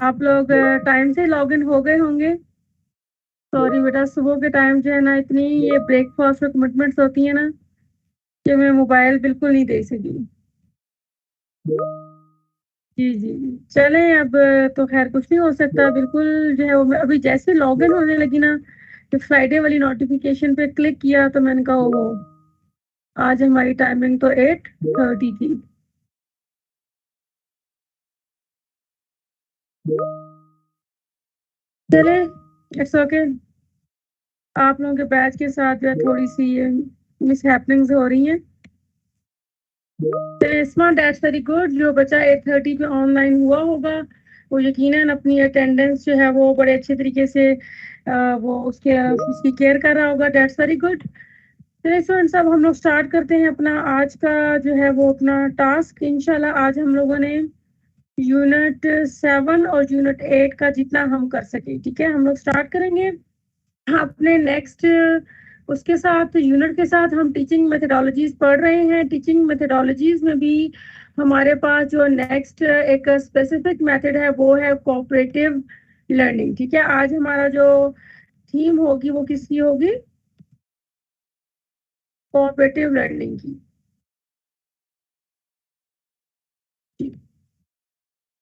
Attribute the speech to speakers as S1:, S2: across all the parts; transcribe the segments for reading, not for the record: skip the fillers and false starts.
S1: आप लोग टाइम से लॉग इन हो गए होंगे। सॉरी बेटा, सुबह के टाइम जो है ना, इतनी ये ब्रेकफास्ट और कमिटमेंट्स होती है ना कि मैं मोबाइल बिल्कुल नहीं दे सकी। जी जी जी। चलें अब। तो खैर कुछ नहीं हो सकता, बिल्कुल जो है वो मैं अभी जैसे लॉग इन होने लगी ना, तो फ्राइडे वाली नोटिफिकेशन पे क्लिक किया तो मैंने कहा वो आज हमारी टाइमिंग तो 8:30 थी। चले, इट्स ओके। आप लोगों के बैच के साथ जो है थोड़ी सी मिस हैपनिंग्स हो रही हैं। चलिए, स्मार्ट दैट्स वेरी गुड। जो बच्चा 8:30 पे ऑनलाइन हुआ होगा वो यकीनन अपनी अटेंडेंस जो है वो बड़े अच्छे तरीके से वो उसकी केयर कर रहा होगा। That's very good. चलिए स्टूडेंट्स, अब हम लोग स्टार्ट करते हैं अपना आज का जो है वो अपना टास्क। इंशाल्लाह आज हम लोगों ने यूनिट 7 और यूनिट 8 का जितना हम कर सके, ठीक है, हम लोग स्टार्ट करेंगे अपने नेक्स्ट। उसके साथ यूनिट के साथ हम टीचिंग मेथडोलॉजीज पढ़ रहे हैं। टीचिंग मेथडोलॉजीज में भी हमारे पास जो नेक्स्ट एक स्पेसिफिक मेथड है वो है कोऑपरेटिव लर्निंग। ठीक है, आज हमारा जो थीम होगी वो किसकी होगी? कोऑपरेटिव लर्निंग की।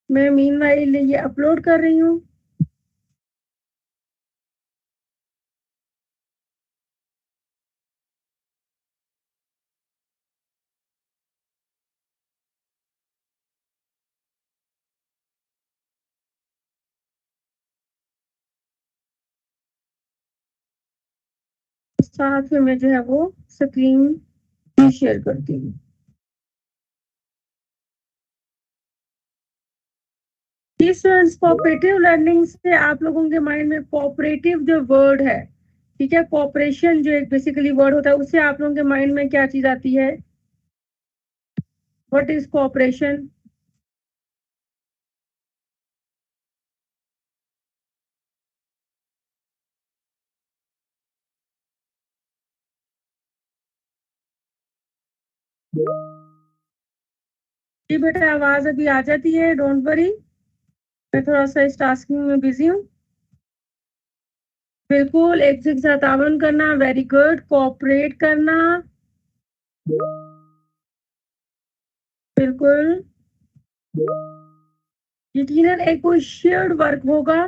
S1: मैं मीनवाइल ये अपलोड कर रही हूँ। साथ में मैं जो है वो स्क्रीन शेयर करती हूँ। स्टूडेंट्स, कोऑपरेटिव लर्निंग से आप लोगों के माइंड में कोऑपरेटिव जो वर्ड है, ठीक है, कोऑपरेशन जो एक बेसिकली वर्ड होता है, उससे आप लोगों के माइंड में क्या चीज आती है? What is cooperation? जी बेटा, आवाज अभी आ जाती है, डोंट वरी। मैं थोड़ा सा इस टास्किंग में बिजी हूँ। बिल्कुल, एक दूसरे के साथ ताउन करना, वेरी गुड। कोऑपरेट करना, बिल्कुल। यकीनन एक कोई शेयर्ड वर्क होगा,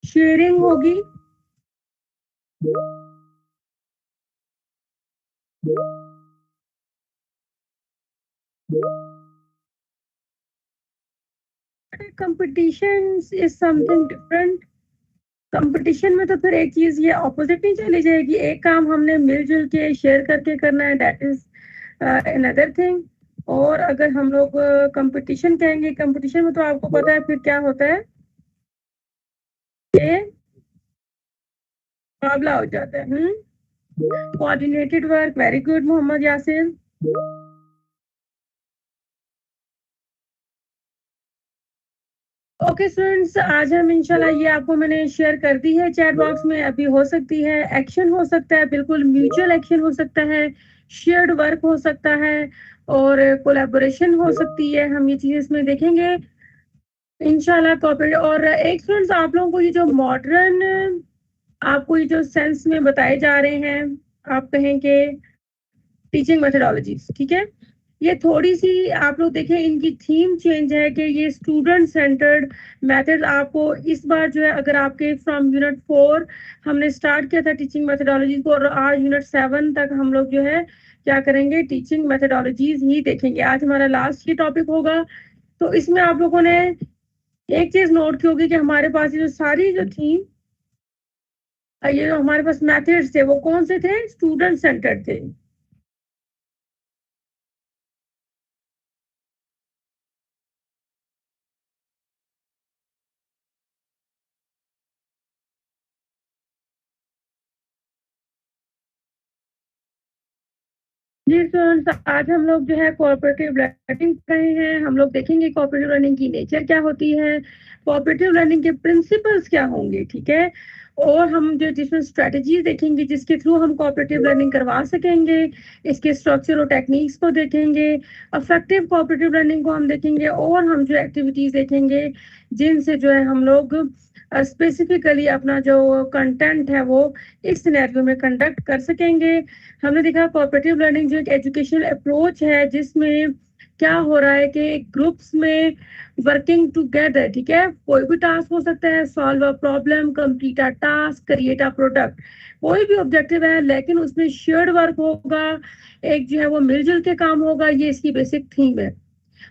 S1: शेयरिंग होगी। Competition is something different. Competition में तो फिर एक चीज ये ऑपोजिट नहीं चली जाएगी, एक काम हमने मिलजुल के शेयर करके करना है, दैट इज अनदर थिंग। और अगर हम लोग कंपटीशन कहेंगे, कंपटीशन में तो आपको पता है फिर क्या होता है, ये मुकाबला हो जाता है। Coordinated work, very good Mohammad Yasir. Okay students, आज हम इंशाल्लाह ये आपको मैंने शेयर कर दी है चैट बॉक्स में। अभी हो सकती है एक्शन, हो सकता है बिल्कुल म्यूचुअल एक्शन हो सकता है, शेयर्ड वर्क हो सकता है, और कोलैबोरेशन हो सकती है। हम ये चीजें इसमें देखेंगे इंशाल्लाह। कॉपरेट और एक स्टूडेंट्स, आप लोगों को ये जो मॉडर्न आपको ये जो सेंस में बताए जा रहे हैं, आप कहें कि टीचिंग मेथडोलॉजीज, ठीक है, ये थोड़ी सी आप लोग देखें इनकी थीम चेंज है कि ये स्टूडेंट सेंटर्ड मेथड। आपको इस बार जो है, अगर आपके फ्रॉम यूनिट 4 हमने स्टार्ट किया था टीचिंग मेथडोलॉजीज को, और आज यूनिट 7 तक हम लोग जो है क्या करेंगे, टीचिंग मेथडोलॉजीज ही देखेंगे। आज हमारा लास्ट ही टॉपिक होगा। तो इसमें आप लोगों ने एक चीज नोट की होगी कि हमारे पास ये जो सारी जो थी, ये जो हमारे पास मेथड्स थे वो कौन से थे? स्टूडेंट सेंटर्ड थे। जी स्टूडेंट्स, आज हम लोग जो है कोऑपरेटिव लर्निंग कर रहे हैं। हम लोग देखेंगे कोऑपरेटिव लर्निंग की नेचर क्या होती है, कोऑपरेटिव लर्निंग के प्रिंसिपल्स क्या होंगे, ठीक है। और हम जो डिफरेंट स्ट्रेटजीज देखेंगे जिसके थ्रू हम कोऑपरेटिव लर्निंग करवा सकेंगे, इसके स्ट्रक्चर और टेक्निक्स को देखेंगे, अफेक्टिव कोऑपरेटिव लर्निंग को हम देखेंगे, और हम जो एक्टिविटीज देखेंगे जिनसे जो है हम लोग स्पेसिफिकली अपना जो कंटेंट है वो इस सिनेरियो में कंडक्ट कर सकेंगे। हमने देखा कोऑपरेटिव लर्निंग जो एक एजुकेशनल अप्रोच है जिसमें क्या हो रहा है कि ग्रुप्स में वर्किंग टुगेदर, ठीक है, कोई भी टास्क हो सकता है, solve a problem, complete a task, create a product, कोई भी ऑब्जेक्टिव है लेकिन उसमें शेयर्ड वर्क होगा, एक जो है वो मिलजुल के काम होगा, ये इसकी बेसिक थीम है।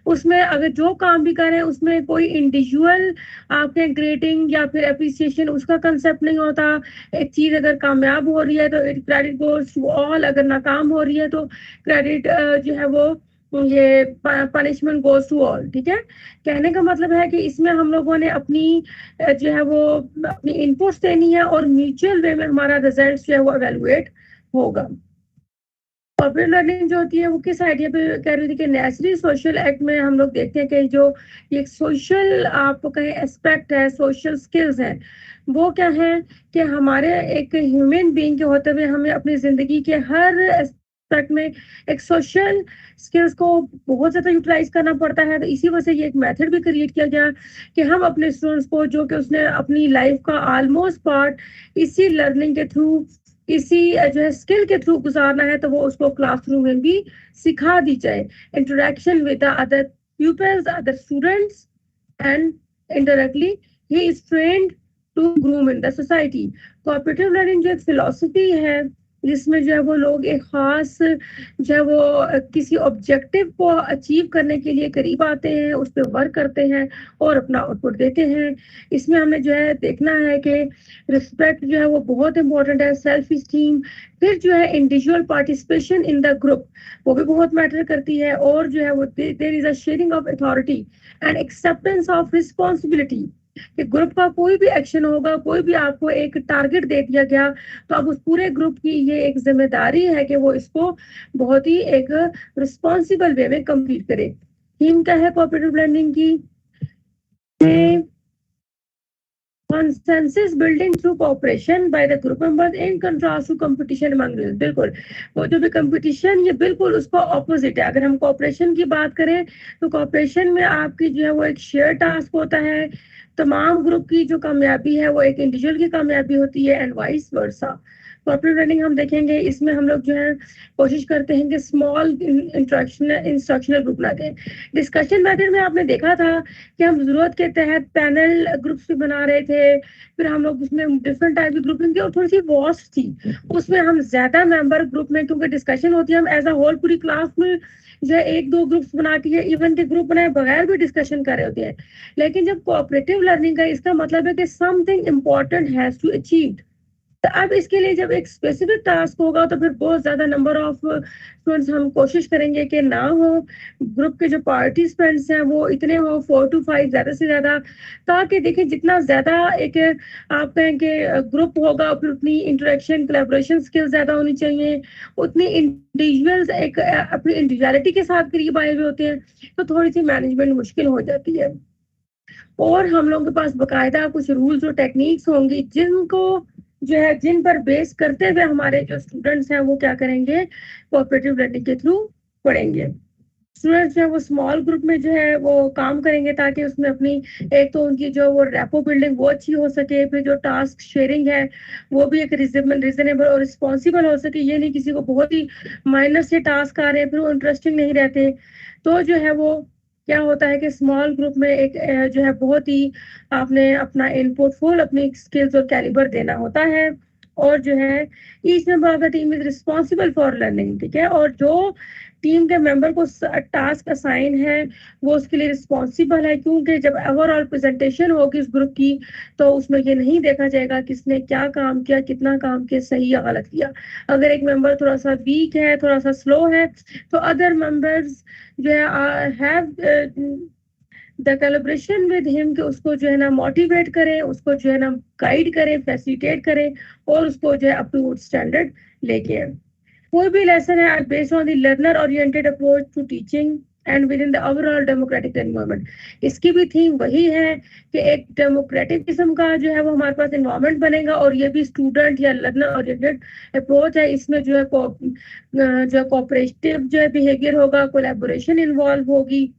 S1: उसमें अगर जो काम भी करें उसमें कोई इंडिविजुअल आपके ग्रेडिंग या फिर अप्रिसिएशन उसका कंसेप्ट नहीं होता। एक चीज अगर कामयाब हो रही है तो it credit goes to all, अगर नाकाम हो रही है तो क्रेडिट जो है वो ये पनिशमेंट गोज टू ऑल, ठीक है। कहने का मतलब है कि इसमें हम लोगों ने अपनी जो है वो अपनी इनपुट्स देनी है और म्यूचुअल वे में हमारा रिजल्ट जो है वो एवेलुएट होगा। कॉर्पोरेट लर्निंग जो होती है वो किस आइडिया पे कह रही थी कि नेचुरली सोशल एक्ट में हम लोग देखते हैं कि जो ये सोशल आप कहें एस्पेक्ट है, सोशल स्किल्स है, वो क्या है कि हमारे एक ह्यूमन बीइंग के होते हुए हमें अपनी जिंदगी के हर एस्पेक्ट में एक सोशल स्किल्स को बहुत ज्यादा यूटिलाइज करना पड़ता है। तो इसी वजह से ये एक मेथड भी क्रिएट किया गया कि हम अपने स्टूडेंट्स को जो कि उसने अपनी लाइफ का ऑलमोस्ट पार्ट इसी लर्निंग के थ्रू, इसी जो है स्किल के थ्रू गुजारना है, तो वो उसको क्लासरूम में भी सिखा दी जाए। Interaction with other pupils, other students, and indirectly he is trained to groom in the society। Cooperative learning जो एक फिलोसफी है जिसमें जो है वो लोग एक खास जो है वो किसी ऑब्जेक्टिव को अचीव करने के लिए करीब आते हैं, उस पर वर्क करते हैं और अपना आउटपुट देते हैं। इसमें हमें जो है देखना है कि रिस्पेक्ट जो है वो बहुत इंपॉर्टेंट है, सेल्फ स्टीम, फिर जो है individual participation in the group वो भी बहुत मैटर करती है, और जो है वो there is a sharing of authority and acceptance of responsibility. कि ग्रुप का कोई भी एक्शन होगा, कोई भी आपको एक टारगेट दे दिया गया तो अब उस पूरे ग्रुप की ये एक जिम्मेदारी है कि वो इसको बहुत ही एक रिस्पॉन्सिबल वे में कंप्लीट करे। थीम क्या है कोऑपरेटिव लर्निंग की? consensus building through cooperation by the group members in contrast to competition among them। बिल्कुल वो जो भी कंपटीशन, ये बिल्कुल उसको ऑपोजिट है। अगर हम कॉपरेशन की बात करें तो कॉपरेशन में आपकी जो है वो एक शेयर टास्क होता है, तमाम ग्रुप की जो कामयाबी है वो एक इंडिविजुअल की कामयाबी होती है, and vice versa. Corporate running हम देखेंगे, इसमें हम लोग जो है कोशिश करते हैं कि स्मॉल इंस्ट्रक्शनल ग्रुप ना दें। डिस्कशन मेथड में आपने देखा था कि हम जरूरत के तहत पैनल ग्रुप्स भी बना रहे थे, फिर हम लोग उसमें डिफरेंट टाइप की ग्रुपिंग थी और थोड़ी सी वॉस्ट थी उसमें। हम ज्यादा मेंबर ग्रुप में क्योंकि डिस्कशन होती है, हम एज अ होल पूरी क्लास में जो है एक दो ग्रुप्स बना के इवन के ग्रुप बनाए बगैर भी डिस्कशन कर रहे होते हैं। लेकिन जब कोऑपरेटिव लर्निंग का इसका मतलब है कि something important has to achieve. तो अब इसके लिए जब एक स्पेसिफिक टास्क होगा तो फिर बहुत ज्यादा नंबर ऑफ स्टूडेंट्स हम कोशिश करेंगे कि ना हो, ग्रुप के जो पार्टिसिपेंट्स हैं वो इतने हो 4 to 5 ज्यादा से ज्यादा, ताकि देखिए जितना ज्यादा एक आप कहें कि ग्रुप होगा फिर उतनी इंटरेक्शन कोलैबोरेशन स्किल ज्यादा होनी चाहिए, उतनी इंडिविजुअल्स एक अपनी इंडिविजुअलिटी के साथ करीब आए हुए होते हैं, तो थोड़ी सी मैनेजमेंट मुश्किल हो जाती है। और हम लोगों के पास बकायदा कुछ रूल्स और टेक्निक्स होंगी जिनको जो है जिन पर बेस करते हुए हमारे जो स्टूडेंट्स हैं वो क्या करेंगे, कोऑपरेटिव लर्निंग के थ्रू पढ़ेंगे। स्टूडेंट्स जो है वो स्मॉल ग्रुप में जो है वो काम करेंगे ताकि उसमें अपनी एक तो उनकी जो वो रेपो बिल्डिंग वो अच्छी हो सके, फिर जो टास्क शेयरिंग है वो भी एक रीजनेबल और रिस्पॉन्सिबल हो सके। ये नहीं किसी को बहुत ही माइनर से टास्क आ रहे हैं फिर वो इंटरेस्टिंग नहीं रहते। तो जो है वो क्या होता है कि स्मॉल ग्रुप में एक जो है बहुत ही आपने अपना इनपुट फुल अपनी स्किल्स और कैलिबर देना होता है, और जो है each member of the team is responsible for learning, ठीक है। और जो टीम के मेंबर को टास्क असाइन है वो उसके लिए रिस्पॉन्सिबल है, क्योंकि जब ओवरऑल प्रेजेंटेशन होगी उस ग्रुप की तो उसमें ये नहीं देखा जाएगा किसने क्या काम किया, कितना काम किया, सही या गलत किया। अगर एक मेंबर थोड़ा सा वीक है, थोड़ा सा स्लो है, तो अदर मेंबर्स जो है have the collaboration with him कि उसको जो है ना मोटिवेट करें, उसको जो है ना गाइड करें, फैसिलिटेट करें और उसको जो है अप टू स्टैंडर्ड लेके आए। कोई भी लेसन है based on the learner oriented approach to teaching and within the overall democratic environment. इसकी भी थीम वही है कि एक डेमोक्रेटिक किस्म का जो है वो हमारे पास एनवायरनमेंट बनेगा, और ये भी स्टूडेंट या लर्नर ओरिएंटेड अप्रोच है। इसमें जो है जो कोऑपरेटिव जो है बिहेवियर होगा, कोलैबोरेशन इन्वॉल्व होगी,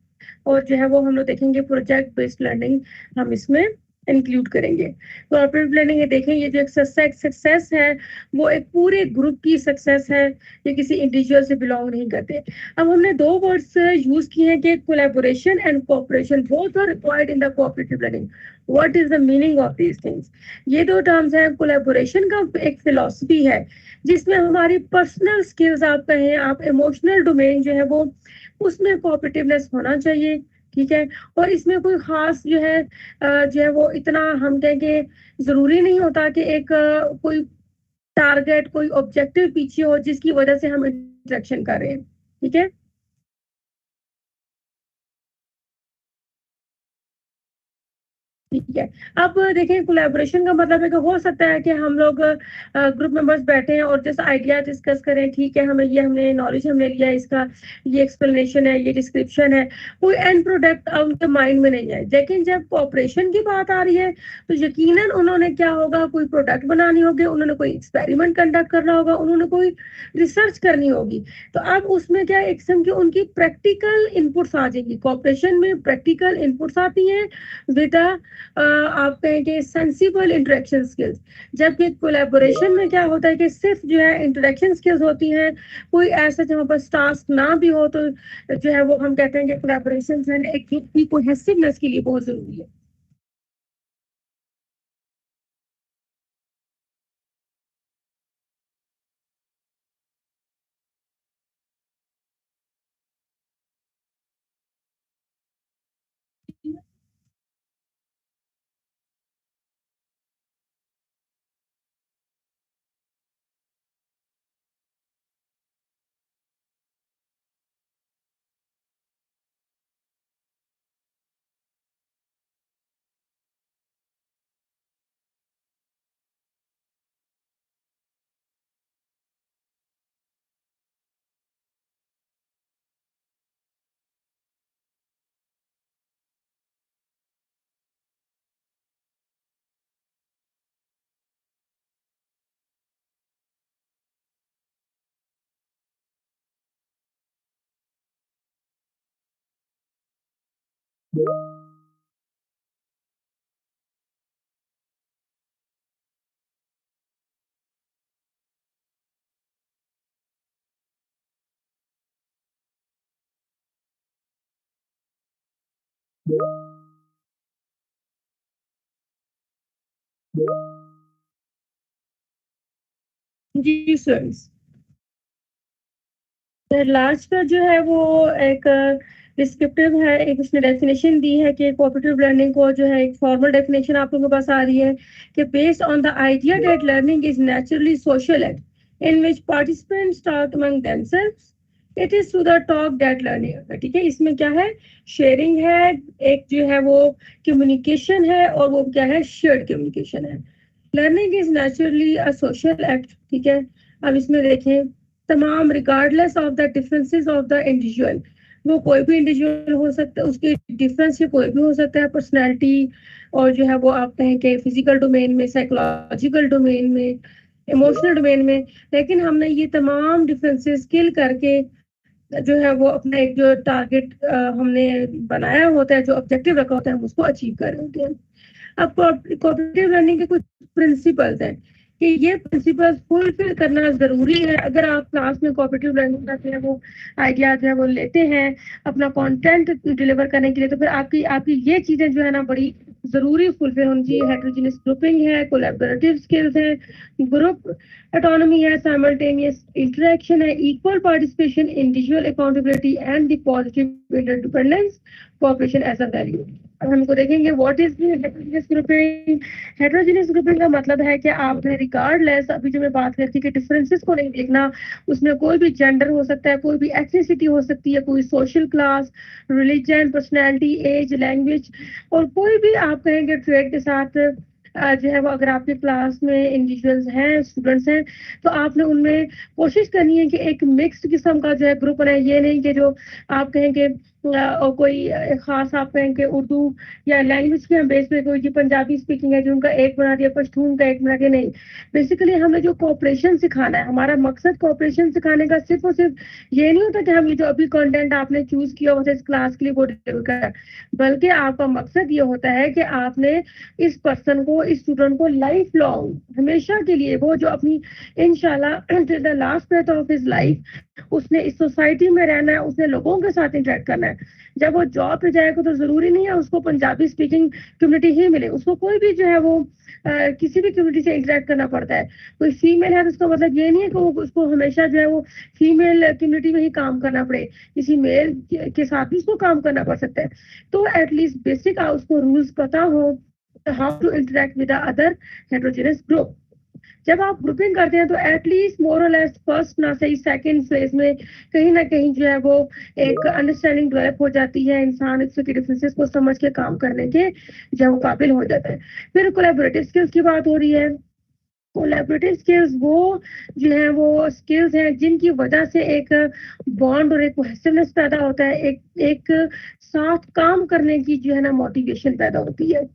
S1: और जो है वो हम लोग देखेंगे प्रोजेक्ट बेस्ड लर्निंग हम इसमें इंक्लूड करेंगे। तो ऑपरेटिव लर्निंग ये देखें, ये जो एक सक्सेस है वो एक पूरे ग्रुप की सक्सेस है, ये किसी इंडिविजुअल से बिलोंग नहीं करते। अब हमने दो वर्ड्स यूज किए हैं कि collaboration and cooperation, both are required in the cooperative learning. What is the meaning of these things? ये दो टर्म्स हैं। कोलैबोरेशन का एक फिलॉसफी है जिसमें हमारी पर्सनल स्किल्स, आप कहें आप इमोशनल डोमेन जो है वो, उसमें कोऑपरेटिवनेस होना चाहिए, ठीक है। और इसमें कोई खास जो है वो इतना हम कहेंगे जरूरी नहीं होता कि एक कोई टारगेट, कोई ऑब्जेक्टिव पीछे हो जिसकी वजह से हम इंटरेक्शन कर रहे हैं, ठीक है। ठीक है। अब देखिए कोलैबोरेशन का मतलब है कि हो सकता है कि हम लोग ग्रुप मेंबर्स बैठे हैं और जैसे आइडिया डिस्कस करें, ठीक है, हमने नॉलेज हमने लिया, इसका ये एक्सप्लेनेशन है, ये डिस्क्रिप्शन है, कोई एंड प्रोडक्ट उनके माइंड में नहीं है। लेकिन जब कोऑपरेशन की बात आ रही है तो यकीनन उन्होंने क्या होगा, कोई प्रोडक्ट बनानी होगी, उन्होंने कोई एक्सपेरिमेंट कंडक्ट करना होगा, उन्होंने कोई रिसर्च करनी होगी। तो अब उसमें क्या एक किस्म की उनकी प्रैक्टिकल इनपुट्स आ जाएंगी। कोऑपरेशन में प्रैक्टिकल इनपुट्स आती हैं विद आप कहें कि सेंसिबल इंटरेक्शन स्किल्स। जबकि कोलैबोरेशन में क्या होता है कि सिर्फ जो है इंटरेक्शन स्किल्स होती हैं, कोई ऐसा जहाँ पर टास्क ना भी हो, तो जो है वो हम कहते हैं कि कोलैबोरेशन जो है एक ग्रुप की कोहेसिवनेस के लिए बहुत जरूरी है। जी सर। लास्ट का जो है वो एक डिस्क्रिप्टिव है, एक उसने डेफिनेशन दी है कि कोऑपरेटिव लर्निंग को जो है एक फॉर्मल डेफिनेशन आप लोगों के पास आ रही है कि based on the idea that learning is naturally social act in which participants talk among themselves, it is through the talk that learning. ठीक है, इसमें क्या है, शेयरिंग है, एक जो है वो कम्युनिकेशन है, और वो क्या है, शेयर्ड कम्युनिकेशन है। Learning is naturally a social act, ठीक है। अब इसमें देखें, तमाम regardless of the differences of the individual, वो कोई भी इंडिविजुअल हो सकता है, उसके डिफरेंस से कोई भी हो सकता है, पर्सनैलिटी, और जो है वो आप कहें कि फिजिकल डोमेन में, साइकोलॉजिकल डोमेन में, इमोशनल डोमेन में। लेकिन हमने ये तमाम डिफरेंसेस स्किल करके जो है वो अपना एक जो टारगेट हमने बनाया होता है, जो ऑब्जेक्टिव रखा होता है, हम उसको अचीव कर रहे होते हैं। अब कोऑपरेटिव लर्निंग के कुछ प्रिंसिपल्स हैं कि ये प्रिंसिपल्स फुलफिल करना जरूरी है। अगर आप क्लास में कोऑपरेटिव लर्निंग का जो है वो आइडिया जो है वो लेते हैं अपना कंटेंट डिलीवर करने के लिए, तो फिर आपकी आपकी ये चीजें जो है ना बड़ी जरूरी फुलफिल होनी चाहिए। हेटेरोजेनियस ग्रुपिंग है, कोलैबोरेटिव स्किल्स है, ग्रुप ऑटोनॉमी है, साइमल्टेनियस इंटरेक्शन है, equal participation, individual accountability and the positive interdependence, cooperation as a value. अब हमको देखेंगे what is heterogeneous grouping. Heterogeneous grouping का मतलब है कि आपने रिगार्डलेस, अभी जो मैं बात करती कि डिफरेंसेस को नहीं देखना, उसमें कोई भी जेंडर हो सकता है, कोई भी एथनिसिटी हो सकती है, कोई social class, religion, personality, age, language, और कोई भी आप कहेंगे ट्रेड के साथ जो है वो अगर आपके क्लास में इंडिविजुअल्स हैं, स्टूडेंट्स हैं, तो आपने उनमें कोशिश करनी है कि एक मिक्स्ड किस्म का जो है ग्रुप बनाए। ये नहीं कि जो आप कहें कि और कोई खास आप कहें कि उर्दू या लैंग्वेज के बेस पे कोई जी पंजाबी स्पीकिंग है जो उनका एक बना दिया, पश्तून का एक बना दिया, नहीं। बेसिकली हमें जो कोऑपरेशन सिखाना है, हमारा मकसद कोऑपरेशन सिखाने का सिर्फ और सिर्फ ये नहीं होता कि हम ये जो अभी कंटेंट आपने चूज किया होता है इस क्लास के लिए वो डिलीवर कर, बल्कि आपका मकसद ये होता है कि आपने इस पर्सन को, इस स्टूडेंट को लाइफ लॉन्ग, हमेशा के लिए, वो जो अपनी इंशाल्लाह till the last breath of his life उसने इस सोसाइटी में रहना है, उसने लोगों के साथ इंटरेक्ट करना है। जब वो जॉब पे जाएगा तो जरूरी नहीं है उसको पंजाबी स्पीकिंग कम्युनिटी ही मिले, उसको कोई भी जो है वो किसी भी कम्युनिटी से इंटरेक्ट करना पड़ता है। कोई फीमेल है तो उसका मतलब ये नहीं है कि वो उसको हमेशा जो है वो फीमेल कम्युनिटी में ही काम करना पड़े, किसी मेल के साथ भी उसको काम करना पड़ सकता है। तो एटलीस्ट बेसिक उसको रूल्स पता हो, how to interact with other heterogeneous group. जब आप ग्रुपिंग करते हैं तो एटलीस्ट मोर और लेस फर्स्ट ना सही सेकंड फेज में कहीं ना कहीं जो है वो एक अंडरस्टैंडिंग डेवलप हो जाती है, इंसान इसके डिफरेंसेस को समझ के काम करने के जो वो काबिल हो जाता है। फिर कोलैबोरेटिव स्किल्स की बात हो रही है। कोलैबोरेटिव स्किल्स वो जो है वो स्किल्स हैं जिनकी वजह से एक बॉन्ड और एक कोहेसिवनेस पैदा होता है, एक एक साथ काम करने की जो है ना मोटिवेशन पैदा होती है।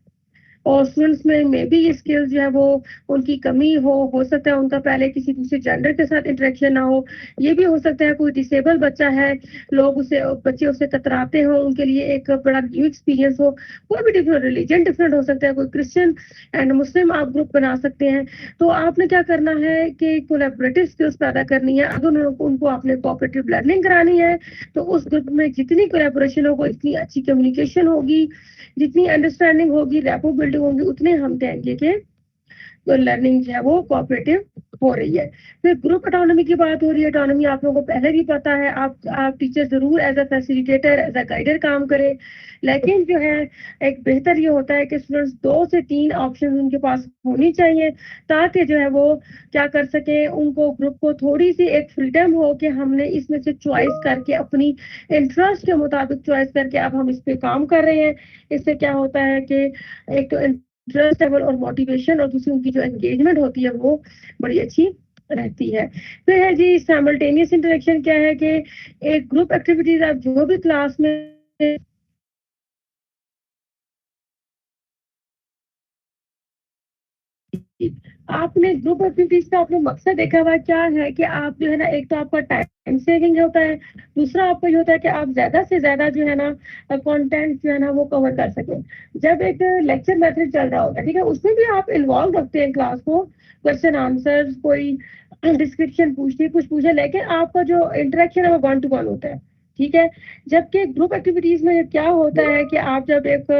S1: और स्टूडेंट्स में भी ये स्किल्स जो है वो उनकी कमी हो सकता है उनका पहले किसी दूसरे जेंडर के साथ इंटरेक्शन ना हो, ये भी हो सकता है कोई डिसेबल बच्चा है, लोग उसे बच्चे उससे कतराते हो, उनके लिए एक बड़ा न्यू एक्सपीरियंस हो, कोई भी डिफरेंट रिलीजन डिफरेंट हो सकता है, कोई क्रिश्चियन एंड मुस्लिम आप ग्रुप बना सकते हैं। तो आपने क्या करना है कि कोलैबोरेटिव स्किल्स पैदा करनी है। अगर उनको आपने कोऑपरेटिव लर्निंग करानी है तो उस ग्रुप में जितनी कोलैबोरेशन होगी, इतनी अच्छी कम्युनिकेशन होगी, जितनी अंडरस्टैंडिंग होगी, रैपो बिल्डिंग होगी, उतने हम कहेंगे कि तो लर्निंग जो है वो कोऑपरेटिव हो रही है। फिर ग्रुप ऑटोनॉमी की बात हो रही है। ऑटोनॉमी आप लोगों को पहले भी पता है, आप टीचर जरूर as a facilitator, as a guider काम करें, लेकिन जो है एक बेहतर ये होता है कि स्टूडेंट्स 2 से 3 ऑप्शन उनके पास होनी चाहिए, ताकि जो है वो क्या कर सके, उनको ग्रुप को थोड़ी सी एक फ्रीडम हो कि हमने इसमें से चॉइस करके अपनी इंटरेस्ट के मुताबिक चॉइस करके अब हम इस पे काम कर रहे हैं। इससे क्या होता है कि एक तो इंटरेस्ट लेवल और मोटिवेशन और दूसरी उनकी जो एंगेजमेंट होती है वो बड़ी अच्छी रहती है। फिर है जी साइमल्टेनियस इंटरेक्शन। क्या है कि एक ग्रुप एक्टिविटीज आप जो भी क्लास में आपने ग्रुप एक्टिविटीज का आपने मकसद देखा हुआ क्या है कि आप जो है ना, एक तो आपका टाइम सेविंग होता है, दूसरा आपका ये होता है कि आप ज्यादा से ज्यादा जो है ना कंटेंट जो है ना वो कवर कर सके। जब एक लेक्चर मेथड चल रहा होता है, ठीक है, उसमें भी आप इन्वॉल्व रखते हैं क्लास को, क्वेश्चन आंसर, कोई डिस्क्रिप्शन पूछती है, कुछ पूछे, लेकिन आपका जो इंटरेक्शन है वो 1 to 1 होता है, ठीक है। जबकि ग्रुप एक्टिविटीज में क्या होता है कि आप जब एक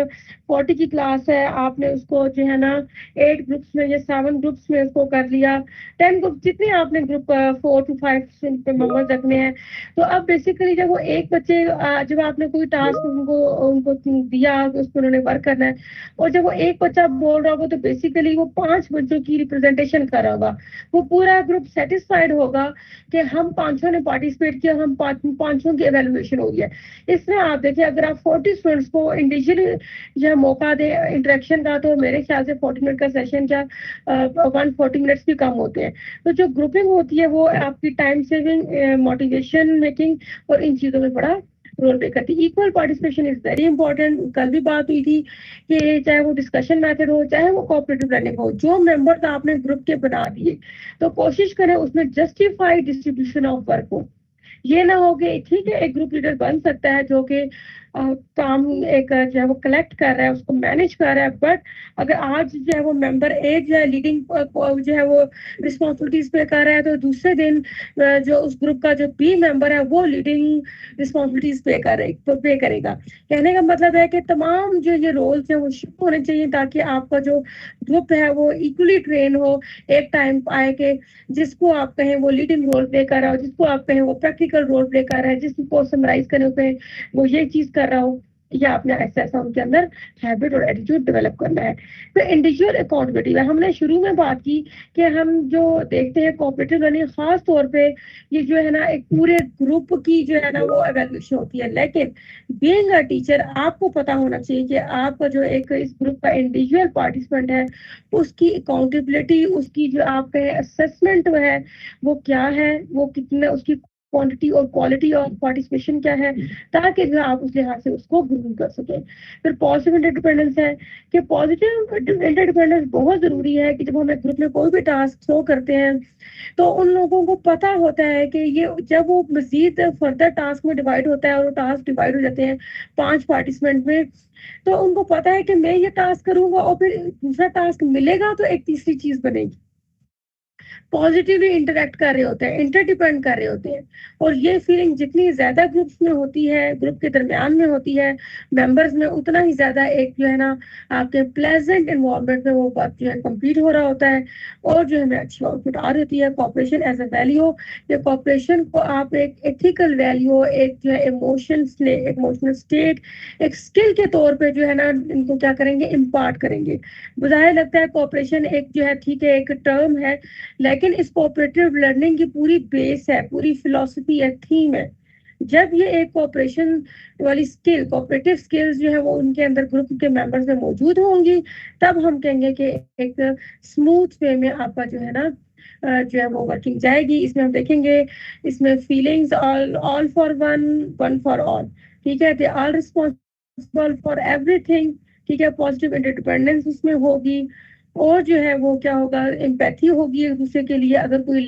S1: 40 की क्लास है, आपने उसको जो है ना 8 ग्रुप्स में या 7 ग्रुप्स में उसको कर लिया, 10 ग्रुप जितने आपने ग्रुप 4 to 5 मेंबर्स रखने हैं, तो अब बेसिकली जब वो एक बच्चे जब आपने कोई टास्क उनको उनको दिया, उसको उन्होंने वर्क करना है, और जब वो एक बच्चा बोल रहा होगा तो बेसिकली वो 5 बच्चों की रिप्रेजेंटेशन कर रहा होगा, वो पूरा ग्रुप सेटिस्फाइड होगा कि हम पांचों ने पार्टिसिपेट किया, हम पांचों की एवेल्युएशन हो गई है। इसमें आप देखिए, अगर आप 40 स्टूडेंट्स को इंडिविजुअली यह मौका दे इंटरेक्शन का, तो मेरे ख्याल से 40 मिनट का सेशन क्या 140 मिनट्स भी कम होते हैं। तो जो ग्रुपिंग होती है वो आपकी टाइम सेविंग, मोटिवेशन मेकिंग और इन चीजों में बड़ा रोल प्ले करती है। Equal participation is very important. कल भी बात हुई थी कि चाहे वो डिस्कशन मेथड हो, चाहे वो कोऑपरेटिव लर्निंग हो, जो मेंबर्स आपने ग्रुप के बना दिए तो कोशिश करें उसमें जस्टिफाइड डिस्ट्रीब्यूशन ऑफ वर्क हो। ये ना हो कि ठीक है एक ग्रुप लीडर बन सकता है जो कि काम एक जो है वो कलेक्ट कर रहा है, उसको मैनेज कर रहा है, बट अगर आज जो है वो मेंबर ए जो है लीडिंग जो है वो रिस्पॉन्सिबिलिटीज पे कर रहा है, तो दूसरे दिन जो उस ग्रुप का जो बी मेंबर है वो लीडिंग रिस्पॉन्सिबिलिटीज पे करेगा। कहने का मतलब है कि तमाम जो ये रोल्स हैं वो शिफ्ट होने चाहिए, ताकि आपका जो ग्रुप है वो इक्वली ट्रेन हो। एक टाइम आए कि जिसको आप कहें वो लीडिंग रोल प्ले कर रहा हो, जिसको आप कहें वो प्रैक्टिकल रोल प्ले कर रहा है, जिसको समराइज करने पे वो ये चीज कर रहा हो। या आपने ऐसा ऐसा उनके अंदर हैबिट और एटीट्यूड डेवलप करना है। तो इंडिविजुअल अकाउंटेबिलिटी हमने शुरू में बात की कि हम जो देखते हैं कोऑपरेटिव लर्निंग खास तौर पे ये जो है ना एक पूरे ग्रुप की जो है ना वो एवेल्यूएशन होती है, लेकिन बीइंग अ टीचर आपको पता होना चाहिए कि आपका जो एक इस ग्रुप का इंडिविजुअल पार्टिसिपेंट है उसकी अकाउंटेबिलिटी, उसकी जो आप कहें असेसमेंट है वो क्या है, वो कितना उसकी क्वांटिटी और क्वालिटी ऑफ पार्टिसिपेशन क्या है, ताकि जो आप उस लिहाज से उसको ग्रूम कर सकें। फिर पॉजिटिव इंटरडिपेंडेंस है कि पॉजिटिव इंटरडिपेंडेंस बहुत जरूरी है कि जब हम एक ग्रुप में कोई भी टास्क थ्रो करते हैं तो उन लोगों को पता होता है कि ये जब वो मजीद फर्दर टास्क में डिवाइड होता है और वो टास्क डिवाइड हो जाते हैं 5 पार्टिसिपेंट में, तो उनको पता है कि मैं ये टास्क करूंगा और फिर दूसरा टास्क मिलेगा तो एक तीसरी चीज बनेगी। पॉजिटिवली इंटरेक्ट कर रहे होते हैं, इंटरडिपेंड कर रहे होते हैं। और ये फीलिंग जितनी ज्यादा ग्रुप्स में होती है, ग्रुप के दरमियान में होती है मेंबर्स में, उतना ही ज्यादा एक जो है ना आपके प्लेजेंट इन्वायरमेंट में वो बात जो है कंप्लीट हो रहा होता है और जो हमें अच्छी आउटपुट आ रही होती है। कॉपरेशन एज अ वैल्यू, ये कॉपरेशन को आप एक एथिकल वैल्यू, एक जो है इमोशनल स्टेट, एक स्किल के तौर पे जो है ना इनको क्या करेंगे, इम्पार्ट करेंगे। मुझे लगता है कॉपरेशन एक जो है ठीक है एक टर्म है, लेकिन इस कोऑपरेटिव लर्निंग की पूरी बेस है, पूरी फिलॉसफी है, थीम है। जब ये एक कोऑपरेशन वाली स्किल, कोऑपरेटिव स्किल्स जो है वो उनके अंदर ग्रुप के मेंबर्स में मौजूद होंगी, तब हम कहेंगे कि एक स्मूथ वे में आपका जो है ना जो है वो वर्किंग जाएगी। इसमें हम देखेंगे, इसमें feelings all all for one, one for all, ठीक है, they are responsible for everything, ठीक है, पॉजिटिव इंटरडिपेंडेंस उसमें होगी। और जो है वो क्या होगा, एम्पैथी होगी एक दूसरे के लिए, अगर कोई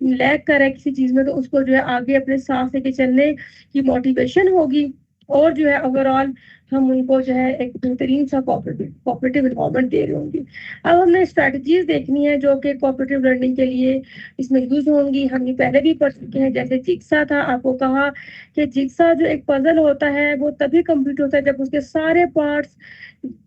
S1: लैग कर है किसी चीज में तो उसको जो है आगे अपने साथ लेके चलने की मोटिवेशन होगी। और जो है ओवरऑल हम उनको जो है एक बेहतरीन सा कोऑपरेटिव इन्वायरमेंट दे रहे होंगे। अब हमने स्ट्रैटेजीज देखनी है जो कि कोऑपरेटिव लर्निंग के लिए इसमें यूज होंगी। हम ये पहले भी पढ़ चुके हैं, जैसे जिग्सा था, आपको कहा कि जिग्सा जो एक पजल होता है वो तभी कंप्लीट होता है जब उसके सारे पार्ट्स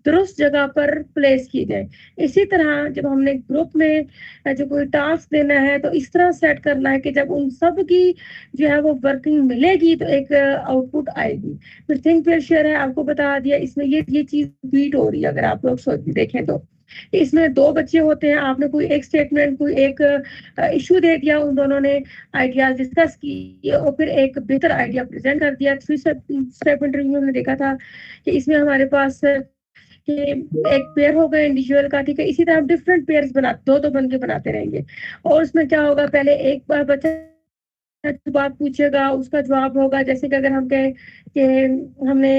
S1: दुरुस्त जगह पर प्लेस किए जाए। इसी तरह जब हमने ग्रुप में जो कोई टास्क देना है तो इस तरह सेट करना है कि जब उन सब की जो है वो वर्किंग मिलेगी तो एक आउटपुट आएगी। फिर थिंक फिर शेयर है, आपको बता दिया, इसमें ये चीज बीट हो रही है अगर आप लोग सोच देखें तो। इसमें दो बच्चे होते हैं, आपने कोई एक स्टेटमेंट, कोई एक इशू दे दिया, उन दोनों ने आइडियाज डिस्कस किए और फिर एक बेहतर आइडिया प्रेजेंट कर दिया। थ्री स्टेप इंटरव्यू में देखा था कि इसमें हमारे पास कि एक पेयर होगा इंडिविजुअल का, ठीक है, इसी तरह हम डिफरेंट पेयर्स बना दो दो बन के बनाते रहेंगे। और उसमें क्या होगा, पहले एक बार बच्चा बात पूछेगा, उसका जवाब होगा, जैसे कि अगर हम कहें कि हमने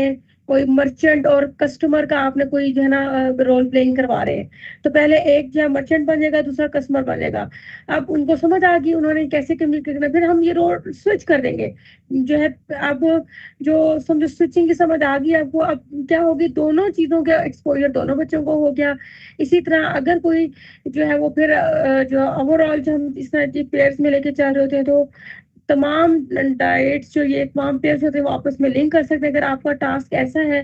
S1: कोई मर्चेंट और कस्टमर का आपने कोई जो है ना रोल प्लेइंग करवा रहे हैं, तो पहले एक जो है मर्चेंट बनेगा, दूसरा कस्टमर बनेगा। अब उनको समझ आ गई उन्होंने कैसे कम्युनिकेट करना, फिर हम ये रोल स्विच कर देंगे जो है। अब जो समझो स्विचिंग की समझ आ गई आपको, अब क्या होगी, दोनों चीजों का एक्सपोजर दोनों बच्चों को हो गया। इसी तरह अगर कोई जो है वो फिर जो ओवरऑल जो हम इस तरह की पेयर्स में लेके चल रहे होते हैं तो तमाम डाइट्स जो ये तमाम पेयर्स होते हैं वो आपस में लिंक कर सकते हैं। अगर आपका टास्क ऐसा है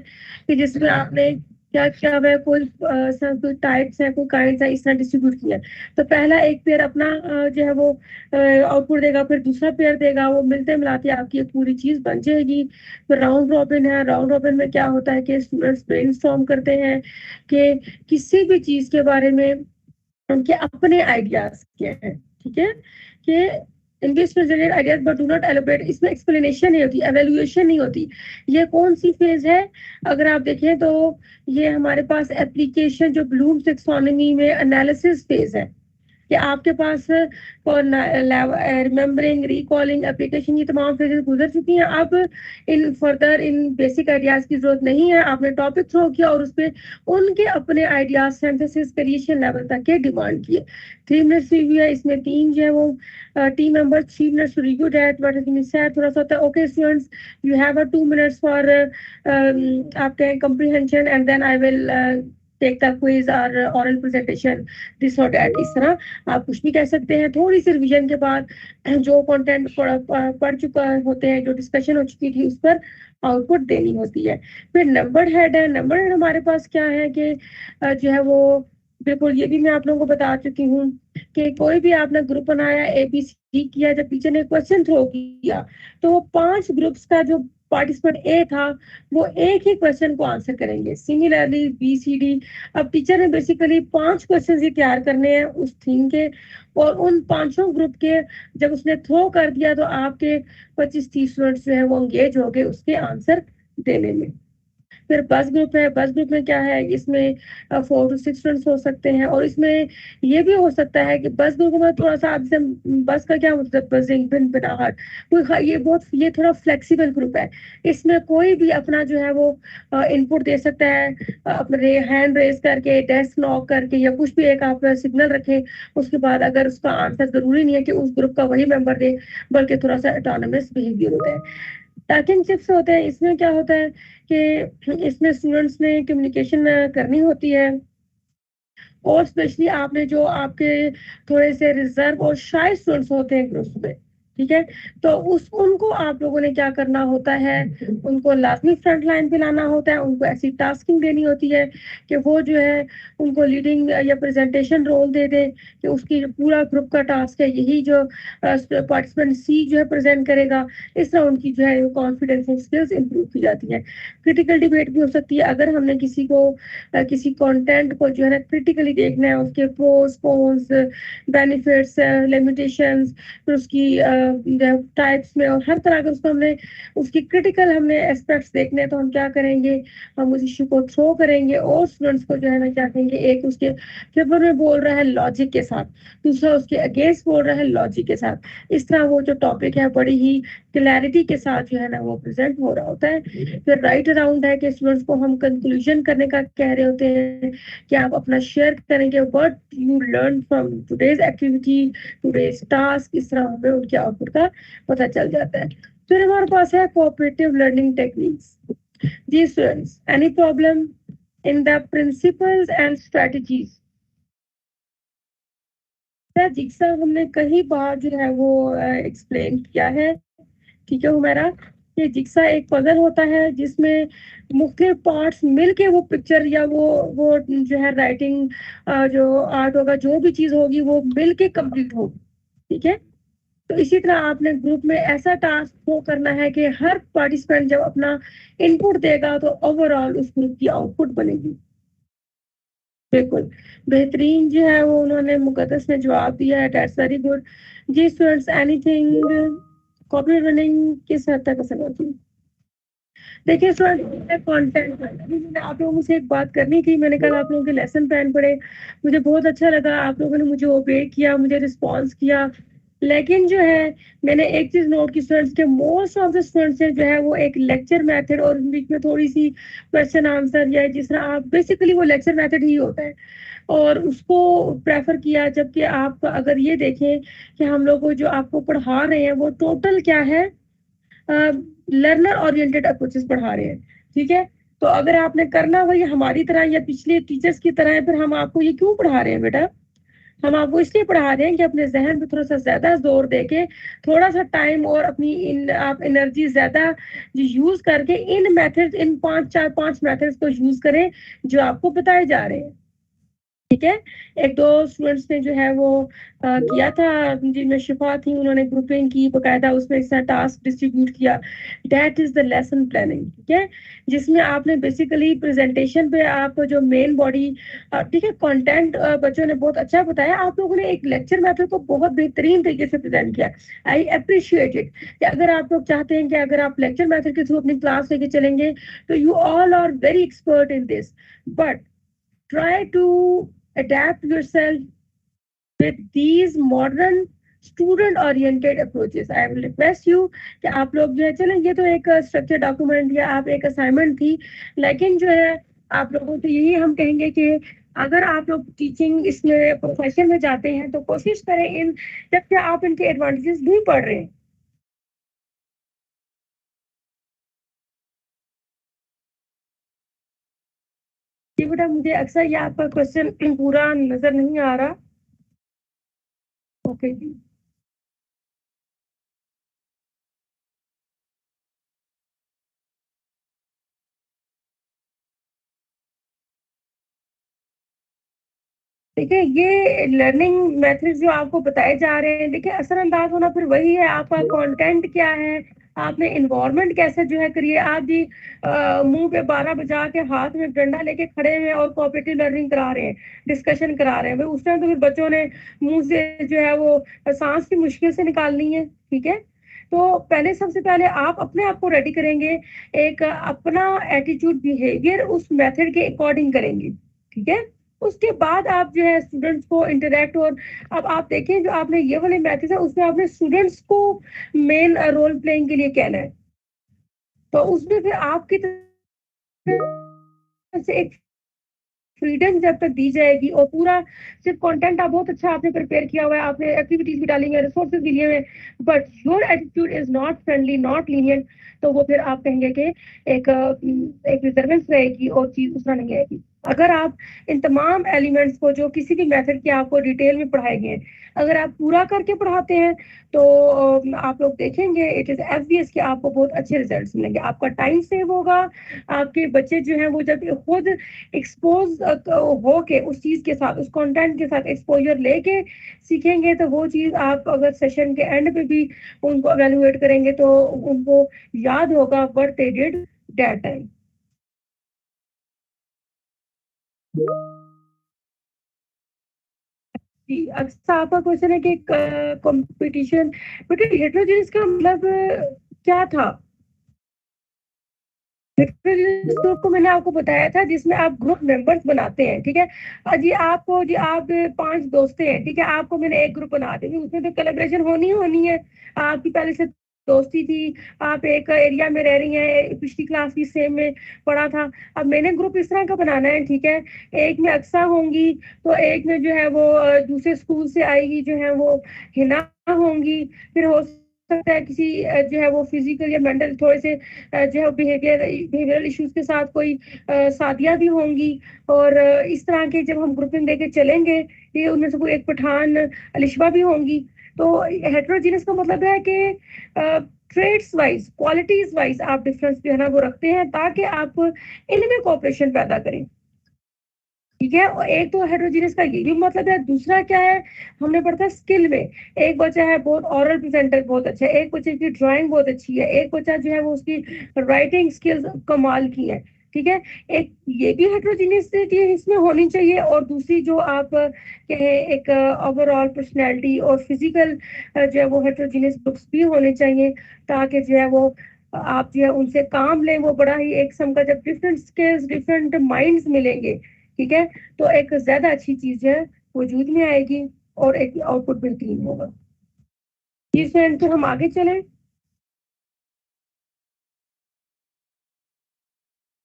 S1: कि जिसमें आपने क्या क्या है, कोई टाइप्स है, कोई काइंड्स है, इस तरह डिस्ट्रीब्यूट किया, तो पहला एक पेयर अपना जो है वो आउटपुट देगा, फिर दूसरा पेयर देगा, वो मिलते मिलाते आपकी एक पूरी चीज बन जाएगी। फिर राउंड रॉबिन है, राउंड रॉबिन में क्या होता है कि स्टूडेंट्स ब्रेनस्टॉर्म करते हैं कि किसी भी चीज के बारे में उनके अपने आइडियाज क्या हैं, ठीक है, कि English presented ideas but do not elaborate, इसमें एक्सप्लेनेशन नहीं होती, एवेल्युएशन नहीं होती। ये कौन सी फेज है, अगर आप देखें तो ये हमारे पास एप्लीकेशन जो ब्लूम्स टैक्सोनॉमी में एनालिसिस फेज है कि आपके पास रिमेम्बरिंग, रिकॉलिंग, एप्लीकेशन, ये तमाम फेजेस गुजर चुकी हैं। अब in further in basic ideas की जरूरत नहीं है। आपने टॉपिक थ्रो किया और उस पर उनके अपने आइडियाज सिंथेसिस क्रिएशन लेवल तक के डिमांड किए। 3 मिनट्स रिव्यू है, इसमें तीन जो है वो team member 3 minutes review that what has been said, थोड़ा सा होता है okay students you have a 2 minutes for आपके comprehension and then I will take the quiz और ओरल प्रेजेंटेशन, दिस और दैट। इस तरह आप कुछ भी कह सकते हैं। थोड़ी सी रिवीजन के बाद जो कंटेंट पढ़ चुका होते हैं, जो डिस्कशन हो चुकी थी, उस पर आउटपुट देनी होती है। फिर नंबर हेड है, नंबर हेड हमारे पास क्या है कि जो है वो बिल्कुल ये भी मैं आप लोगों को बता चुकी हूँ कि कोई भी आपने ग्रुप बनाया, एबीसी किया, जब टीचर ने क्वेश्चन थ्रो किया तो वो 5 ग्रुप्स का जो पार्टिसिपेंट ए था वो एक ही क्वेश्चन को आंसर करेंगे। सिमिलरली बी सी डी, अब टीचर ने बेसिकली 5 क्वेश्चन ही तैयार करने हैं उस थीम के, और उन पांचों ग्रुप के जब उसने थ्रो कर दिया तो आपके 25-30 स्टूडेंट्स जो है वो एंगेज हो गए उसके आंसर देने में। फिर बस ग्रुप है, बस ग्रुप में क्या है, इसमें 4 to 6 स्टूडेंट्स हो सकते हैं, और इसमें ये भी हो सकता है कि बस ग्रुप में थोड़ा सा आप बस का क्या मतलब बजिंग भिनभिनाहट, ये बहुत ये थोड़ा फ्लेक्सिबल ग्रुप है। इसमें कोई भी अपना जो है वो इनपुट दे सकता है, अपने हैंड रेस करके, डेस्क नॉक करके, या कुछ भी एक आप सिग्नल रखें। उसके बाद अगर उसका आंसर जरूरी नहीं है कि उस ग्रुप का वही मेंबर दे, बल्कि थोड़ा सा ऑटोनमस बिहेवियर होता है। टैकिंग चिप्स होते हैं, इसमें क्या होता है कि इसमें स्टूडेंट्स ने कम्युनिकेशन करनी होती है, और स्पेशली आपने जो आपके थोड़े से रिजर्व और शाय स्टूडेंट्स होते हैं ग्रुप्स में, ठीक है, तो उस उनको आप लोगों ने क्या करना होता है, उनको लाजमी फ्रंट लाइन पे लाना होता है, उनको ऐसी टास्किंग देनी होती है कि वो जो है उनको लीडिंग या प्रेजेंटेशन रोल दे दे, कि उसकी पूरा ग्रुप का टास्क है यही, जो पार्टिसिपेंट सी जो है प्रेजेंट करेगा। इस तरह उनकी जो है कॉन्फिडेंस एंड स्किल्स इंप्रूव की जाती है। क्रिटिकल डिबेट भी हो सकती है, अगर हमने किसी को किसी कंटेंट को जो है ना क्रिटिकली देखना है, उसके प्रोस कॉन्स, बेनिफिट्स, लिमिटेशंस, फिर उसकी टाइप्स में, और हर तरह का उसको हमने उसकी क्रिटिकल हमने एस्पेक्ट्स देखने हैं, तो हम क्या करेंगे, हम उस इश्यू को थ्रो करेंगे, और स्टूडेंट्स को जो है ना क्या कहेंगे, एक उसके फेवर में बोल रहा है लॉजिक के साथ, दूसरा उसके अगेंस्ट बोल रहा है लॉजिक के साथ। इस तरह वो जो टॉपिक है बड़ी ही क्लैरिटी के साथ जो है ना वो प्रेजेंट हो रहा होता है। फिर राइट अराउंड है कि स्टूडेंट्स को हम कंक्लूजन करने का कह रहे होते हैं, कि आप अपना शेयर करेंगे what you learn from today's activity, today's task. इस तरह हमें उनके आउटपुट का पता चल जाता है। फिर हमारे पास है कोऑपरेटिव लर्निंग टेक्निक्स। जी students, any problem in the principles and strategies? Jigsaw हमने कई बार जो है वो एक्सप्लेन किया है, ठीक है हुमैरा। ये जिक्सा एक पजल होता है जिसमें मुख्तलिफ पार्ट्स मिलके वो पिक्चर या वो जो है राइटिंग, जो आर्ट होगा, जो भी चीज होगी वो मिलके कंप्लीट होगी, ठीक है। तो इसी तरह आपने ग्रुप में ऐसा टास्क वो करना है कि हर पार्टिसिपेंट जब अपना इनपुट देगा तो ओवरऑल उस ग्रुप की आउटपुट बनेगी। बिल्कुल बेहतरीन जो है वो उन्होंने मुकद्दस ने जवाब दिया है, दैट्स वेरी गुड। जी स्टूडेंट्स, एनीथिंग कॉपी रनिंग किस हद तक असर होती है? देखिए स्टूडेंट, कंटेंट मैंने आप लोगों से एक बात करनी थी, मैंने कल आप लोगों के लेसन प्लान पढ़े, मुझे बहुत अच्छा लगा, आप लोगों ने मुझे ओबे किया, मुझे रिस्पॉन्स किया। लेकिन जो है मैंने एक चीज नोट की स्टूडेंट्स के, मोस्ट ऑफ द स्टूडेंट्स जो है वो एक लेक्चर मेथड और बीच में थोड़ी सी क्वेश्चन आंसर, या जिस तरह आप बेसिकली वो लेक्चर मेथड ही होता है, और उसको प्रेफर किया। जबकि आप अगर ये देखें कि हम लोग जो आपको पढ़ा रहे हैं वो टोटल क्या है, लर्नर ओरिएंटेड अप्रोचेस पढ़ा रहे हैं, ठीक है। तो अगर आपने करना वही हमारी तरह या पिछले टीचर्स की तरह है, फिर हम आपको ये क्यों पढ़ा रहे हैं बेटा? हम आपको इसलिए पढ़ा रहे हैं कि अपने जहन पे थोड़ा सा ज्यादा जोर देके, थोड़ा सा टाइम और अपनी इन आप एनर्जी ज्यादा यूज करके इन मेथड्स, इन 5 4 5 मेथड्स को यूज करें जो आपको बताए जा रहे हैं, ठीक है। एक दो स्टूडेंट्स ने जो है वो किया था, जिनमें शिफा थी, उन्होंने ग्रुपिंग की बकायदा, उसमें इस टास्क डिस्ट्रीब्यूट किया। That is the lesson planning, ठीक है, जिसमें आपने बेसिकली प्रेजेंटेशन पे आप जो मेन बॉडी, ठीक है, कंटेंट बच्चों ने बहुत अच्छा बताया, आप लोगों ने एक लेक्चर मेथड को बहुत बेहतरीन तरीके से प्रेजेंट किया। आई अप्रिशिएट इट, कि अगर आप लोग चाहते हैं कि अगर आप लेक्चर मेथड के थ्रू अपनी क्लास लेके चलेंगे तो you all are very expert in this, but try to adapt yourself with these modern student oriented approaches. I will request you कि आप लोग जो है, चलें ये तो एक स्ट्रक्चर डॉक्यूमेंट या आप एक असाइनमेंट थी, लेकिन जो है आप लोगों को यही हम कहेंगे कि अगर आप लोग टीचिंग इसमें प्रोफेशन में जाते हैं तो कोशिश करें इन, जबकि आप इनके एडवांटेजेस भी पढ़ रहे हैं। जी बेटा, मुझे अक्सर ये आपका क्वेश्चन पूरा नजर नहीं आ रहा। ओके जी। देखिए ये लर्निंग मेथड जो आपको बताए जा रहे हैं, देखिए असरअंदाज होना फिर वही है, आपका कंटेंट क्या है, आपने इन्वायरमेंट कैसे जो है करिए। आप जी मुंह पे 12 बजा के हाथ में डंडा लेके खड़े हुए और कोऑपरेटिव लर्निंग करा रहे हैं, डिस्कशन करा रहे हैं, भाई उस टाइम तो फिर बच्चों ने मुंह से जो है वो सांस की मुश्किल से निकालनी है। ठीक है, तो पहले सबसे पहले आप अपने आप को रेडी करेंगे, एक अपना एटीट्यूड बिहेवियर उस मेथड के अकॉर्डिंग करेंगे। ठीक है, उसके बाद आप जो है स्टूडेंट्स को इंटरेक्ट, और अब आप देखें जो आपने ये वाले मैथड है उसमें आपने स्टूडेंट्स को मेन रोल प्लेइंग के लिए कहना है, तो उसमें फिर आपकी तरफ से एक फ्रीडम जब तक दी जाएगी, और पूरा सिर्फ कंटेंट आप बहुत अच्छा आपने प्रिपेयर किया हुआ है, आपने एक्टिविटीज भी डाली है, रिसोर्सेज भी लिए हुए, but your attitude is not friendly, not lenient, तो वो फिर आप कहेंगे कि एक रिजर्वेंस रहेगी और चीज दूसरा नहीं आएगी। अगर आप इन तमाम एलिमेंट्स को जो किसी भी मेथड के आपको डिटेल में पढ़ाए गए हैं, अगर आप पूरा करके पढ़ाते हैं, तो आप लोग देखेंगे इट इज एब्वियस कि आपको बहुत अच्छे रिजल्ट्स मिलेंगे, आपका टाइम सेव होगा, आपके बच्चे जो हैं वो जब खुद एक्सपोज हो के उस चीज के साथ, उस कंटेंट के साथ एक्सपोजर लेके सीखेंगे, तो वो चीज आप अगर सेशन के एंड पे भी उनको एवेलुएट करेंगे तो उनको याद होगा what they did that time. जी, अच्छा आपका क्वेश्चन है कि कंपटीशन, बेटे हेटेरोजेनियस का मतलब क्या था? हेटेरोजेनियस ग्रुप को मैंने आपको बताया था जिसमें आप ग्रुप मेंबर्स बनाते हैं। ठीक है, जी आप 5 दोस्तें हैं, ठीक है, आपको मैंने एक ग्रुप बना दिया, उसमें तो कोलैबोरेशन होनी ही होनी है, आपकी पहले से दोस्ती थी, आप एक एरिया में रह रही हैं, पिछली क्लास भी सेम में पढ़ा था। अब मैंने ग्रुप इस तरह का बनाना है, ठीक है, एक में अक्सा होंगी, तो एक में जो है वो दूसरे स्कूल से आएगी जो है वो हिना होंगी, फिर हो सकता है किसी जो है वो फिजिकल या मेंटल थोड़े से जो है बिहेवियरल इश्यूज के साथ कोई सादिया भी होंगी, और इस तरह के जब हम ग्रुपिंग लेके चलेंगे, ये उनमें से कोई एक पठान अलिशबा भी होंगी। तो हेटेरोजीनियस का मतलब है कि ट्रेड्स वाइज, क्वालिटीज वाइज आप डिफरेंस जो है ना वो रखते हैं, ताकि आप इनमें कोऑपरेशन पैदा करें। ठीक है, और एक तो हेटेरोजीनियस का ये भी मतलब है, दूसरा क्या है, हमने पढ़ा था स्किल में, एक बच्चा है बहुत ऑरल प्रेजेंटर बहुत अच्छा है, एक बच्चे की ड्राइंग बहुत अच्छी है, एक बच्चा जो है वो उसकी राइटिंग स्किल्स कमाल की है। ठीक है, एक ये भी हेटेरोजीनियसिटी इसमें होनी चाहिए, और दूसरी जो आप कहें एक ओवरऑल पर्सनैलिटी और फिजिकल जो है वो हेटेरोजीनियस लुक्स भी होने चाहिए, ताकि जो है वो आप जो है उनसे काम लें, वो बड़ा ही एक किस्म का जब डिफरेंट स्किल्स डिफरेंट माइंड्स मिलेंगे, ठीक है, तो एक ज्यादा अच्छी चीज है वजूद में आएगी, और एक आउटपुट बेहतरीन होगा। जी फ्रेंड, फिर हम आगे चलें।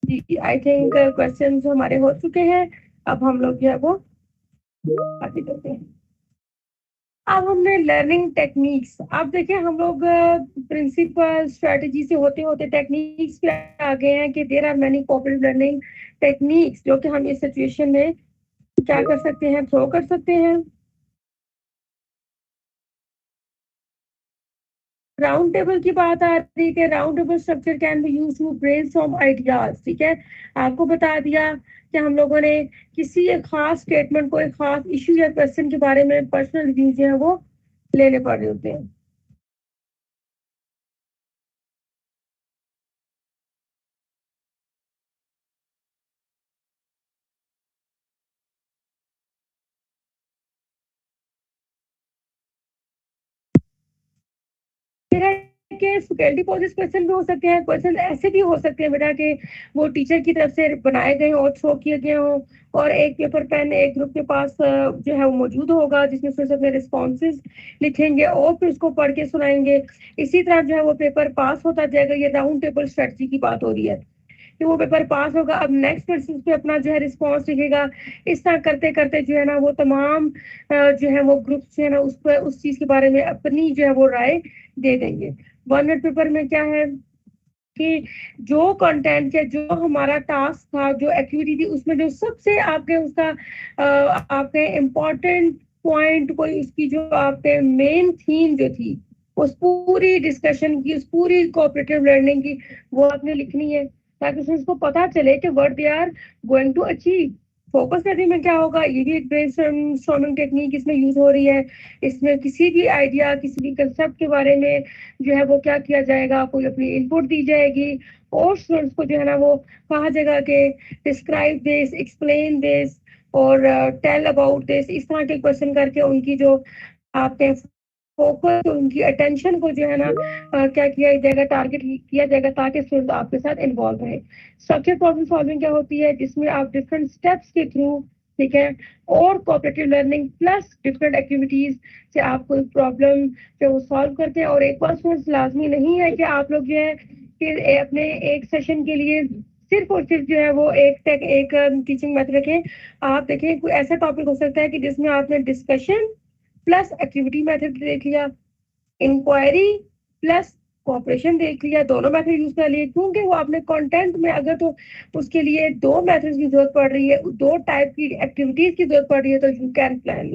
S1: जी, आई थिंक क्वेश्चन हमारे हो चुके हैं, अब हम लोग जो है वो आगे चलते हैं। अब हमने लर्निंग टेक्निक्स, अब देखिए हम लोग प्रिंसिपल स्ट्रेटजी से होते होते टेक्निक्स पे आ गए हैं कि there are many popular learning techniques जो कि हम इस सिचुएशन में क्या कर सकते हैं, थ्रो कर सकते हैं। राउंड टेबल की बात आ रही है, round table structure can be use to brainstorm ideas. ठीक है, आपको बता दिया कि हम लोगों ने किसी एक खास स्टेटमेंट को, एक खास इश्यू या क्वेश्चन के बारे में पर्सनल व्यूज जो है वो लेने पड़ रहे होते हैं। फिर है कि फैकल्टी पॉजिस क्वेश्चन भी हो सकते हैं, क्वेश्चन ऐसे भी हो सकते हैं बेटा कि वो टीचर की तरफ से बनाए गए हों और थ्रो किए गए हों, और एक पेपर पेन एक ग्रुप के पास जो है वो मौजूद होगा, जिसमें फिर अपने रिस्पॉन्सेज लिखेंगे और फिर उसको पढ़ के सुनाएंगे। इसी तरह जो है वो पेपर पास होता जाएगा। ये राउंड टेबल स्ट्रेटजी की बात हो रही है कि वो पेपर पास होगा, अब नेक्स्ट पर्सन उस पे अपना जो है रिस्पॉन्स लिखेगा। इस तरह करते करते जो है ना वो तमाम जो है वो ग्रुप जो है ना उस पर उस चीज के बारे में अपनी जो है वो राय दे देंगे। 1 मिनट पेपर में क्या है कि जो कंटेंट या जो हमारा टास्क था, जो एक्टिविटी थी, उसमें जो सबसे आपके उसका आपके इम्पोर्टेंट पॉइंट, कोई उसकी जो आपके मेन थीम जो थी, उस पूरी डिस्कशन की, उस पूरी कोऑपरेटिव लर्निंग की, वो आपने लिखनी है, ताकि उसको पता चले कि what they are going to achieve. Focus method में क्या होगा, ये भी एक ब्रेनस्टॉर्मिंग टेक्निक इसमें यूज हो रही है। इसमें किसी भी आइडिया, किसी भी कंसेप्ट के बारे में जो है वो क्या किया जाएगा, कोई अपनी इनपुट दी जाएगी और स्टूडेंट्स को जो है ना वो कहा जाएगा कि डिस्क्राइब दिस, एक्सप्लेन दिस और टेल अबाउट दिस, इस तरह के क्वेश्चन करके उनकी जो आपने फोकस, उनकी अटेंशन को जो है ना क्या किया जाएगा, टारगेट किया जाएगा ताकि स्टूडेंट आपके साथ इन्वॉल्व रहे। स्ट्रक्चर प्रॉब्लम सॉल्विंग क्या होती है, जिसमें आप डिफरेंट स्टेप्स के थ्रू, ठीक है, और cooperative learning plus different activities से आप कोई प्रॉब्लम जो वो सॉल्व करते हैं। और एक बार स्टूडेंट्स, लाजमी नहीं है कि आप लोग जो है कि अपने एक सेशन के लिए सिर्फ और सिर्फ जो है वो एक टीचिंग मेथड रखें। आप देखें कोई ऐसा टॉपिक हो सकता है कि जिसमें आपने डिस्कशन प्लस एक्टिविटी मेथड देख लिया, इंक्वायरी प्लस कोऑपरेशन देख लिया, दोनों मेथड यूज कर लिए, क्योंकि वो आपने कंटेंट में अगर तो उसके लिए दो मेथड्स की जरूरत पड़ रही है, दो टाइप की एक्टिविटीज की जरूरत पड़ रही है, तो यू कैन प्लान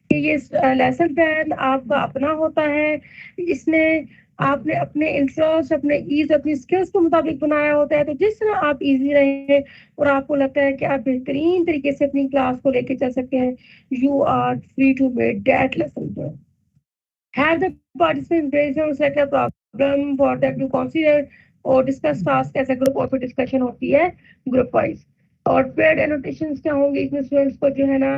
S1: ये लेसन प्लान आपका अपना होता है। इसमें आपने अपने इंटरेस्ट, अपने ईज, अपनी स्किल्स के मुताबिक बनाया होता है। तो जिस तरह आप इजी रहे और आपको लगता है कि आप बेहतरीन तरीके से अपनी क्लास को लेके चल सकते हैं, you are free to make that lesson plan. Have the participants raise or select a problem for them to consider और discuss task as a group, और फिर discussion होती है group wise। और पेड एनोटेशंस क्या होंगे, इसमें स्टूडेंट्स को जो है ना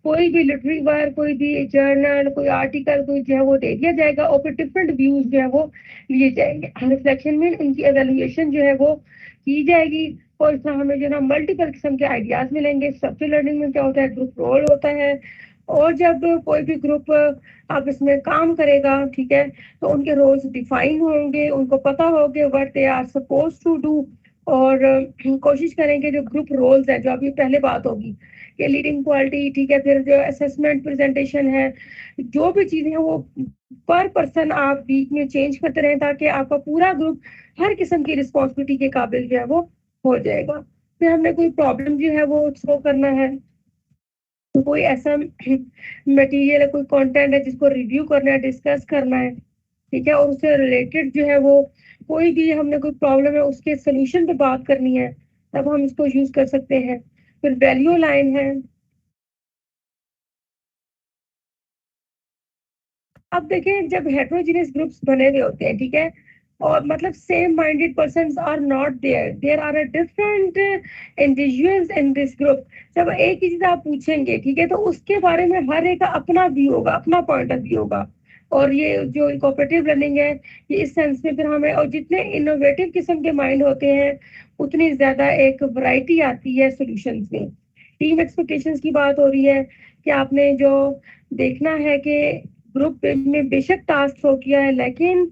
S1: कोई भी लिटरेरी वर्क, कोई भी जर्नल, कोई आर्टिकल, कोई जो है वो दे दिया जाएगा और फिर डिफरेंट व्यूज जो है वो लिए जाएंगे। रिफ्लेक्शन में उनकी एवेल्युएशन जो है वो की जाएगी और इस तरह हमें जो है ना मल्टीपल किस्म के आइडियाज मिलेंगे। स्ट्रक्चर लर्निंग में क्या होता है, ग्रुप रोल होता है और जब कोई भी ग्रुप आप इसमें काम करेगा, ठीक है, तो उनके रोल्स डिफाइन होंगे, उनको पता होंगे what they are suppose to do. और कोशिश करेंगे जो ग्रुप रोल्स है, जो अभी पहले बात होगी कि लीडिंग क्वालिटी, ठीक है, फिर जो असेसमेंट प्रेजेंटेशन है, जो भी चीजें हैं वो पर पर्सन आप वीक में चेंज करते रहें ताकि आपका पूरा ग्रुप हर किस्म की रिस्पॉन्सिबिलिटी के काबिल जो है वो हो जाएगा। फिर हमने कोई प्रॉब्लम जो है वो थ्रो करना है, तो कोई ऐसा मटेरियल है, कोई कंटेंट है जिसको रिव्यू करना है, डिस्कस करना है, ठीक है, और उससे रिलेटेड जो है वो कोई भी हमने कोई प्रॉब्लम है उसके सोल्यूशन पे बात करनी है, तब हम इसको यूज कर सकते हैं। फिर वैल्यू लाइन है। अब देखें, जब हेट्रोजीनियस ग्रुप्स बने हुए होते हैं, ठीक है, और मतलब same minded persons are not there, there are a different individuals in this group. जब एक ही चीज आप पूछेंगे, ठीक है, तो उसके बारे में हर एक का अपना व्यू होगा, अपना पॉइंट ऑफ व्यू होगा। और ये जो कोऑपरेटिव लर्निंग है, ये इस सेंस में फिर हमें, और जितने इनोवेटिव किस्म के माइंड होते हैं उतनी ज्यादा एक वैरायटी आती है सॉल्यूशंस में। टीम एक्सपेक्टेशंस की बात हो रही है कि आपने जो देखना है कि ग्रुप में बेशक टास्क हो किया है, लेकिन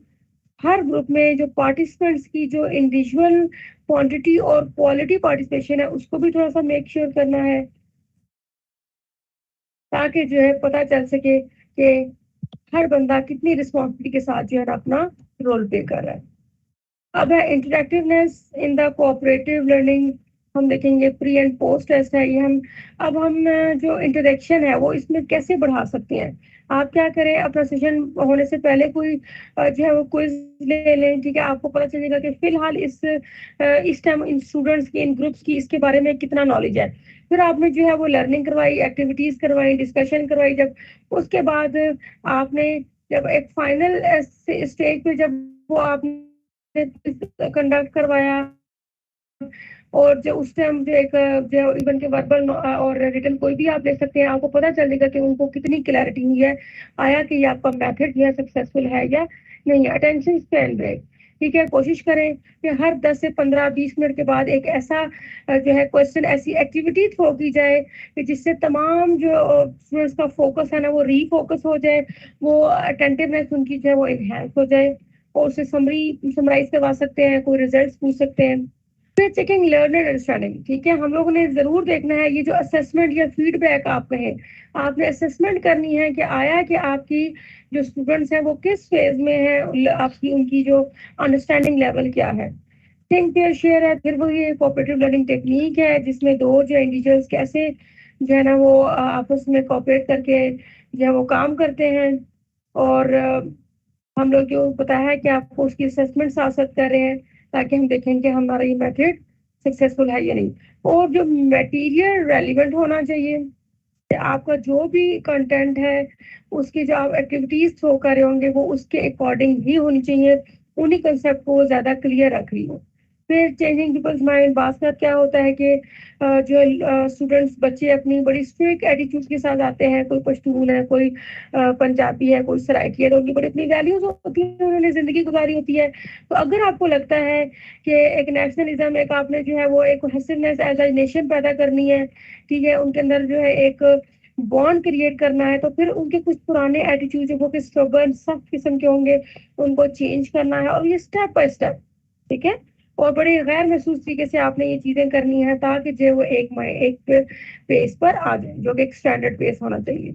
S1: हर ग्रुप में जो पार्टिसिपेंट्स की जो इंडिविजुअल क्वांटिटी और क्वालिटी पार्टिसिपेशन है उसको भी थोड़ा सा मेक श्योर करना है, ताकि जो है पता चल सके कि हर बंदा कितनी रिस्पॉन्सिबिलिटी के साथ जो है ना अपना रोल प्ले कर रहा है। अब है इंटरेक्टिवनेस इन द कोऑपरेटिव लर्निंग। हम देखेंगे प्री एंड पोस्ट टेस्ट है ये। हम जो इंटरेक्शन है वो इसमें कैसे बढ़ा सकते हैं। आप क्या करें, अपना सेशन होने से पहले कोई जो है वो क्विज ले लें, ठीक है, आपको पता चलेगा कि फिलहाल इस टाइम इन स्टूडेंट्स की, इन ग्रुप्स की इसके बारे में कितना नॉलेज है। फिर आपने जो है वो लर्निंग करवाई, एक्टिविटीज करवाई, डिस्कशन करवाई, जब उसके बाद आपने जब एक फाइनल स्टेज पे जब वो आपने कंडक्ट करवाया और जो उस टाइम जो एक जो इवन के वर्बल और रिटन कोई भी आप देख सकते हैं, आपको पता चलेगा कि उनको कितनी क्लैरिटी हुई है, आया कि ये आपका मेथड जो है सक्सेसफुल है या नहीं। अटेंशन स्पैन ब्रेक, ठीक है, कोशिश करें कि हर 10 से 15-20 मिनट के बाद एक ऐसा जो है क्वेश्चन, ऐसी एक्टिविटी थ्रो की जाए कि जिससे तमाम जो स्टूडेंट्स का फोकस है ना वो रीफोकस हो जाए, वो अटेंटिवनेस उनकी जो है वो इनहेंस हो जाए, और उसे समराइज करवा सकते हैं, कोई रिजल्ट्स पूछ सकते हैं। फिर चेकिंग लर्न एंड अंडरस्टैंडिंग, ठीक है, हम लोगों ने जरूर देखना है ये जो असेसमेंट या फीडबैक आप कहें, आपने असेसमेंट करनी है कि आया कि आपकी जो स्टूडेंट्स हैं वो किस फेज में है, आपकी उनकी जो अंडरस्टैंडिंग लेवल क्या है। थिंक पेयर शेयर है, फिर वो ये कोऑपरेटिव लर्निंग टेक्निक है जिसमें दो जो इंडिविजुअल्स कैसे जो है ना वो आपस में कोऑपरेट करके जो है वो काम करते हैं। और हम लोग जो पता है कि आपको उसकी असेसमेंट साथ साथ कर रहे हैं ताकि हम देखें कि हमारा ये मेथड सक्सेसफुल है या नहीं। और जो मटेरियल रेलिवेंट होना चाहिए, आपका जो भी कंटेंट है उसकी जो आप एक्टिविटीज थ्रो कर रहे होंगे वो उसके अकॉर्डिंग ही होनी चाहिए, उन्हीं कंसेप्ट को ज्यादा क्लियर रख रही हो। फिर चेंजिंग पीपल्स माइंड, बात क्या होता है कि जो स्टूडेंट्स बच्चे अपनी बड़ी स्ट्रिक्ट एटीट्यूड के साथ आते हैं, कोई पश्तून है, कोई पंजाबी है, कोई सराइकी है, तो उनकी बड़ी अपनी वैल्यूज होती है, उन्होंने जिंदगी गुजारी होती है। तो अगर आपको लगता है कि एक नेशनलिज्म, एक आपने जो है वो एक हसीनेस एज ए नेशन पैदा करनी है, ठीक है, उनके अंदर जो है एक बॉन्ड क्रिएट करना है, तो फिर उनके कुछ पुराने एटीट्यूड वो कि स्टबर्न सख्त किस्म के होंगे, उनको चेंज करना है, और ये स्टेप बाय स्टेप, ठीक है, और बड़े गैर महसूस तरीके से आपने ये चीजें करनी है ताकि जो वो एक पेस पर आ जाए, जो कि एक स्टैंडर्ड पेस होना चाहिए।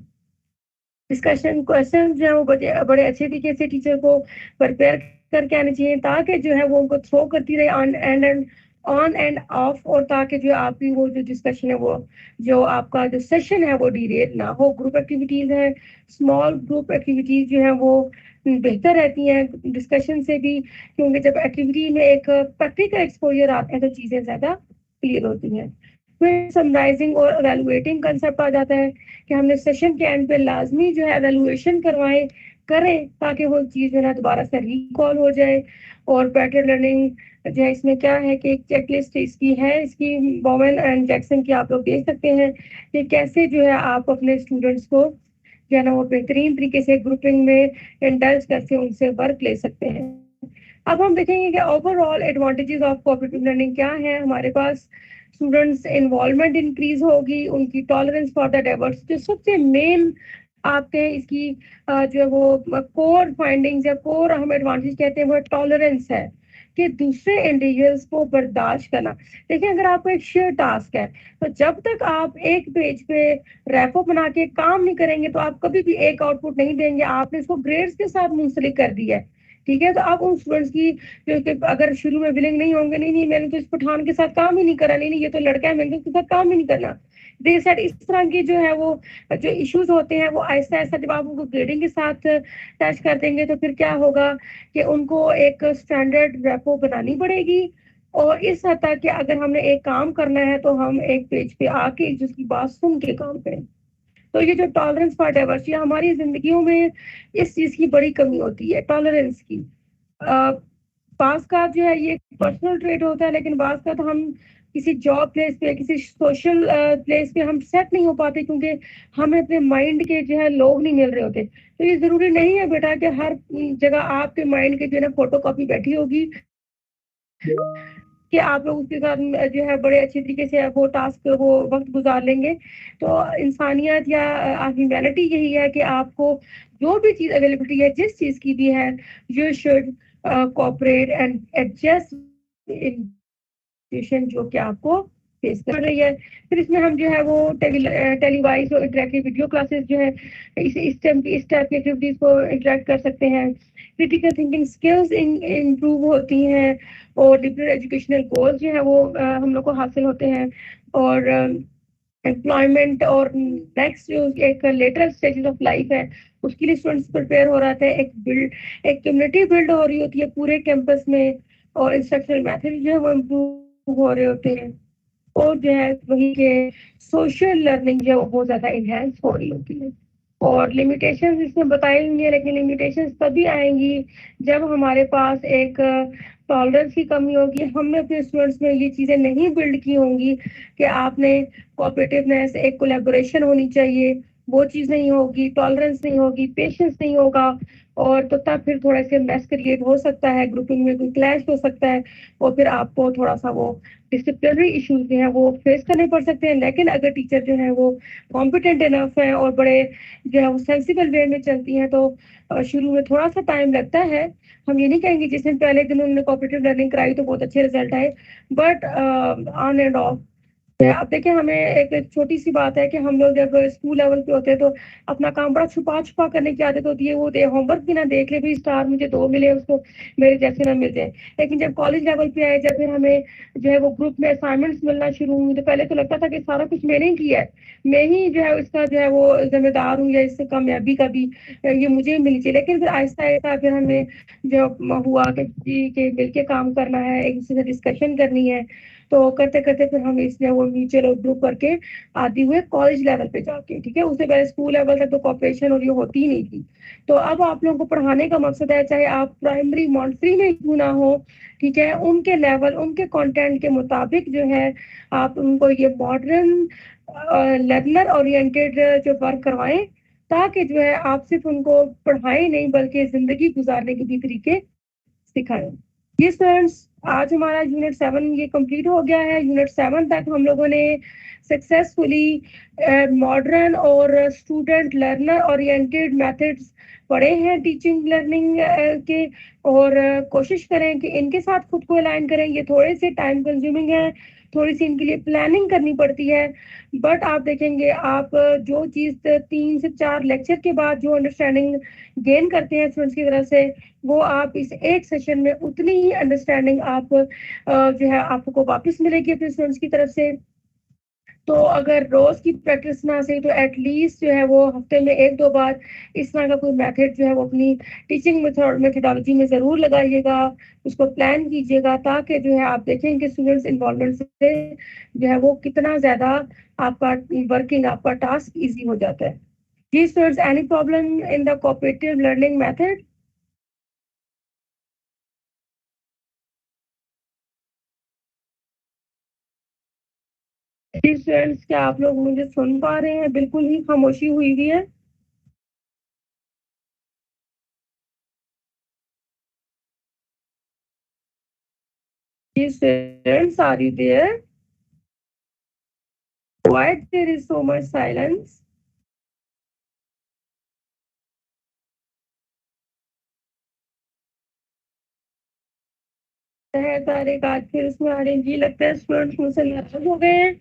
S1: डिस्कशन क्वेश्चन जो है वो बड़े अच्छे तरीके से टीचर को प्रिपेयर करके आने चाहिए, ताकि जो है वो उनको थ्रो करती रहे ऑन एंड ऑफ, और ताकि जो आपकी वो जो डिस्कशन है वो जो आपका जो सेशन है वो डिरेल ना हो। ग्रुप एक्टिविटीज है, स्मॉल ग्रुप एक्टिविटीज जो है वो बेहतर रहती हैं डिस्कशन से भी, क्योंकि जब एक्टिविटी में एक प्रैक्टिकल एक्सपोजर आता है तो चीजें ज्यादा क्लियर होती हैं। फिर समराइजिंग और एवेलुएटिंग कंसेप्ट आ जाता है कि हमने सेशन के एंड पे लाजमी जो है एवेलुएशन करें, ताकि वो चीज़ जो है ना दोबारा से रिकॉल हो जाए। और बेटर लर्निंग जो है इसमें क्या है कि एक चेकलिस्ट इसकी है, इसकी बोवेन एंड जैक्सन की आप लोग देख सकते हैं कि कैसे जो है आप अपने स्टूडेंट्स को जो है ना वो बेहतरीन तरीके से ग्रुपिंग में इंडल्ज करके उनसे वर्क ले सकते हैं। अब हम देखेंगे कि overall advantages of cooperative learning क्या है हमारे पास। स्टूडेंट्स इन्वॉल्वमेंट इंक्रीज होगी, उनकी टॉलरेंस फॉर द डाइवर्स, जो सबसे मेन आपके इसकी जो है वो कोर फाइंडिंग्स या कोर हम एडवांटेज कहते हैं वो टॉलरेंस है, कि दूसरे इंडिविजुअल्स को बर्दाश्त करना। देखिए, अगर आपको एक शेयर टास्क है तो जब तक आप एक पेज पे रैपो बना के काम नहीं करेंगे तो आप कभी भी एक आउटपुट नहीं देंगे, आपने इसको ग्रेड्स के साथ मुंसलिक कर दिया है, ठीक है। तो आप उन स्टूडेंट्स की जो कि अगर शुरू में विलिंग नहीं होंगे, नहीं नहीं मैंने तो इस पठान के साथ काम ही नहीं करा, नहीं नहीं ये तो लड़का है, मैंने तो उसके साथ काम ही नहीं करना, दे सेट, इस तरह की जो है वो जो इश्यूज होते हैं वो ऐसा ऐसा जब आप उनको ग्रेडिंग के साथ टच कर देंगे तो फिर क्या होगा कि उनको एक स्टैंडर्ड रेपो बनानी पड़ेगी। और इस हद तक कि अगर हमने एक काम करना है तो हम एक पेज पे आके एक दूसरी बात सुन के काम करें। तो ये जो टॉलरेंस फॉर डाइवर्सिटी, हमारी जिंदगियों में इस चीज की बड़ी कमी होती है, टॉलरेंस की। बास का जो है ये पर्सनल ट्रेट होता है, लेकिन बास का तो हम किसी जॉब प्लेस पे, किसी सोशल प्लेस पे हम सेट नहीं हो पाते, क्योंकि हमें अपने माइंड के जो है लोग नहीं मिल रहे होते। तो ये जरूरी नहीं है बेटा कि हर जगह आपके माइंड के जो है ना फोटो कॉपी बैठी होगी कि आप लोग उसके साथ जो है बड़े अच्छे तरीके से वो टास्क वो वक्त गुजार लेंगे। तो इंसानियत या ह्यूमैनिटी यही है कि आपको जो भी चीज अवेलेबिलिटी है जिस चीज की भी है, you should cooperate and adjust in situation जो कि आपको फेस कर रही है। फिर इसमें हम जो है वो टेलीवाइज और इंटरेक्टिव वीडियो क्लासेस जो है इस टाइप की एक्टिविटीज को इंटरेक्ट कर सकते हैं। क्रिटिकल थिंकिंग स्किल्स इम्प्रूव होती हैं, और डिफरेंट एजुकेशनल गोल्स जो है वो हम लोग को हासिल होते हैं। और एम्प्लॉयमेंट और नेक्स्ट जो एक लेटर स्टेजेस ऑफ लाइफ है उसके लिए स्टूडेंट्स प्रिपेयर हो रहा था, एक कम्युनिटी बिल्ड हो रही होती है पूरे कैंपस में, और इंस्ट्रक्शनल मेथड जो है वो इम्प्रूव हो रहे होते हैं, और जो है वही के सोशल लर्निंग जो है वो बहुत ज्यादा इनहेंस हो रही होती है। और लिमिटेशंस इसमें बताई हुई है, लेकिन लिमिटेशंस तभी आएंगी जब हमारे पास एक टॉलरेंस की कमी होगी, हमने अपने स्टूडेंट्स में ये चीजें नहीं बिल्ड की होंगी कि आपने कोऑपरेटिवनेस, एक कोलैबोरेशन होनी चाहिए, वो चीज नहीं होगी, टॉलरेंस नहीं होगी, पेशेंस नहीं होगा, और तो तब फिर थोड़ा सा मैस क्रिएट हो सकता है, ग्रुपिंग में कोई क्लैश हो सकता है, और फिर आपको थोड़ा सा वो डिसिप्लिनरी इश्यूज जो है वो फेस करने पड़ सकते हैं। लेकिन अगर टीचर जो है वो कॉम्पिटेंट इनफ है और बड़े जो है वो सेंसिबल वे में चलती हैं, तो शुरू में थोड़ा सा टाइम लगता है। हम ये नहीं कहेंगे जिस दिन पहले दिन उन्होंने कॉपरेटिव लर्निंग कराई तो बहुत अच्छे रिजल्ट आए, बट ऑन एंड ऑफ। अब देखिए, हमें एक छोटी सी बात है कि हम लोग जब स्कूल लेवल पे होते हैं तो अपना काम बड़ा छुपा छुपा करने की आदत होती है, वो होमवर्क भी ना देख ले, भी स्टार मुझे 2 मिले उसको मेरे जैसे ना मिल जाए। लेकिन जब कॉलेज लेवल पे आए, जब फिर हमें जो है वो ग्रुप में असाइनमेंट्स मिलना शुरू हुई, तो पहले तो लगता था कि सारा कुछ मैंने ही किया है, मैं ही जो है इसका जो है वो जिम्मेदार हूँ, या इससे कामयाबी का भी ये मुझे ही मिली चाहिए। लेकिन फिर आहिस्ता आहिस्ता फिर हमें जो हुआ कि मिल के काम करना है, एक दूसरे से डिस्कशन करनी है, तो करते करते फिर हम इसलिए वो म्यूचुअल ग्रुप करके आती हुए कॉलेज लेवल पे जाके, ठीक है। उससे पहले स्कूल लेवल तक तो कॉपरेशन और ये होती ही नहीं थी। तो अब आप लोगों को पढ़ाने का मकसद है, चाहे आप प्राइमरी मॉन्टसरी में क्यों ना हो, ठीक है, उनके लेवल उनके कंटेंट के मुताबिक जो है आप उनको ये मॉडर्न लर्नर ओरिएंटेड जो वर्क करवाएं, ताकि जो है आप सिर्फ उनको पढ़ाएं नहीं बल्कि जिंदगी गुजारने के भी तरीके सिखाएं। ये स्टूडेंट्स, आज हमारा यूनिट 7 ये कंप्लीट हो गया है। यूनिट 7 तक हम लोगों ने सक्सेसफुली मॉडर्न और स्टूडेंट लर्नर ओरिएंटेड मेथड्स पढ़े हैं टीचिंग लर्निंग के। और कोशिश करें कि इनके साथ खुद को अलाइन करें। ये थोड़े से टाइम कंज्यूमिंग है, थोड़ी सी इनके लिए प्लानिंग करनी पड़ती है, बट आप देखेंगे आप जो चीज़ 3 से 4 लेक्चर के बाद जो अंडरस्टैंडिंग गेन करते हैं स्टूडेंट्स की तरफ से, वो आप इस एक सेशन में उतनी ही अंडरस्टैंडिंग आप जो है आपको वापस मिलेगी अपने स्टूडेंट्स की तरफ से। तो अगर रोज की प्रैक्टिस ना सही तो एटलीस्ट जो है वो हफ्ते में 1-2 बार इस तरह का कोई मेथड जो है वो अपनी टीचिंग मेथोडोलॉजी में ज़रूर लगाइएगा, उसको प्लान कीजिएगा, ताकि जो है आप देखें कि स्टूडेंट्स इन्वॉल्वमेंट से जो है वो कितना ज़्यादा आपका वर्किंग आपका टास्क ईजी हो जाता है। जी students, any problem in the cooperative learning method? जी स्टूडेंट्स, क्या आप लोग मुझे सुन पा रहे हैं? बिल्कुल ही खामोशी हुई हुई है। जी students, are you there? Why there is so much silence? है सारे काज फिर उसमें आ रहे हैं। जी लगता है स्टूडेंट्स मुझसे नाराज हो गए हैं।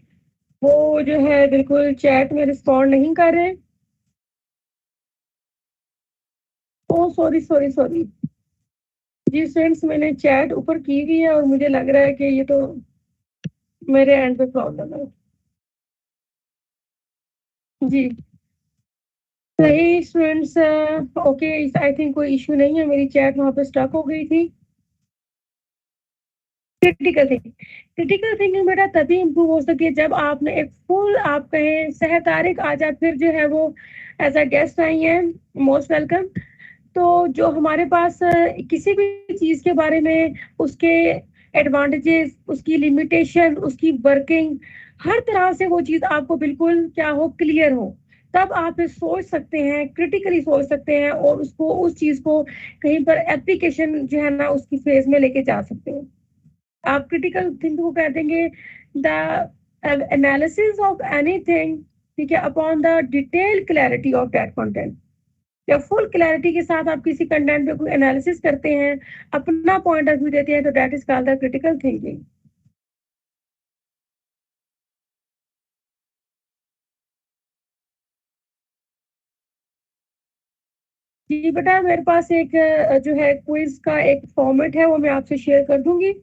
S1: वो जो है बिल्कुल चैट में रिस्पॉन्ड नहीं कर रहे। ओ सॉरी सॉरी सॉरी। जी फ्रेंड्स, मैंने चैट ऊपर की हुई है और मुझे लग रहा है कि ये तो मेरे एंड पे प्रॉब्लम है। जी सही स्टूडेंट्स, ओके, आई थिंक कोई इशू नहीं है, मेरी चैट वहाँ पे स्टक हो गई थी। क्रिटिकल थिंकिंग बेटा तभी इम्प्रूव हो सकती है जब आपने एक फुल, आप कहें सह तारिक आज आप फिर जो है वो एज अ गेस्ट आई हैं, मोस्ट वेलकम। तो जो हमारे पास किसी भी चीज के बारे में उसके एडवांटेजेस, उसकी लिमिटेशन, उसकी वर्किंग, हर तरह से वो चीज आपको बिल्कुल क्या हो, क्लियर हो, तब आप सोच सकते हैं, क्रिटिकली सोच सकते हैं और उसको उस चीज को कहीं पर एप्लीकेशन जो है ना उसकी फेज में लेके जा सकते हैं। आप क्रिटिकल थिंक को कह देंगे द एनालिसिस ऑफ एनीथिंग, ठीक है, upon the detail clarity of that content. जब फुल क्लैरिटी के साथ आप किसी कंटेंट पे कोई एनालिसिस करते हैं, अपना पॉइंट ऑफ व्यू देते हैं, तो that is called the critical thinking. जी बेटा, मेरे पास एक जो है क्विज का एक फॉर्मेट है, वो मैं आपसे शेयर कर दूंगी।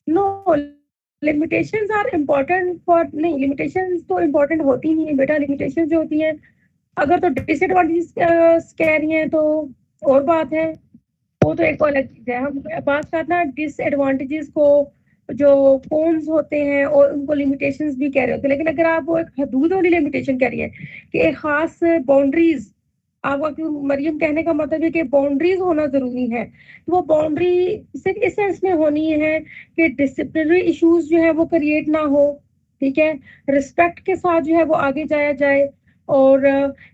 S1: No, limitations are important for, नहीं लिमिटेशंस तो इम्पोर्टेंट होती नहीं है बेटा। लिमिटेशन जो होती हैं, अगर तो डिसएडवांटेजेस कह रही हैं तो और बात है, वो तो एक अलग चीज है। हम बात करना डिसएडवांटेजेस को, जो कॉन्स होते हैं और उनको लिमिटेशंस भी कह रहे होते हैं। लेकिन अगर आप वो एक हदूद वाली लिमिटेशन कह रही है कि एक खास बाउंड्रीज, आपका क्यों मरियम कहने का मतलब है कि बाउंड्रीज होना जरूरी है, तो वो बाउंड्री सिर्फ इस सेंस में होनी है कि डिसिप्लिनरी इश्यूज जो है वो क्रिएट ना हो, ठीक है, रिस्पेक्ट के साथ जो है वो आगे जाया जाए, और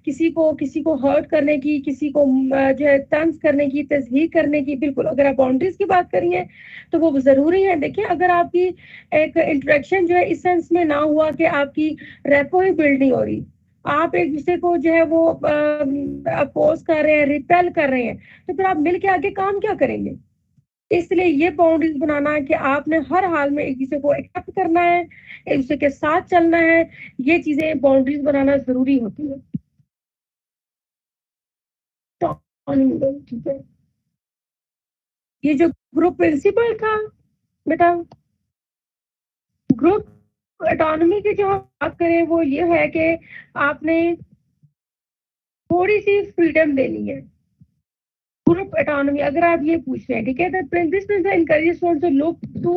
S1: किसी को हर्ट करने की, किसी को जो है तंज करने की, तजहीक करने की, बिल्कुल अगर आप बाउंड्रीज की बात करिए तो वो जरूरी है। देखिए, अगर आपकी एक इंटरेक्शन जो है इस सेंस में ना हुआ कि आपकी रेपो ही बिल्ड नहीं हो रही, आप एक दूसरे को जो है वो अपोज कर रहे हैं, रिपेल कर रहे हैं, तो फिर आप मिल के आगे काम क्या करेंगे? इसलिए ये बाउंड्रीज बनाना है कि आपने हर हाल में एक दूसरे को एक्सेप्ट करना है, एक दूसरे के साथ चलना है। ये चीजें बाउंड्रीज बनाना जरूरी होती है। तो ठीक है, ये जो ग्रुप प्रिंसिपल था बेटा, ग्रुप ऑटोनॉमी की जो हम बात करें वो ये है कि आपने थोड़ी सी फ्रीडम देनी है। ग्रुप ऑटोनॉमी अगर आप ये पूछ रहे हैं, ठीक है, this encourages students to look to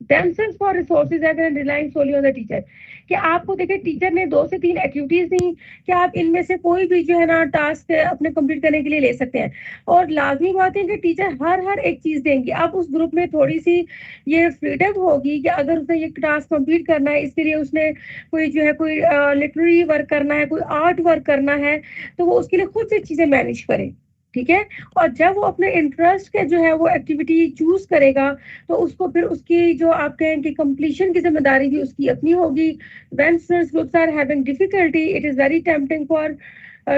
S1: themselves for resources rather than relying solely on the teacher। कि आपको देखिए टीचर ने 2 से 3 एक्टिविटीज दी कि आप इनमें से कोई भी जो है ना टास्क अपने कंप्लीट करने के लिए ले सकते हैं, और लाजमी बात है कि टीचर हर एक चीज देंगी। अब उस ग्रुप में थोड़ी सी ये फ्रीडम होगी कि अगर उसने ये टास्क कंप्लीट करना है, इसके लिए उसने कोई जो है कोई लिटरेरी वर्क करना है, कोई आर्ट वर्क करना है, तो वो उसके लिए खुद से चीजें मैनेज करे, ठीक है। और जब वो अपने इंटरेस्ट के जो है वो एक्टिविटी चूज करेगा, तो उसको फिर उसकी जो आप कहें कि कंप्लीशन की जिम्मेदारी भी उसकी अपनी होगी। When students groups are having difficulty, it is very tempting for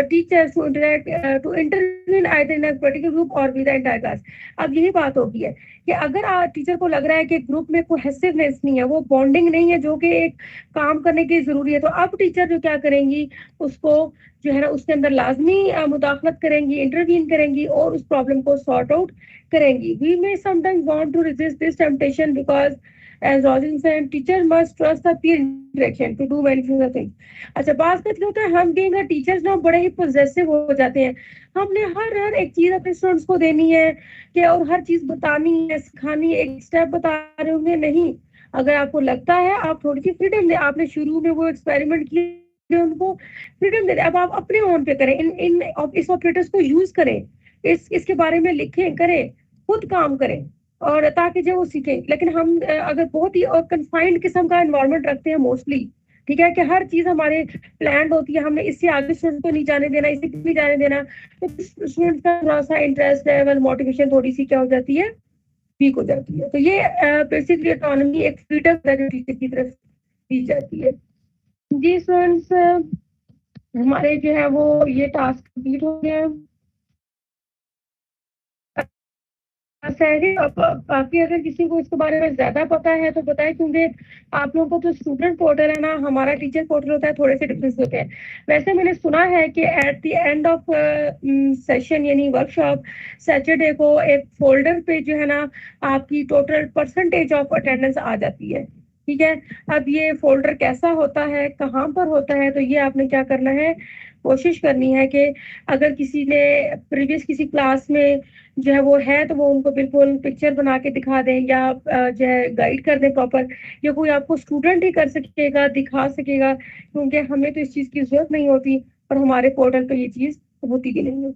S1: teachers to interact to intervene either in a particular group or with the entire class। अब यही बात होगी है कि अगर टीचर को लग रहा है कि ग्रुप में कोहेसिवनेस नहीं है, वो बॉन्डिंग नहीं है जो कि एक काम करने की जरूरी है, तो अब टीचर जो क्या करेंगी, उसको जो है ना उसके अंदर लाजमी मुदाखलत करेंगी, इंटरवीन करेंगी और उस प्रॉब्लम को सॉर्ट आउट करेंगी। We may sometimes want to resist this temptation because as Rosin said, teacher must trust the peer interaction to do many things। अच्छा, बात करते होता है हम बीइंग टीचर्स ना बड़े ही पोजेसिव हो जाते हैं, हमने हर एक चीज अपने स्टूडेंट्स को देनी है कि और हर चीज बतानी है, सिखानी है, एक स्टेप बता रहे होंगे नहीं। अगर आपको लगता है आप थोड़ी सी फ्रीडम दे, आपने शुरू में वो एक्सपेरिमेंट किए, उनको फ्रीडम दे दे, अब आप अपने ओन पे करें, इन इन इस ऑपरेटर्स को यूज करें, इसके बारे में लिखें, करें, खुद काम करें, और ताकि जो वो सीखें। लेकिन हम अगर बहुत ही कंफाइंड किस्म का एनवायरनमेंट रखते हैं मोस्टली, ठीक है, कि हर चीज हमारे प्लान होती है, हमने इससे आगे स्टूडेंट को नहीं जाने देना, इसे नहीं जाने देना, तो स्टूडेंट का थोड़ा सा इंटरेस्ट लेवल, मोटिवेशन थोड़ी सी क्या हो जाती है, वीक हो जाती है। तो ये बेसिकली ऑटोनॉमी एक फ्रीडम है जो टीचर की तरफ दी जाती है। जी स्टूडेंट्स, हमारे जो है वो ये टास्क कंप्लीट हो गया है। बाकी अगर किसी को इसके बारे में ज्यादा पता है तो बताए, क्योंकि आप लोगों को तो स्टूडेंट पोर्टल है ना, हमारा टीचर पोर्टल होता है, थोड़े से डिफरेंस होते हैं। वैसे मैंने सुना है कि at the end of session यानी वर्कशॉप सैटरडे को एक फोल्डर पे जो है ना आपकी टोटल परसेंटेज ऑफ अटेंडेंस आ जाती है, ठीक है। अब ये फोल्डर कैसा होता है, कहाँ पर होता है, तो ये आपने क्या करना है, कोशिश करनी है कि अगर किसी ने प्रीवियस किसी क्लास में जो है वो है, तो वो उनको बिल्कुल पिक्चर बना के दिखा दें, या जो है गाइड कर दें प्रॉपर, या कोई आपको स्टूडेंट ही कर सकेगा, दिखा सकेगा, क्योंकि हमें तो इस चीज की जरूरत नहीं होती, और हमारे पोर्टल पे ये चीज होती भी नहीं है।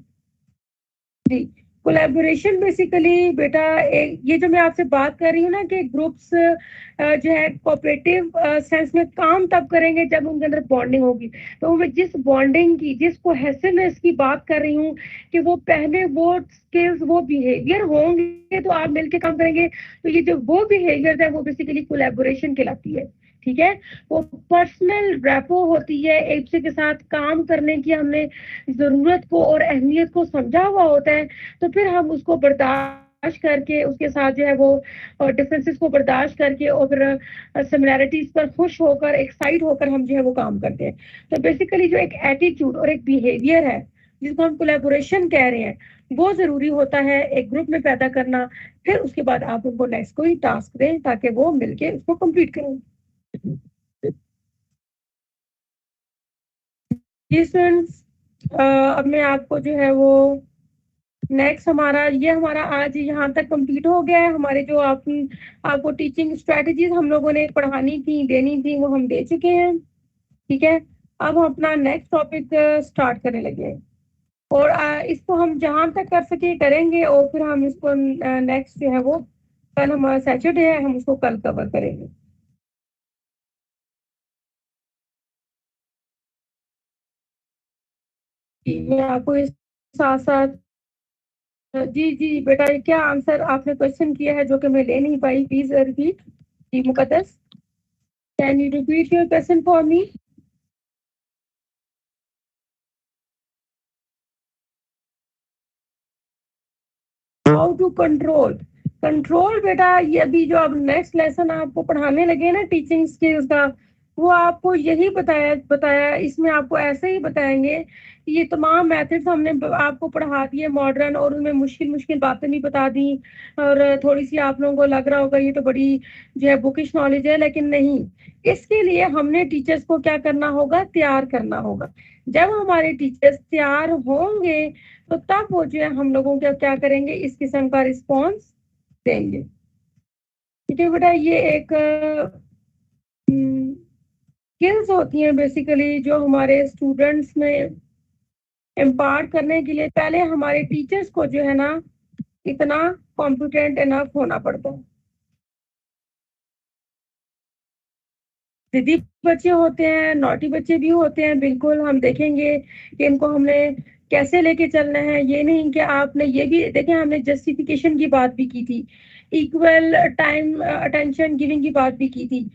S1: जी, कोलैबोरेशन बेसिकली बेटा ये जो मैं आपसे बात कर रही हूँ ना कि ग्रुप्स जो है कोऑपरेटिव सेंस में काम तब करेंगे जब उनके अंदर बॉन्डिंग होगी। तो मैं जिस बॉन्डिंग की, जिस कोहेसिवनेस की बात कर रही हूँ कि वो पहले वो स्किल्स, वो बिहेवियर होंगे तो आप मिलके काम करेंगे, तो ये जो वो बिहेवियर है वो बेसिकली कोलैबोरेशन कहलाती है, ठीक है। वो पर्सनल रैपो होती है, एक दूसरे के साथ काम करने की हमने जरूरत को और अहमियत को समझा हुआ होता है, तो फिर हम उसको बर्दाश्त करके उसके साथ जो है वो डिफरेंसेस को बर्दाश्त करके और फिर सिमिलैरिटीज पर खुश होकर, एक्साइट होकर हम जो है वो काम करते हैं। तो बेसिकली जो एक एटीट्यूड और एक बिहेवियर है जिसको हम कोलैबोरेशन कह रहे हैं, वो जरूरी होता है एक ग्रुप में पैदा करना। फिर उसके बाद आप उनको नेक्स्ट कोई टास्क दें ताकि वो मिलके उसको कंप्लीट करें। जी स्टूडेंट्स, अब मैं आपको जो है वो नेक्स्ट हमारा आज यहाँ तक कंप्लीट हो गया है। हमारे जो आपको टीचिंग स्ट्रेटजीज हम लोगों ने पढ़ानी थी, देनी थी, वो हम दे चुके हैं, ठीक है। अब हम अपना नेक्स्ट टॉपिक स्टार्ट करने लगे हैं, और इसको हम जहाँ तक कर सके करेंगे, और फिर हम इसको नेक्स्ट जो है वो कल हमारा सैटरडे है, हम उसको कल कवर करेंगे। जी, मैं आपको इस साथ साथ जी जी बेटा, ये क्या आंसर आपने क्वेश्चन किया है जो कि मैं ले नहीं पाई, प्लीज रिपीट। जी Muqaddas, can you repeat your question for me? How to control, control बेटा ये अभी जो अब नेक्स्ट लेसन आपको पढ़ाने लगे ना टीचिंग स्किल्स का, वो आपको यही बताया बताया इसमें आपको ऐसे ही बताएंगे कि ये तमाम मेथड्स हमने आपको पढ़ा दिए मॉडर्न, और उनमें मुश्किल मुश्किल बातें भी बता दी। और थोड़ी सी आप लोगों को लग रहा होगा ये तो बड़ी जो है बुकिश नॉलेज है, लेकिन नहीं। इसके लिए हमने टीचर्स को क्या करना होगा, तैयार करना होगा। जब हमारे टीचर्स तैयार होंगे तो तब वो जो है हम लोगों को क्या करेंगे, इस किस्म का रिस्पॉन्स देंगे। ठीक है बेटा, ये एक स्किल्स होती हैं बेसिकली जो हमारे स्टूडेंट्स में इम्पार्ट करने के लिए पहले हमारे टीचर्स को जो है ना इतना कॉम्पिटेंट इनफ होना पड़ता है। जिद्दी बच्चे होते हैं, नॉटी बच्चे भी होते हैं, बिल्कुल हम देखेंगे कि इनको हमने कैसे लेके चलना है। ये नहीं कि आपने ये भी देखें, हमने जस्टिफिकेशन की बात भी की थी, इक्वल टाइम अटेंशन गिविंग की बात भी की थी।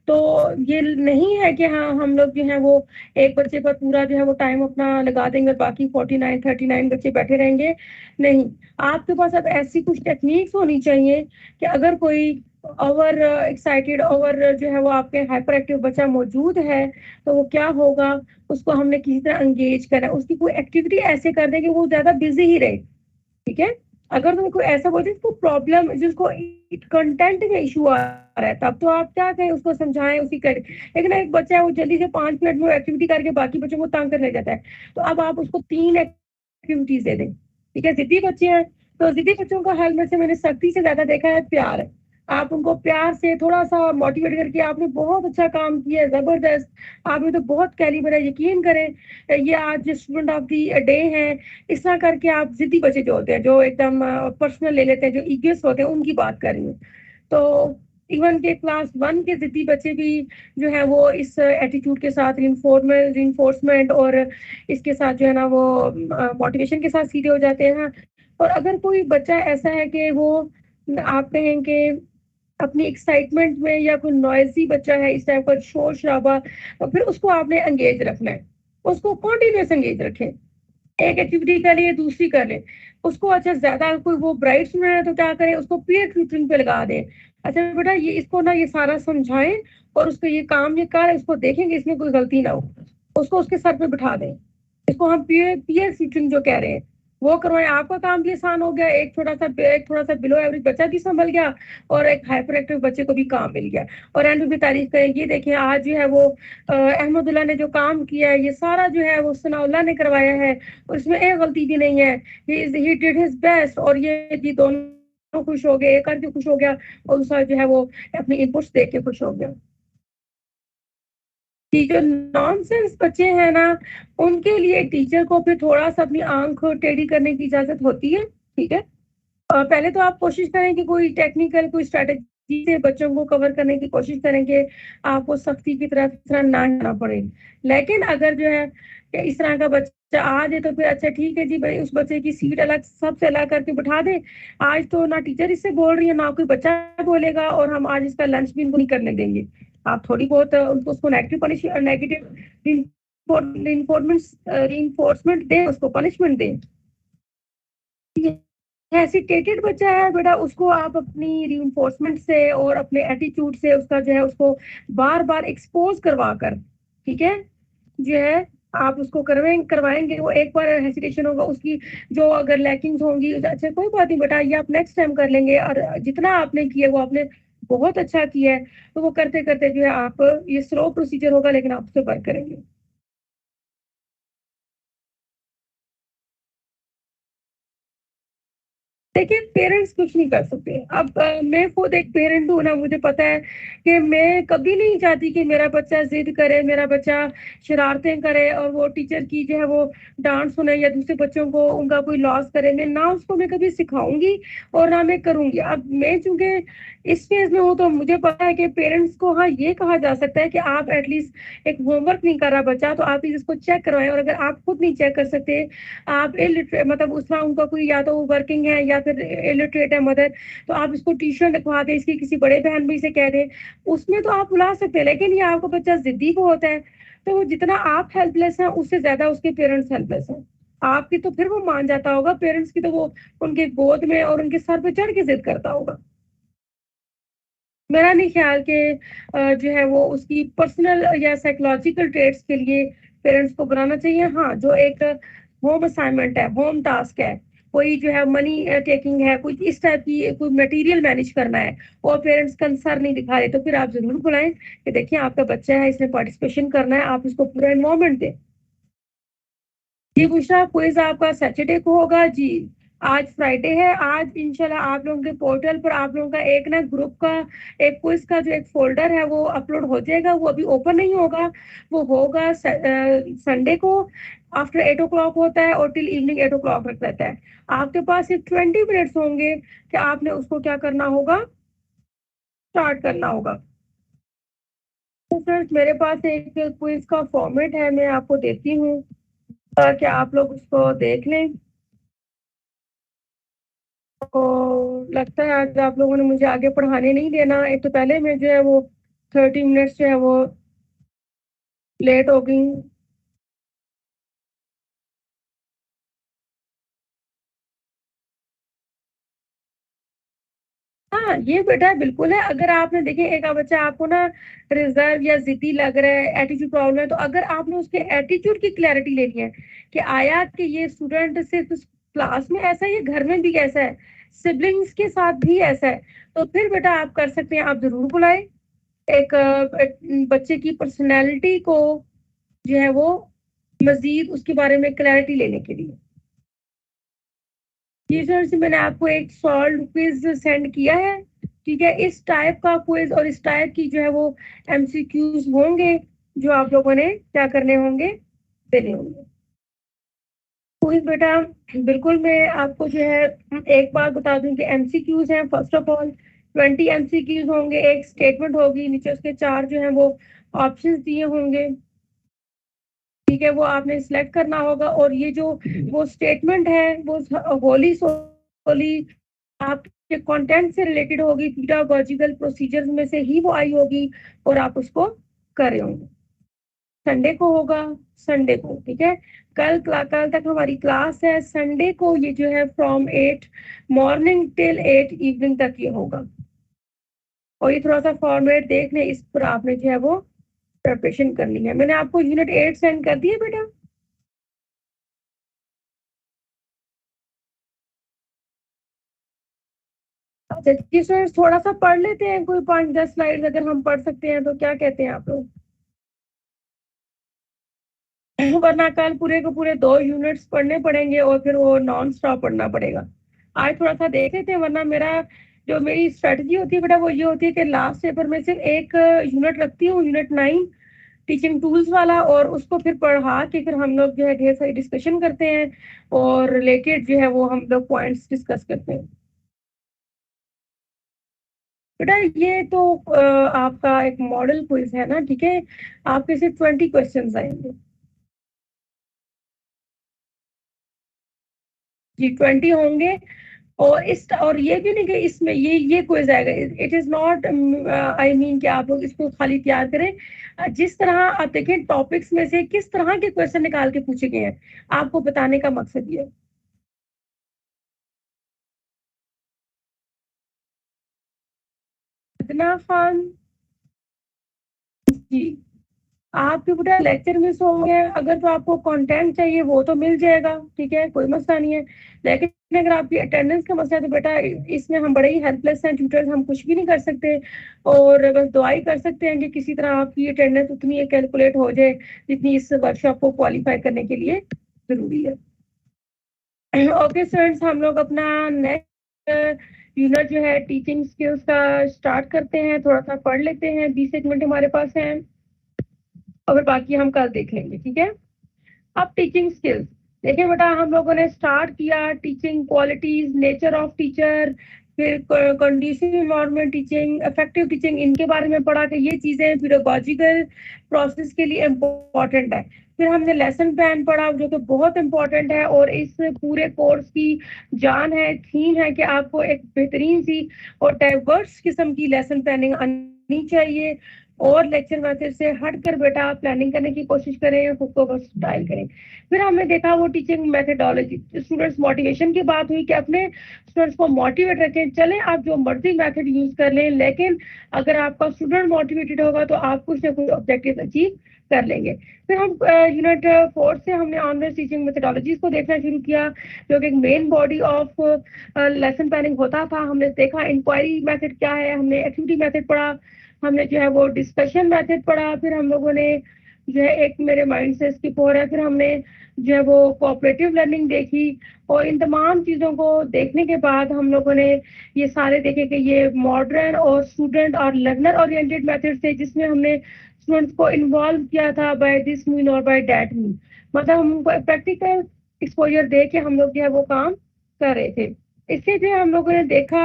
S1: तो ये नहीं है कि हाँ हम लोग जो है वो एक बच्चे पर पूरा जो है वो टाइम अपना लगा देंगे और बाकी 49 39 बच्चे बैठे रहेंगे। नहीं, आपके पास अब ऐसी कुछ टेक्निक्स होनी चाहिए कि अगर कोई ओवर एक्साइटेड ओवर जो है वो आपके हाइपर एक्टिव बच्चा मौजूद है तो वो क्या होगा, उसको हमने किसी तरह एंगेज करा, उसकी कोई एक्टिविटी ऐसे कर दें कि वो ज्यादा बिजी ही रहे। ठीक है, अगर तुम्हें कोई ऐसा बोल जिसको प्रॉब्लम, जिसको कंटेंट में इशू आ रहा है, तब तो आप क्या कहें, उसको समझाएं, उसी कर। लेकिन एक बच्चा है वो जल्दी से 5 मिनट में एक्टिविटी करके बाकी बच्चों को तंग करने जाता है, तो अब आप उसको 3 एक्टिविटीज दे दें। ठीक है, जिद्दी बच्चे हैं तो जिद्दी बच्चों का हेल्प में से मैंने सख्ती से ज्यादा देखा है प्यार है। आप उनको प्यार से थोड़ा सा मोटिवेट करके आपने बहुत अच्छा काम किया है, जबरदस्त, आपने तो बहुत कैलिबर है, यकीन करें ये आज स्टूडेंट ऑफ द डे है। इस तरह करके आप जिद्दी बच्चे जो होते हैं, जो एकदम पर्सनल ले लेते हैं, जो ईगोइस्ट होते हैं, उनकी बात कर रही हूँ। तो इवन के क्लास 1 के जिद्दी बच्चे भी जो है वो इस एटीट्यूड के साथ रिइंफोर्समेंट और इसके साथ जो है ना वो मोटिवेशन के साथ सीधे हो जाते हैं। और अगर कोई बच्चा ऐसा है कि वो आप कहें कि अपनी एक्साइटमेंट में, या कोई नॉइजी बच्चा है इस टाइप का शोर शराबा, तो फिर उसको आपने एंगेज रखना है, उसको कॉन्टिन्यूस एंगेज रखें। एक एक्टिविटी कर लिए, दूसरी कर ले उसको। अच्छा, ज्यादा कोई वो ब्राइट स्टूडेंट है तो क्या करें, उसको पीयर ट्यूटरिंग पे लगा दें। अच्छा बेटा, ये इसको ना ये सारा समझाएं और उसको ये काम ये कर, इसको देखेंगे इसमें कोई गलती ना हो, उसको उसके सर पे बिठा दें। इसको हम पीयर पीयर ट्यूटरिंग जो कह रहे हैं वो करवाएं। आपका काम भी आसान हो गया, एक थोड़ा सा बिलो एवरेज बच्चा भी संभल गया और एक हाइपर एक्टिव बच्चे को भी काम मिल गया। और एंड भी तारीफ करें, ये देखिए आज जो है वो अहमदुल्ला ने जो काम किया है ये सारा जो है वो सनाउल्लाह ने करवाया है, और इसमें एक गलती भी नहीं है। ही डिड हिज बेस्ट, और ये दोनों खुश हो गए, एक करके खुश हो गया और दूसरा जो है वो अपनी इनपुट्स देख के खुश हो गया। कि जो नॉनसेंस बच्चे हैं ना, उनके लिए टीचर को फिर थोड़ा सा अपनी आंख टेढ़ी करने की इजाजत होती है। ठीक है, पहले तो आप कोशिश करें कि कोई टेक्निकल कोई स्ट्रेटेजी से बच्चों को कवर करने की कोशिश करेंगे, आपको सख्ती की तरफ इस तरह ना जाना पड़े। लेकिन अगर जो है कि इस तरह का बच्चा आ जाए तो फिर अच्छा ठीक है जी भाई, उस बच्चे की सीट अलग सबसे अलग करके बिठा दे। आज तो ना टीचर इससे बोल रही है ना कोई बच्चा बोलेगा, और हम आज इसका लंच भी इनको नहीं करने देंगे। आप थोड़ी बहुत उनको उसको नेगेटिव पनिश नेगेटिव रिइंफोर्समेंट दें, उसको पनिशमेंट दें। हेसिटेटेड बच्चा है बेटा, उसको आप अपनी रिइंफोर्समेंट से और अपने एटीट्यूड से उसका जो है उसको बार बार एक्सपोज करवा कर, ठीक है, जो है आप उसको करवाएंगे। वो एक बार हेसिटेशन होगा उसकी, जो अगर लैकिंग्स होंगी, अच्छा कोई बात नहीं बेटा, ये आप नेक्स्ट टाइम कर लेंगे, और जितना आपने किया वो आपने बहुत अच्छा किया है, तो वो करते करते जो है आप, ये स्लो प्रोसीजर होगा लेकिन आप उससे वर्क करेंगे। देखिए, पेरेंट्स कुछ नहीं कर सकते। अब मैं खुद एक पेरेंट हूँ ना, मुझे पता है कि मैं कभी नहीं चाहती कि मेरा बच्चा जिद करे, मेरा बच्चा शरारतें करे और वो टीचर की जो है वो डांट सुने या दूसरे बच्चों को उनका कोई लॉस करे। मैं ना उसको मैं कभी सिखाऊंगी और ना मैं करूंगी। अब मैं चूंकि इस फेज में हूँ तो मुझे पता है कि पेरेंट्स को हाँ ये कहा जा सकता है कि आप एटलीस्ट एक होमवर्क नहीं कर रहा बच्चा तो आप इसको चेक करवाएं, और अगर आप खुद नहीं चेक कर सकते, आप इलिटरेट मतलब उसमें उनका कोई या तो वर्किंग है या फिर इलिटरेट है मदर, तो आप इसको ट्यूशन लिखवा दें, इसकी किसी बड़े बहन भाई से कह दें, उसमें तो आप बुला सकते हैं। लेकिन ये आपका बच्चा जिद्दी को होता है, तो वो जितना आप हेल्पलेस हैं उससे ज्यादा उसके पेरेंट्स हेल्पलेस हैं। आपकी तो फिर वो मान जाता होगा, पेरेंट्स की तो वो उनके गोद में और उनके सर पे चढ़ के जिद करता होगा। मेरा नहीं ख्याल कि जो है वो उसकी पर्सनल या साइकोलॉजिकल ट्रेड्स के लिए पेरेंट्स को बनाना चाहिए। हाँ, जो एक होम असाइनमेंट है, होम टास्क है, कोई जो है मनी टेकिंग है, कोई इस टाइप की कोई मटेरियल मैनेज करना है और पेरेंट्स कंसर्न नहीं दिखा रहे, तो फिर आप जरूर बुलाएं कि देखिए आपका बच्चा है, इसने पार्टिसिपेशन करना है, आप इसको पूरा इन्वॉल्वमेंट दें। जी बुशरा, क्विज आपका सैटरडे को होगा जी। आज फ्राइडे है, आज इंशाल्लाह आप लोगों के पोर्टल पर आप लोगों का एक ना ग्रुप का एक क्विज का जो एक फोल्डर है वो अपलोड हो जाएगा। वो अभी ओपन नहीं होगा, वो होगा संडे को। आफ्टर 8 o'clock होता है और टिल इवनिंग 8 o'clock तक रहता है। आपके पास सिर्फ 20 मिनट्स होंगे कि आपने उसको क्या करना होगा, स्टार्ट करना होगा। तो सर मेरे पास एक क्विज का फॉर्मेट है, मैं आपको देती हूँ ताकि आप लोग उसको देख लें। तो लगता है आज आप लोगों ने मुझे आगे पढ़ाने नहीं देना। एक तो पहले मैं जो है वो 30 मिनट्स जो है वो लेट हो गई। हाँ ये बेटा बिल्कुल है। अगर आपने देखे एक बच्चा आपको ना रिजर्व या जिद्दी लग रहा है, एटीट्यूड प्रॉब्लम है, तो अगर आपने उसके एटीट्यूड की क्लैरिटी लेनी है कि आया कि ये स्टूडेंट सिर्फ क्लास में ऐसा है, ये घर में भी कैसा है, सिबलिंग्स के साथ भी ऐसा है, तो फिर बेटा आप कर सकते हैं, आप जरूर बुलाएं एक बच्चे की पर्सनैलिटी को जो है वो मजीद उसके बारे में क्लैरिटी लेने के लिए। जी सर जी, मैंने आपको एक सॉल्व क्विज सेंड किया है, ठीक है। इस टाइप का क्विज और इस टाइप की जो है वो एमसीक्यूज होंगे जो आप लोगों ने क्या करने होंगे, देने होंगे। क्विज बेटा बिल्कुल, मैं आपको जो है एक बात बता दूं कि एमसीक्यूज हैं फर्स्ट ऑफ ऑल 20 एमसीक्यूज होंगे, एक स्टेटमेंट होगी, नीचे उसके चार जो है वो ऑप्शंस दिए होंगे, ठीक है। वो आपने सिलेक्ट करना होगा और ये जो वो स्टेटमेंट है वो होली सोली आपके कंटेंट से रिलेटेड होगी, पीडागोजिकल प्रोसीजर्स में से ही वो आई होगी और आप उसको कर रहे होंगे। संडे को होगा, संडे को, ठीक है। कल तक हमारी क्लास है, संडे को ये जो है फ्रॉम 8 मॉर्निंग टिल 8 इवनिंग तक ये होगा। और ये थोड़ा सा फॉर्मेट देख लें, इस पर आपने जो है वो प्रिपरेशन करनी है। मैंने आपको यूनिट 8 सेंड कर दिया बेटा। अच्छा जी सर, थोड़ा सा पढ़ लेते हैं, कोई 5-10 स्लाइड अगर हम पढ़ सकते हैं तो, क्या कहते हैं आप लोग? वरना कल पूरे को पूरे 2 यूनिट्स पढ़ने पड़ेंगे और फिर वो नॉन स्टॉप पढ़ना पड़ेगा। आज थोड़ा सा देख लेते हैं, वरना मेरी स्ट्रेटजी होती है बेटा वो ये होती है कि लास्ट पेपर में सिर्फ एक यूनिट रखती हूँ, यूनिट 9 टीचिंग टूल्स वाला, और उसको फिर पढ़ा के फिर हम लोग जो है ढेर सारी डिस्कशन करते हैं और रिलेटेड जो है वो हम लोग पॉइंट्स डिस्कस करते हैं। बेटा ये तो आपका एक मॉडल क्विज है ना, ठीक है। आपके सिर्फ 20 क्वेश्चंस आएंगे जी, 20 होंगे। और ये भी नहीं कि इसमें ये क्विज आएगा, it is not I mean कि आप लोग इसको खाली तैयार करें। जिस तरह आप देखें टॉपिक्स में से किस तरह के क्वेश्चन निकाल के पूछे गए हैं, आपको बताने का मकसद ये है। अदना खान जी, आपके बेटा लेक्चर मिस होंगे, अगर तो आपको कंटेंट चाहिए वो तो मिल जाएगा, ठीक है, कोई मसला नहीं है। लेकिन अगर आपकी अटेंडेंस का मसला है तो बेटा इसमें हम बड़े ही हेल्पलेस हैं, ट्यूटर्स हम कुछ भी नहीं कर सकते। और बस दुआ ही कर सकते हैं कि किसी तरह आपकी अटेंडेंस उतनी कैलकुलेट हो जाए जितनी इस वर्कशॉप को क्वालिफाई करने के लिए जरूरी है। ओके स्टूडेंट्स, हम लोग अपना नेक्स्ट यूनिट जो है टीचिंग स्किल्स का स्टार्ट करते हैं। थोड़ा सा पढ़ लेते हैं, 20 एक मिनट हमारे पास है और फिर बाकी हम कल देख लेंगे, ठीक है। अब टीचिंग स्किल्स देखिए बेटा, हम लोगों ने स्टार्ट किया teaching qualities, nature of teacher, फिर conditioning environment teaching, effective teaching, इनके बारे में पढ़ा कि ये चीजें पेडागोजिकल प्रोसेस के लिए इम्पोर्टेंट है। फिर हमने लेसन प्लान पढ़ा जो कि बहुत इंपॉर्टेंट है और इस पूरे कोर्स की जान है, थीम है कि आपको एक बेहतरीन सी और डाइवर्स किस्म की लेसन प्लानिंग आनी चाहिए। और लेक्चर मेथड से हटकर बेटा प्लानिंग करने की कोशिश करें, खुद को वर्सटाइल करें। फिर हमने देखा वो टीचिंग मेथडोलॉजी, स्टूडेंट्स मोटिवेशन की बात हुई कि अपने स्टूडेंट्स को मोटिवेट रखें। चलें आप जो मर्जी मेथड यूज कर लें, लेकिन अगर आपका स्टूडेंट मोटिवेटेड होगा तो आप कुछ ना कुछ ऑब्जेक्टिव अचीव कर लेंगे। फिर हम यूनिट 4 से हमने ऑनलाइन टीचिंग मेथडोलॉजीज को देखना शुरू किया, जो कि एक main body of lesson planning होता था। हमने देखा इंक्वायरी मेथड क्या है, हमने एक्टिविटी मेथड पढ़ा, हमने जो है वो डिस्कशन मेथड पढ़ा, फिर हम लोगों ने जो है एक मेरे माइंड से स्किप हो रहा है, फिर हमने जो है वो कोऑपरेटिव लर्निंग देखी। और इन तमाम चीज़ों को देखने के बाद हम लोगों ने ये सारे देखे कि ये मॉडर्न और स्टूडेंट और लर्नर ओरिएंटेड मेथड थे, जिसमें हमने स्टूडेंट्स को इन्वॉल्व किया था बाय दिस मीन और बाय दैट मीन, मतलब हम उनको प्रैक्टिकल एक्सपोजर दे के हम लोग जो है वो काम कर रहे थे। इससे जो है हम लोगों ने देखा,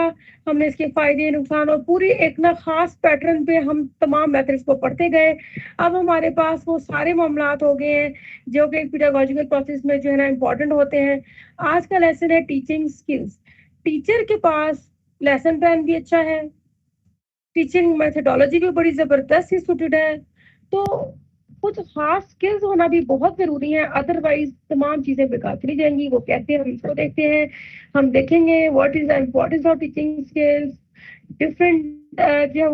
S1: हमने इसके फायदे नुकसान और पूरी एक ना खास पैटर्न पे हम तमाम मेथड्स को पढ़ते गए। अब हमारे पास वो सारे मामलात हो गए हैं जो कि पेडागोजिकल प्रोसेस में जो है ना इम्पोर्टेंट होते हैं। आज का लेसन है टीचिंग स्किल्स। टीचर के पास लेसन प्लान भी अच्छा है, टीचिंग मेथडोलॉजी भी बड़ी जबरदस्त ही सुटेड है, तो कुछ खास स्किल्स होना भी बहुत जरूरी है, अदरवाइज तमाम चीजें बेकार चली जाएंगी। वो कहते हैं, हम इसको देखते हैं, हम देखेंगे what is the importance of teaching skills, different जो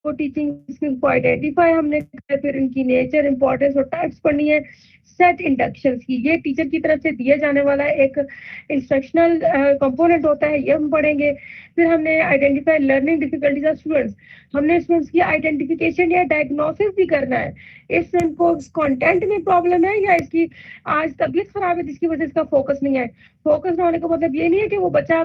S1: वो टीचिंग स्किल्स को आइडेंटिफाई हमने किया, फिर इनकी नेचर, इंपॉर्टेंस और टाइप्स पढ़नी है। सेट इंडक्शंस की, ये टीचर की तरफ से दिया जाने वाला एक इंस्ट्रक्शनल कंपोनेंट होता है, ये हम पढ़ेंगे। फिर हमने identify learning difficulties of students, हमने स्टूडेंट्स की आइडेंटिफिकेशन या डायग्नोसिस भी करना है। इस स्टूडेंट को कंटेंट में प्रॉब्लम है या इसकी आज तबीयत खराब है जिसकी वजह से इसका फोकस नहीं है। फोकस ना होने का मतलब ये नहीं है कि वो बच्चा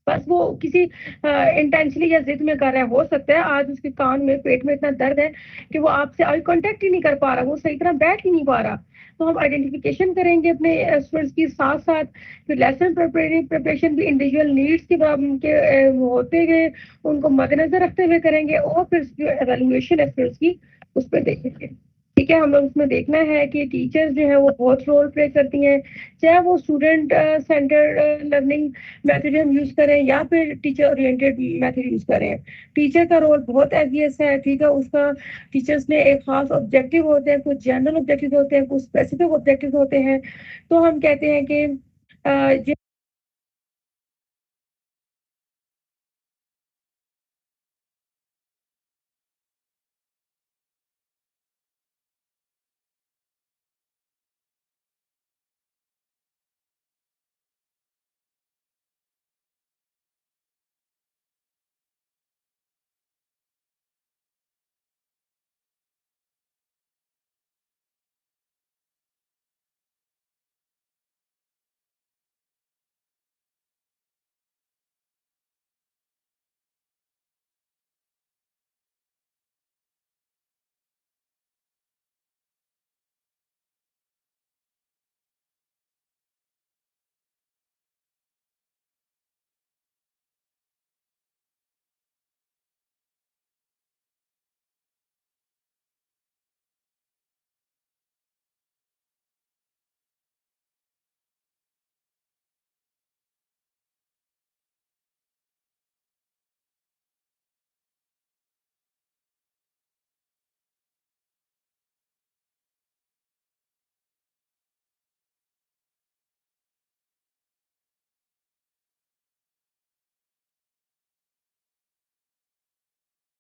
S1: बस वो किसी इंटेंशनली या जिद में कर रहा है। हो सकता है आज उसके कान में, पेट में इतना दर्द है कि वो आपसे आई कांटेक्ट ही नहीं कर पा रहा, वो सही तरह बैठ ही नहीं पा रहा। तो हम आइडेंटिफिकेशन करेंगे अपने स्टूडेंट्स की, साथ साथ फिर लेसन प्रिपरेशन भी इंडिविजुअल नीड्स के होते गए उनको मद्देनजर रखते हुए करेंगे, और फिर जो एवेल्युएशन है स्टूडेंट्स की उस पर देखेंगे। ठीक है, हम लोग उसमें देखना है कि टीचर्स जो है वो बहुत रोल प्ले करती हैं, चाहे वो स्टूडेंट सेंटर्ड लर्निंग मेथड हम यूज करें या फिर टीचर ओरिएंटेड मेथड यूज करें। टीचर का रोल बहुत एवियस है, ठीक है, उसका टीचर्स ने एक खास ऑब्जेक्टिव होते हैं, कुछ जनरल ऑब्जेक्टिव होते हैं, कुछ स्पेसिफिक ऑब्जेक्टिव होते हैं। तो हम कहते हैं कि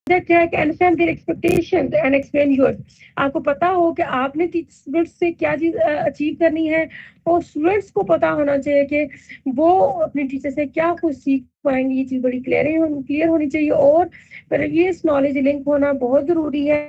S1: understand their expectations and explain yours. आपको पता हो कि आपने स्टूडेंट्स से क्या चीज अचीव करनी है, और स्टूडेंट्स को पता होना चाहिए कि वो अपने टीचर से क्या कुछ सीख पाएंगे। ये चीज बड़ी क्लियर होनी चाहिए, और प्रीवियस नॉलेज लिंक होना बहुत जरूरी है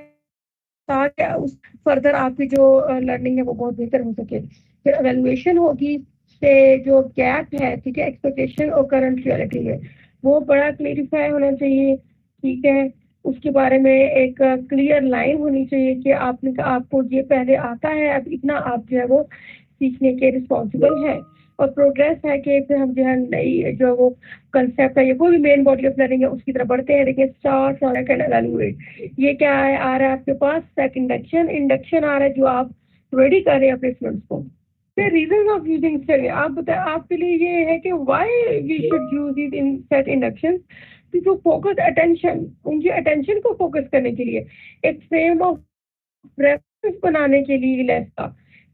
S1: ताकि उस फर्दर आपकी जो लर्निंग है वो बहुत बेहतर हो सके। फिर एवेल्युएशन होगी से जो गैप है, ठीक है, एक्सपेक्टेशन और करंट रियलिटी में, वो बड़ा क्लियरिफाई होना चाहिए। ठीक है, उसके बारे में एक क्लियर लाइन होनी चाहिए कि आपने आपको ये पहले आता है, अब इतना आप जो है वो सीखने के रिस्पॉन्सिबल है। और प्रोग्रेस है कि फिर हम जो है नई जो वो कंसेप्ट है, ये कोई भी मेन बॉडी ऑफ लर्निंग है उसकी तरफ बढ़ते हैं। देखिए स्टार्ट एंड एवेल्युएट, ये क्या है आ रहा है आपके पास, सेट इंडक्शन, इंडक्शन आ रहा है जो आप रेडी कर रहे हैं अपने स्टूडेंट्स को। फिर रीजन ऑफ यूजिंग स्टडी, आप बताए आपके लिए ये है कि why we should use it in set induction. तो जो फोकस अटेंशन, उनकी अटेंशन को फोकस करने के लिए एक फ्रेम ऑफ रेफरेंस बनाने के लिए लेस का,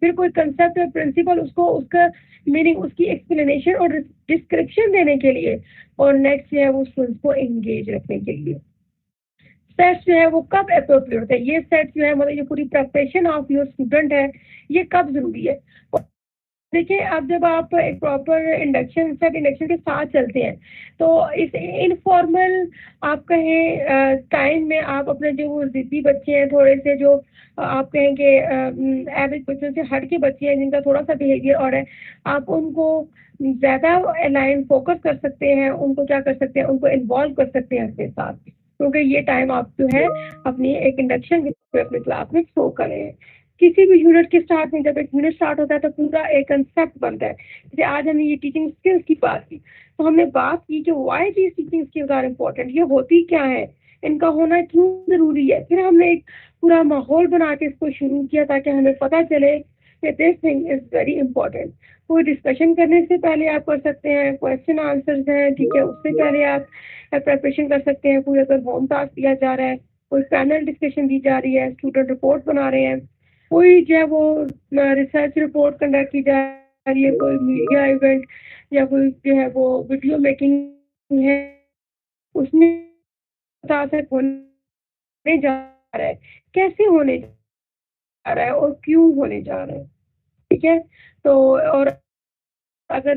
S1: फिर कोई कंसेप्ट या प्रिंसिपल उसको उसका मीनिंग, उसकी एक्सप्लेनेशन और डिस्क्रिप्शन देने के लिए, और नेक्स्ट जो है वो स्टूडेंट्स को एंगेज रखने के लिए। सेट्स जो है वो कब अप्रोप्रिएट होते हैं, ये सेट जो है मतलब ये पूरी प्रिपरेशन ऑफ योर स्टूडेंट है, ये कब जरूरी है। देखिए अब जब आप एक प्रॉपर इंडक्शन सेट इंडक्शन के साथ चलते हैं तो इस इनफॉर्मल आप कहें टाइम में आप अपने जो वो जिद्दी बच्चे हैं, थोड़े से जो आप कहेंगे एवरेज बच्चों से हट के बच्चे हैं जिनका थोड़ा सा बिहेवियर और है, आप उनको ज्यादा अलाइन फोकस कर सकते हैं, उनको क्या कर सकते हैं, उनको इन्वॉल्व कर सकते हैं अपने साथ, क्योंकि ये टाइम आप जो है अपनी एक इंडक्शन अपने क्लास में शो करें। किसी भी यूनिट के स्टार्ट में जब एक यूनिट स्टार्ट होता है तो पूरा एक कंसेप्ट बनता है। जैसे आज हमने ये टीचिंग स्किल्स की बात की, तो हमने बात की कि why these teaching skills are important, ये होती क्या है, इनका होना क्यों जरूरी है। फिर हमने एक पूरा माहौल बना के इसको शुरू किया ताकि हमें पता चले कि this thing is very important. कोई डिस्कशन करने से पहले आप कर सकते हैं, क्वेश्चन आंसर्स हैं, ठीक है, उससे पहले आप प्रिपरेशन कर सकते हैं। कोई अगर होम टास्क दिया जा रहा है, कोई पैनल डिस्कशन दी जा रही है, स्टूडेंट रिपोर्ट बना रहे हैं, कोई जो है वो रिसर्च रिपोर्ट कंडक्ट की जा रही है, कोई मीडिया इवेंट या कोई जो है वो वीडियो मेकिंग है, उसमें होने जा रहा है, कैसे होने जा रहा है और क्यों होने जा रहा है, ठीक है। तो और अगर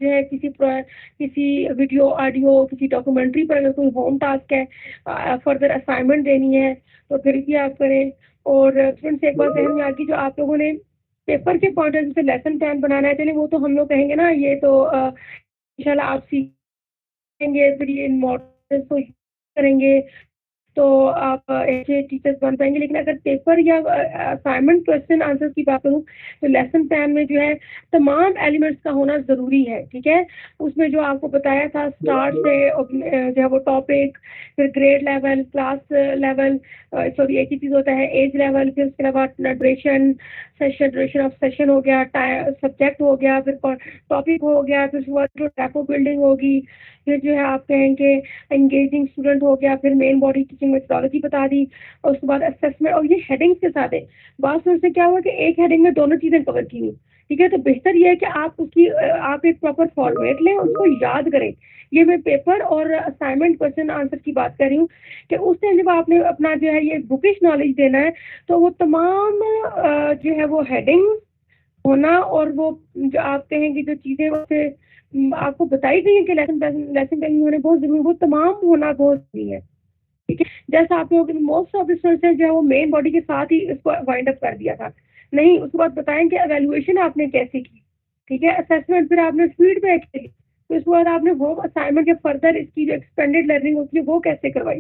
S1: जो है किसी वीडियो ऑडियो किसी डॉक्यूमेंट्री पर अगर कोई होम टास्क है, फर्दर असाइनमेंट देनी है तो फिर भी आप करें। और फ्रेंड्स एक बात ध्यान में आ गई, जो आप लोगों ने पेपर के पॉइंट ऑफ व्यू से लेसन प्लान बनाना है, चलिए वो तो हम लोग कहेंगे ना, ये तो इंशाल्लाह आप सीखेंगे, फिर ये मॉडल्स को करेंगे तो आप ऐसे टीचर्स बन पाएंगे। लेकिन अगर पेपर या असाइनमेंट क्वेश्चन आंसर की बात करूँ तो लेसन प्लान में जो है तमाम एलिमेंट्स का होना ज़रूरी है, ठीक है। उसमें जो आपको बताया था स्टार्ट से जो है वो टॉपिक, फिर grade level, class level, sorry एक ही चीज़ होता है, एज लेवल, फिर उसके अलावा duration, session, duration of session हो गया, सब्जेक्ट हो गया, फिर टॉपिक हो गया, फिर उसके बाद जो टैको बिल्डिंग होगी, फिर जो है आप कहेंगे एंगेजिंग स्टूडेंट हो गया, फिर मेन बॉडी टीचिंग मेथोडोलॉजी बता दी, और उसके बाद असेसमेंट, और ये हेडिंग्स के साथ है। बात से क्या हुआ कि एक हेडिंग में दोनों चीजें कवर की हुई, ठीक है। तो बेहतर ये है कि आप उसकी आप एक प्रॉपर फॉर्मेट लें, उसको याद करें। ये मैं पेपर और असाइनमेंट क्वेश्चन आंसर की बात कर रही हूँ कि उस टाइम जब आपने अपना जो है ये बुकिश नॉलेज देना है तो वो तमाम जो है वो हेडिंग होना, और वो जो आप कहेंगे जो चीजें वैसे आपको बताई गई है कि लेसन प्लानिंग होने बहुत जरूरी, वो तमाम होना बहुत जरूरी है, ठीक है। जैसा आप लोगों के मोस्ट ऑफ स्टूडेंट्स जो है वो मेन बॉडी के साथ ही इसको वाइंड अप कर दिया था, नहीं उसके बाद बताएं कि एवेल्युएशन आपने कैसे की, ठीक है, असेसमेंट, फिर आपने फीडबैक की, तो उसके बाद आपने होम असाइनमेंट या फर्दर इसकी जो एक्सपेंडेड लर्निंग होती है वो कैसे करवाई।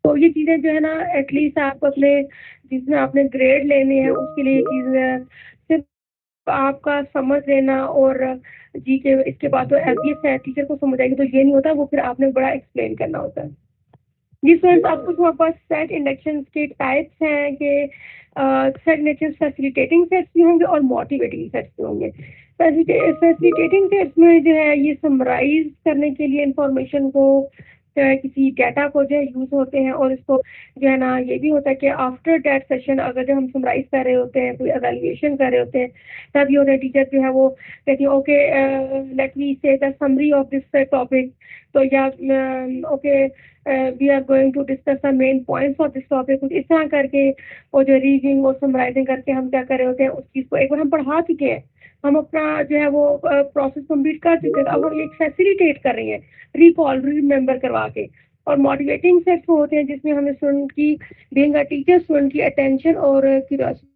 S1: तो ये चीजें जो है ना एटलीस्ट आप अपने जिसमें आपने ग्रेड लेने हैं उसके लिए चीजें आपका समझ लेना, और जी के इसके बाद तो एबीएस है टीचर को समझ आएगी, तो ये नहीं होता, वो फिर आपने बड़ा एक्सप्लेन करना होता है। जी फ्रेंड्स, आपको हमारे पास सेट इंडक्शन के टाइप्स हैं कि सेट इंडक्शन फैसिलिटेटिंग सेट्स भी होंगे और मोटिवेटिंग सेट्स भी होंगे। फैसिलिटेटिंग सेट्स में जो है ये समराइज करने के लिए इंफॉर्मेशन को किसी डाटा को जो है यूज होते हैं, और इसको जो है ना ये भी होता है कि आफ्टर दैट सेशन अगर जो हम समराइज कर रहे होते हैं, कोई एवेल्युएशन कर रहे होते हैं, तब ये होता है टीचर जो है वो कहती है okay let me say the summary of this topic, तो या okay we are going to discuss the main points of this topic, कुछ इस तरह करके, और जो रीडिंग और समराइजिंग करके हम क्या कर रहे होते हैं उस चीज़ को एक बार हम पढ़ा चुके हैं, हम अपना जो है वो प्रोसेस कंप्लीट कर चुके हैं, अब हम एक फैसिलिटेट कर रहे हैं, रिकॉल रिमेंबर करवा के। और मोटिवेटिंग सेट्स होते हैं जिसमें हमें स्टूडेंट की बीइंग अ टीचर स्टूडेंट की अटेंशन और क्यूरियोसिटी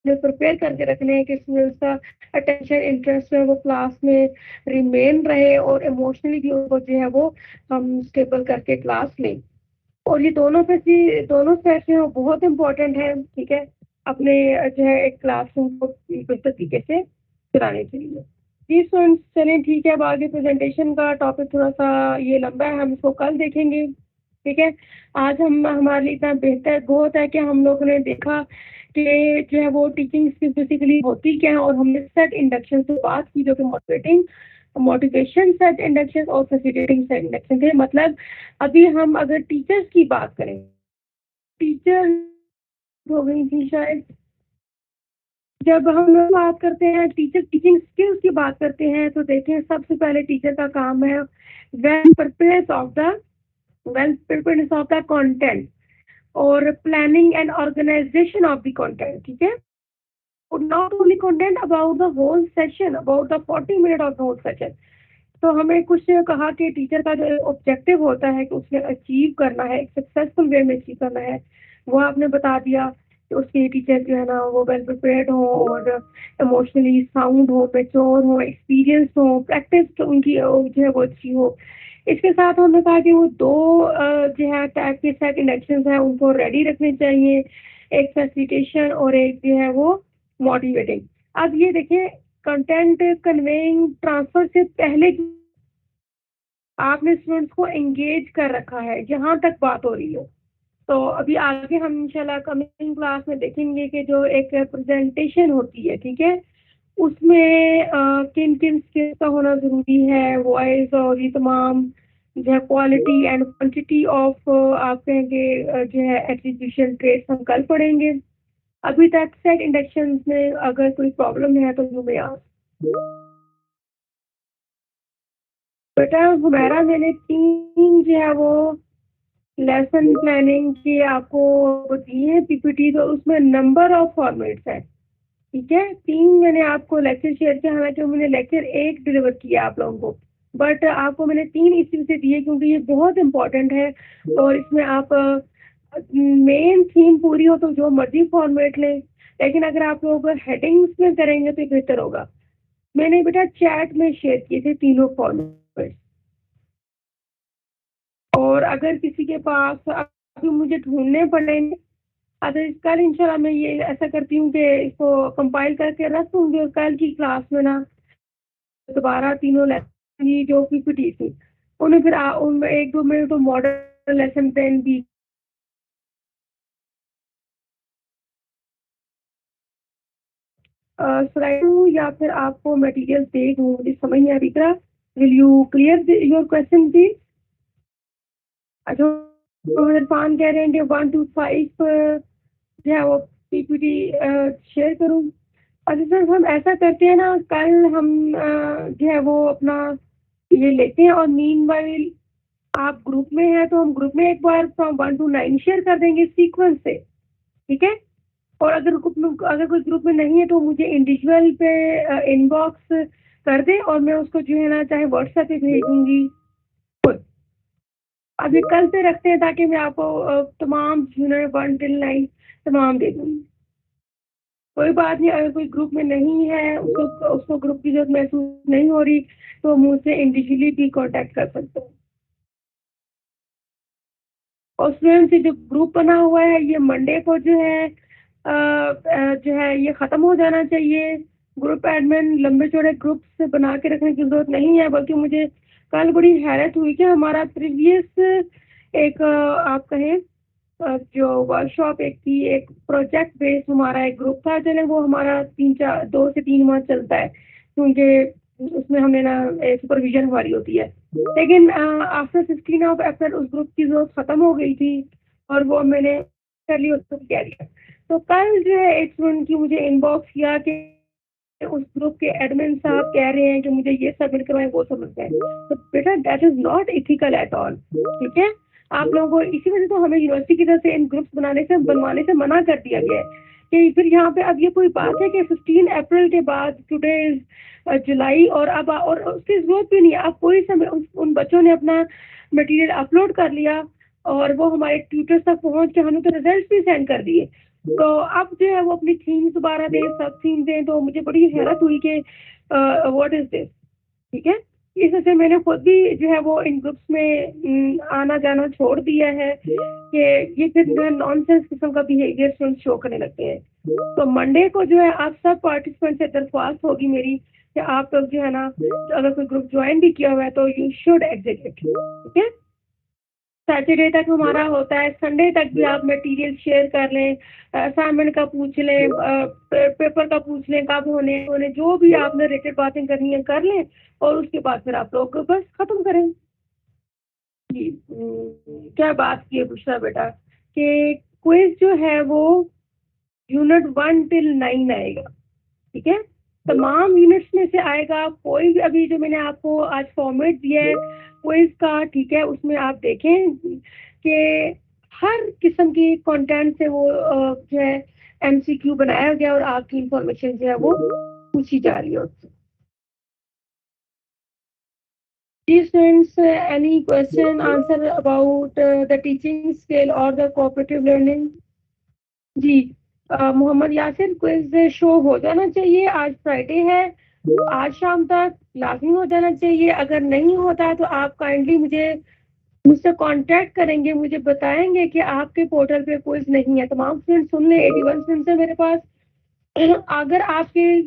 S1: प्रिपेयर करके रखने हैं कि स्टूडेंट्स का अटेंशन इंटरेस्ट जो है वो क्लास में रिमेन रहे, और इमोशनली भी उनको जो है वो हम स्टेबल करके क्लास लें। और ये दोनों सेट्स हैं वो बहुत इंपॉर्टेंट है, ठीक है, अपने जो है एक क्लासरूम को बेहतर तरीके से चलाने के लिए। जी स्टूडेंट्स चलें ठीक है, अब आगे प्रेजेंटेशन का टॉपिक थोड़ा सा ये लंबा है, हम इसको कल देखेंगे, ठीक है। आज हम हमारे लिए इतना बेहतर बहुत है कि हम लोगों ने देखा कि जो है वो टीचिंग स्किल्स बेसिकली होती क्या है, और हमने सेट इंडक्शन से बात की जो कि मोटिवेटिंग मोटिवेशन सेट इंडक्शन और फैसिलिटेटिंग सेट इंडक्शन थे। मतलब अभी हम अगर टीचर्स की बात करें, टीचर हो गई थी शायद, जब हम लोग बात करते हैं टीचर टीचिंग स्किल्स की बात करते हैं तो देखें सबसे पहले टीचर का काम है well prepared of the content और planning and organisation of the content, ठीक है। Not only content about the whole session, about the 40 minute of the whole session. तो हमें कुछ कहा कि टीचर का जो ऑब्जेक्टिव होता है कि उसने अचीव करना है, एक सक्सेसफुल वे में अचीव करना है, वो आपने बता दिया कि उसके टीचर जो है ना वो वेल प्रिपेयर्ड हो और इमोशनली साउंड हो, मेच्योर हो, एक्सपीरियंस हो, प्रैक्टिस उनकी जो है वो अच्छी हो। इसके साथ हमने कहा कि वो दो जो है टाइप के सेट इलेक्शन है उनको रेडी रखने चाहिए, एक फैसिलिटेशन और एक जो है वो मोटिवेटिंग। अब ये देखें, कंटेंट कन्वेइंग ट्रांसफर से पहले आपने स्टूडेंट्स को एंगेज कर रखा है, जहां तक बात हो रही हो। तो अभी आगे हम इंशाल्लाह कमिंग क्लास में देखेंगे कि जो एक प्रेजेंटेशन होती है, ठीक है, उसमें किन किन स्किल्स का होना जरूरी है, वॉइस और ये तमाम जो है क्वालिटी एंड क्वांटिटी ऑफ आप कहेंगे जो है एट्रीब्यूशन ट्रेड्स हम कल पढ़ेंगे। अभी तक सेट इंडक्शन में अगर कोई प्रॉब्लम है तो यू मे आस्क। बेटा हमारा मैंने 3 जो है वो लेसन प्लानिंग की आपको दी है पीपीटी, तो उसमें नंबर ऑफ फॉर्मेट्स है, ठीक है। 3 मैंने आपको लेक्चर शेयर किया, हालांकि मैंने लेक्चर 1 डिलीवर किया आप लोगों को, बट आपको मैंने 3 इसी से दिए क्योंकि ये बहुत इंपॉर्टेंट है। और इसमें आप मेन थीम पूरी हो तो जो मर्जी फॉर्मेट लें, लेकिन अगर आप लोग हेडिंग्स में करेंगे तो बेहतर होगा। मैंने बेटा चैट में शेयर किए थे तीनों फॉर्मेट, और अगर किसी के पास अभी मुझे ढूंढने पड़ेंगे, अगर कल इंशाल्लाह मैं ये ऐसा करती हूँ कि इसको कंपाइल करके रख दूंगी और कल की क्लास में ना दोबारा तीनों लेसन की जो पीपीटी थी उन्हें फिर उनमें 1-2 मिनट तो मॉडल लेसन प्लान भी स्लाइड दूँ या फिर आपको मटेरियल दे दूँ, मुझे समझ नहीं आ रही तरह। Will you clear your question please? जो इरफान कह रहे हैं कि 1 to 5 जो है वो पीपीटी शेयर करूँ। अच्छा सर, हम ऐसा करते हैं ना, कल हम जो है वो अपना ये लेते हैं और मीन वाइल आप ग्रुप में हैं तो हम ग्रुप में एक बार फ्रॉम 1 to 9 शेयर कर देंगे सीक्वेंस से, ठीक है। और अगर कोई ग्रुप में नहीं है तो मुझे इंडिविजुअल पे इनबॉक्स कर दे और मैं उसको जो है ना चाहे व्हाट्सएप पे भेज दूंगी खुद। अभी कल पे रखते हैं ताकि मैं आपको तमाम 1 till 9 तमाम दे दूंगी। कोई बात नहीं, अगर कोई ग्रुप में नहीं है, उसको ग्रुप की जरूरत महसूस नहीं हो रही तो मुझसे इंडिविजुअली भी कांटेक्ट कर सकते हो। और स्टूडेंट से जो ग्रुप बना हुआ है ये मंडे को जो है ये खत्म हो जाना चाहिए। ग्रुप एडमिन लंबे चौड़े ग्रुप से बना के रखने की जरूरत नहीं है, बल्कि मुझे कल बड़ी हैरत हुई कि हमारा प्रीवियस एक आप कहें जो वर्कशॉप एक थी, एक प्रोजेक्ट बेस्ड हमारा एक ग्रुप था, चले वो हमारा 2 से 3 माह चलता है क्योंकि उसमें हमने ना सुपरविजन हमारी होती है। लेकिन आफ्टर 16 ऑफ अप्रैल उस ग्रुप की जरूरत खत्म हो गई थी और वो मैंने कर ली, उसको कह दिया। तो कल जो है एक स्टूडेंट की मुझे इनबॉक्स किया कि उस ग्रुप के एडमिन साहब कह रहे हैं कि मुझे ये सबमिट करवाएं, वो सबमिट करें। तो बेटा that is not ethical at all, ठीक है। आप लोगों को इसी वजह से हमें यूनिवर्सिटी की तरफ से इन ग्रुप्स बनवाने से मना कर दिया गया है कि फिर यहाँ पे अब ये कोई बात है कि 15 अप्रैल के बाद टुडे इज जुलाई और अब और उसकी जरूरत भी नहीं है। अब कोई समय उन बच्चों ने अपना मटेरियल अपलोड कर लिया और वो हमारे ट्यूटर्स तक पहुंच के हमें तो रिजल्ट भी सेंड कर दिए। तो अब जो है वो अपनी थीम दोबारा दें, सब थीम दें, तो मुझे बड़ी हैरत हुई कि व्हाट इज दिस, ठीक है। इस वजह से मैंने खुद भी जो है वो इन ग्रुप्स में आना जाना छोड़ दिया है कि ये फिर जो है नॉनसेंस किस्म का बिहेवियर स्टूडेंट शो करने लगते हैं। तो मंडे को जो है आप सब पार्टिसिपेंट से दरख्वास्त होगी मेरी कि आप लोग जो है ना, अगर कोई ग्रुप ज्वाइन भी किया हुआ है तो यू शुड एग्जिट इट, ठीक है। सैटरडे तक हमारा होता है, संडे तक भी आप मटेरियल शेयर कर लें, असाइनमेंट का पूछ लें, पेपर का पूछ लें, कब होने जो भी आपने रिलेटेड बातें करनी है कर लें, और उसके बाद फिर आप लोग बस खत्म करें। जी। क्या बात की है बुशरा बेटा कि क्विज जो है वो यूनिट 1 till 9 आएगा, ठीक है? तमाम यूनिट्स में से आएगा, कोई भी अभी जो मैंने आपको आज फॉर्मेट दिया है क्विज का, ठीक है, उसमें आप देखें कि हर किस्म की कंटेंट से वो जो है एमसीक्यू बनाया गया और आपकी इंफॉर्मेशन जो है वो पूछी जा रही है उससे। जी students, any question answer about the teaching skill और द कोऑपरेटिव लर्निंग? जी। मोहम्मद यासिर, क्विज शो हो जाना चाहिए, आज फ्राइडे है, आज शाम तक लाजमी हो जाना चाहिए। अगर नहीं होता है तो आप काइंडली मुझसे कांटेक्ट करेंगे, मुझे बताएंगे कि आपके पोर्टल पे क्विज नहीं है। तमाम स्टूडेंट सुन लें, 81 स्टूडेंट्स है मेरे पास। अगर आपके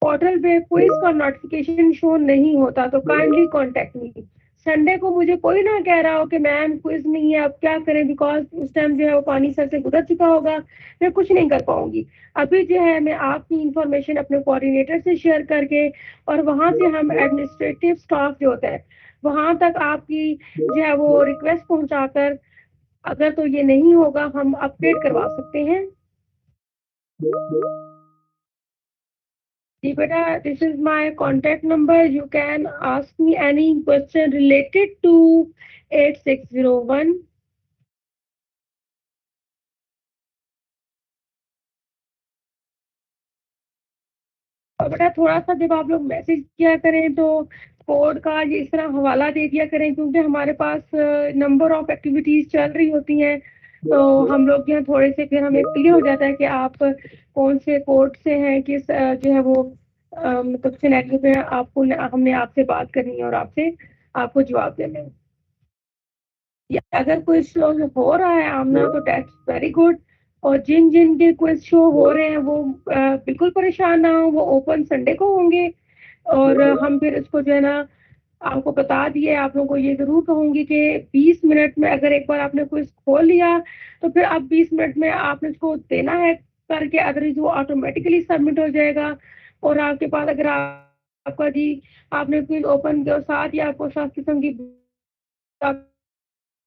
S1: पोर्टल पे क्विज का नोटिफिकेशन शो नहीं होता तो काइंडली कांटेक्ट मी। संडे को मुझे कोई ना कह रहा हो कि मैम क्विज नहीं है, अब क्या करें, बिकॉज उस टाइम जो है वो पानी सर से गुजर चुका होगा, मैं कुछ नहीं कर पाऊंगी। अभी जो है मैं आपकी इंफॉर्मेशन अपने कोऑर्डिनेटर से शेयर करके, और वहां से हम एडमिनिस्ट्रेटिव स्टाफ जो होता है वहां तक आपकी जो है वो रिक्वेस्ट पहुंचाकर, अगर तो ये नहीं होगा हम अपडेट करवा सकते हैं। जी बेटा, this is my contact number, you can ask me any question related to 8601। और बेटा थोड़ा सा जब आप लोग मैसेज किया करें तो कोड का ये इस तरह हवाला दे दिया करें, क्योंकि हमारे पास नंबर ऑफ एक्टिविटीज चल रही होती हैं, तो हम लोग जो है थोड़े से फिर हमें क्लियर हो जाता है कि आप कौन से कोड से हैं, किस जो है वो मतलब सिनेरियो पे आपको हमने आपसे बात करनी है और आपसे आपको जवाब देना है। या अगर कोई शो हो रहा है आमना तो दैट्स वेरी गुड, और जिन जिन के क्विज शो हो रहे हैं वो बिल्कुल परेशान ना हो, वो ओपन संडे को होंगे। और हम फिर इसको जो है ना आपको बता दिए, आप लोगों को ये जरूर कहूंगी कि 20 मिनट में अगर एक बार आपने क्विज खोल लिया तो फिर अब 20 मिनट में आपने इसको देना है करके, अदरवाइज वो ऑटोमेटिकली सबमिट हो जाएगा। और आपके पास अगर आपका जी आपने क्विज ओपन किया और साथ ही आपको 7 किस्म की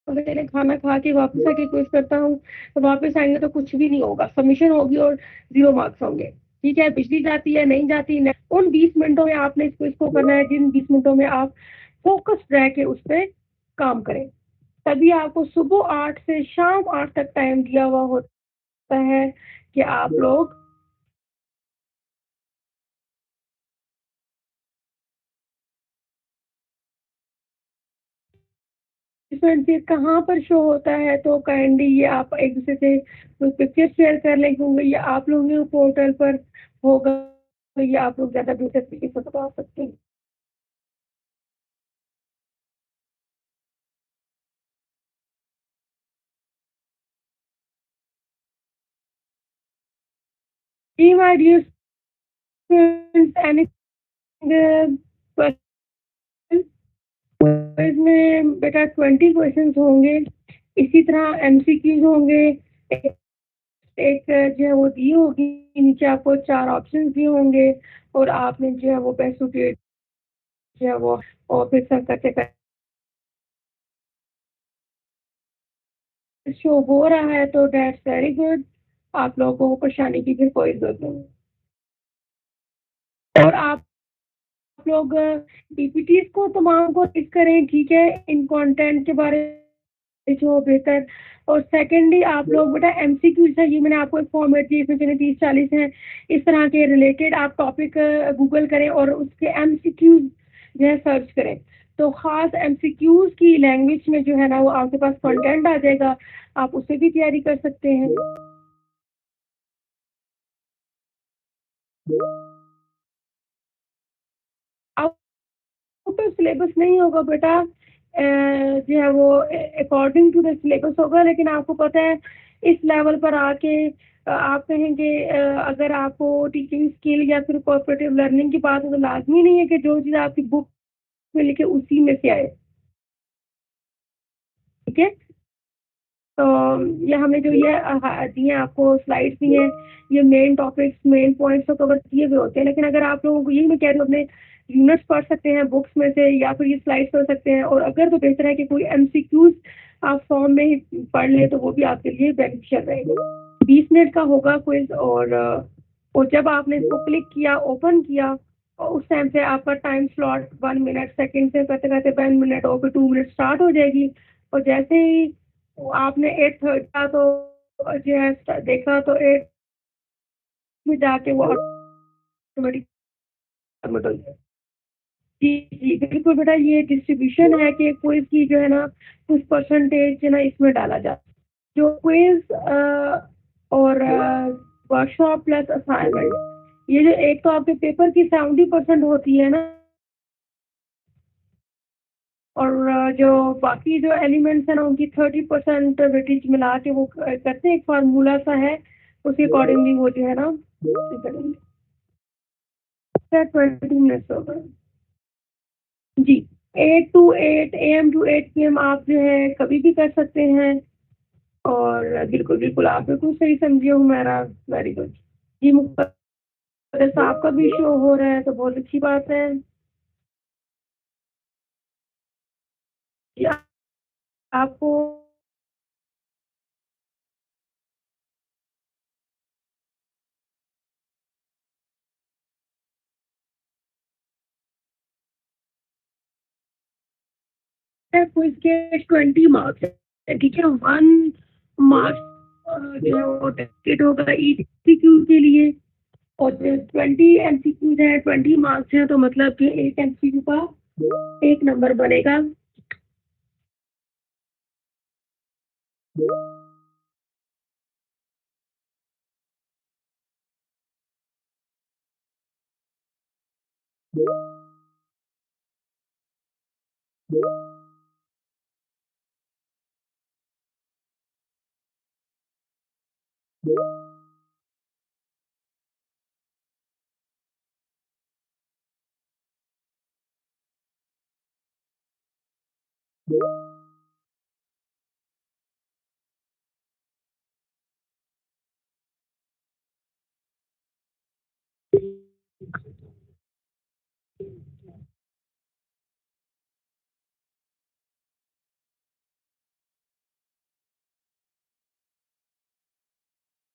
S1: मैंने खाना खा के वापस आके क्विज करता हूँ, तो वापस आएंगे तो कुछ भी नहीं होगा, सबमिशन होगी और 0 मार्क्स होंगे। ठीक है, बिजली जाती है नहीं जाती नहीं। उन 20 मिनटों में आपने इस क्विज को करना है जिन 20 मिनटों में आप फोकस्ड रह के उस पर काम करें। तभी आपको सुबह 8 से शाम 8 तक टाइम दिया हुआ होता है कि आप लोग इसमें फिर कहाँ पर शो होता है, तो काइंडली ये आप एक दूसरे से कोई पिक्चर शेयर कर लें, क्योंकि ये आप लोगों के पोर्टल पर होगा, तो ये आप लोग ज़्यादा बेहतर तरीके से बता सकते हैं। जी my dear students, any question में बेटा 20 क्वेश्चंस होंगे, इसी तरह एमसीक्यूज होंगे। एक जो है वो दी होगी, नीचे आपको 4 ऑप्शंस दिए होंगे, और आपने जो है वो बेस्ट सुटेड जो है वो और फिर सब करते करते शो हो रहा है, तो दैट्स वेरी गुड। आप लोगों को परेशानी की फिर कोई जरूरत नहीं। और आप लोग पीपीटीज को तमाम को टिक करें, ठीक है, इन कंटेंट के बारे में जो बेहतर। और सेकेंडली आप लोग बेटा एमसीक्यूज है, ये मैंने आपको एक फॉर्मेट दिए, इसमें चलिए 30-40 हैं, इस तरह के रिलेटेड आप टॉपिक गूगल करें और उसके एमसीक्यूज जो है सर्च करें, तो खास एमसीक्यूज की लैंग्वेज में जो है ना वो आपके पास कंटेंट आ जाएगा, आप उससे भी तैयारी कर सकते हैं। आउट ऑफ सिलेबस नहीं होगा बेटा, जो है वो अकॉर्डिंग टू द सिलेबस होगा, लेकिन आपको पता है इस लेवल पर आके आप कहेंगे अगर आपको टीचिंग स्किल या फिर कोऑपरेटिव लर्निंग की बात है तो लाजमी नहीं है कि जो चीज़ आपकी बुक में लिखे उसी में से आए। ठीक है। तो ये हमने जो ये दिए आपको स्लाइड्स दी हैं, ये मेन टॉपिक्स मेन पॉइंट्स तो कवर किए हुए होते हैं, लेकिन अगर आप लोगों को, यही मैं कह रही हूँ, अपने यूनिट्स पढ़ सकते हैं बुक्स में से, या फिर ये स्लाइड्स पढ़ सकते हैं, और अगर तो बेहतर है कि कोई एमसीक्यूज आप फॉर्म में ही पढ़ लें, तो वो भी आपके लिए बेनिफिशियल रहेगा। 20 मिनट का होगा क्विज, और जब आपने इसको क्लिक किया, ओपन किया, और उस टाइम से आपका टाइम स्लॉट 1 मिनट सेकंड से करते करते 1 मिनट और फिर 2 मिनट स्टार्ट हो जाएगी। और जैसे ही आपने 8:30 का तो जो है देखा, तो 8 में जाके वो ऑटोमेटिक सबमिट हो जाएगा। जी जी बिल्कुल बेटा, ये डिस्ट्रीब्यूशन है कि क्विज की जो है ना कुछ परसेंटेज है ना इसमें डाला जाता है। जो क्विज और वर्कशॉप प्लस असाइनमेंट, ये जो एक तो आपके पेपर की 70% होती है ना, और जो बाकी जो एलिमेंट्स है ना उनकी 30% वेटेज मिला के वो करते हैं, एक फार्मूला सा है, उसके अकॉर्डिंगली वो जो है ना करेंगे। 20 मिनट्स होगा जी। 8 to 8 AM to 8 PM आप जो है कभी भी कर सकते हैं। और बिल्कुल बिल्कुल आप बिल्कुल सही समझे हो मेरा, वेरी गुड जी। मुकद्दस आपका भी शो हो रहा है तो बहुत अच्छी बात है जी। आपको क्विज के 20 मार्क्स है, ठीक है। 1 मार्क्स जो है वो टेस्टेड होगा ECQ के लिए, और 20 MCQs है, 20 मार्क्स है, तो मतलब कि एक MCQ का 1 नंबर बनेगा।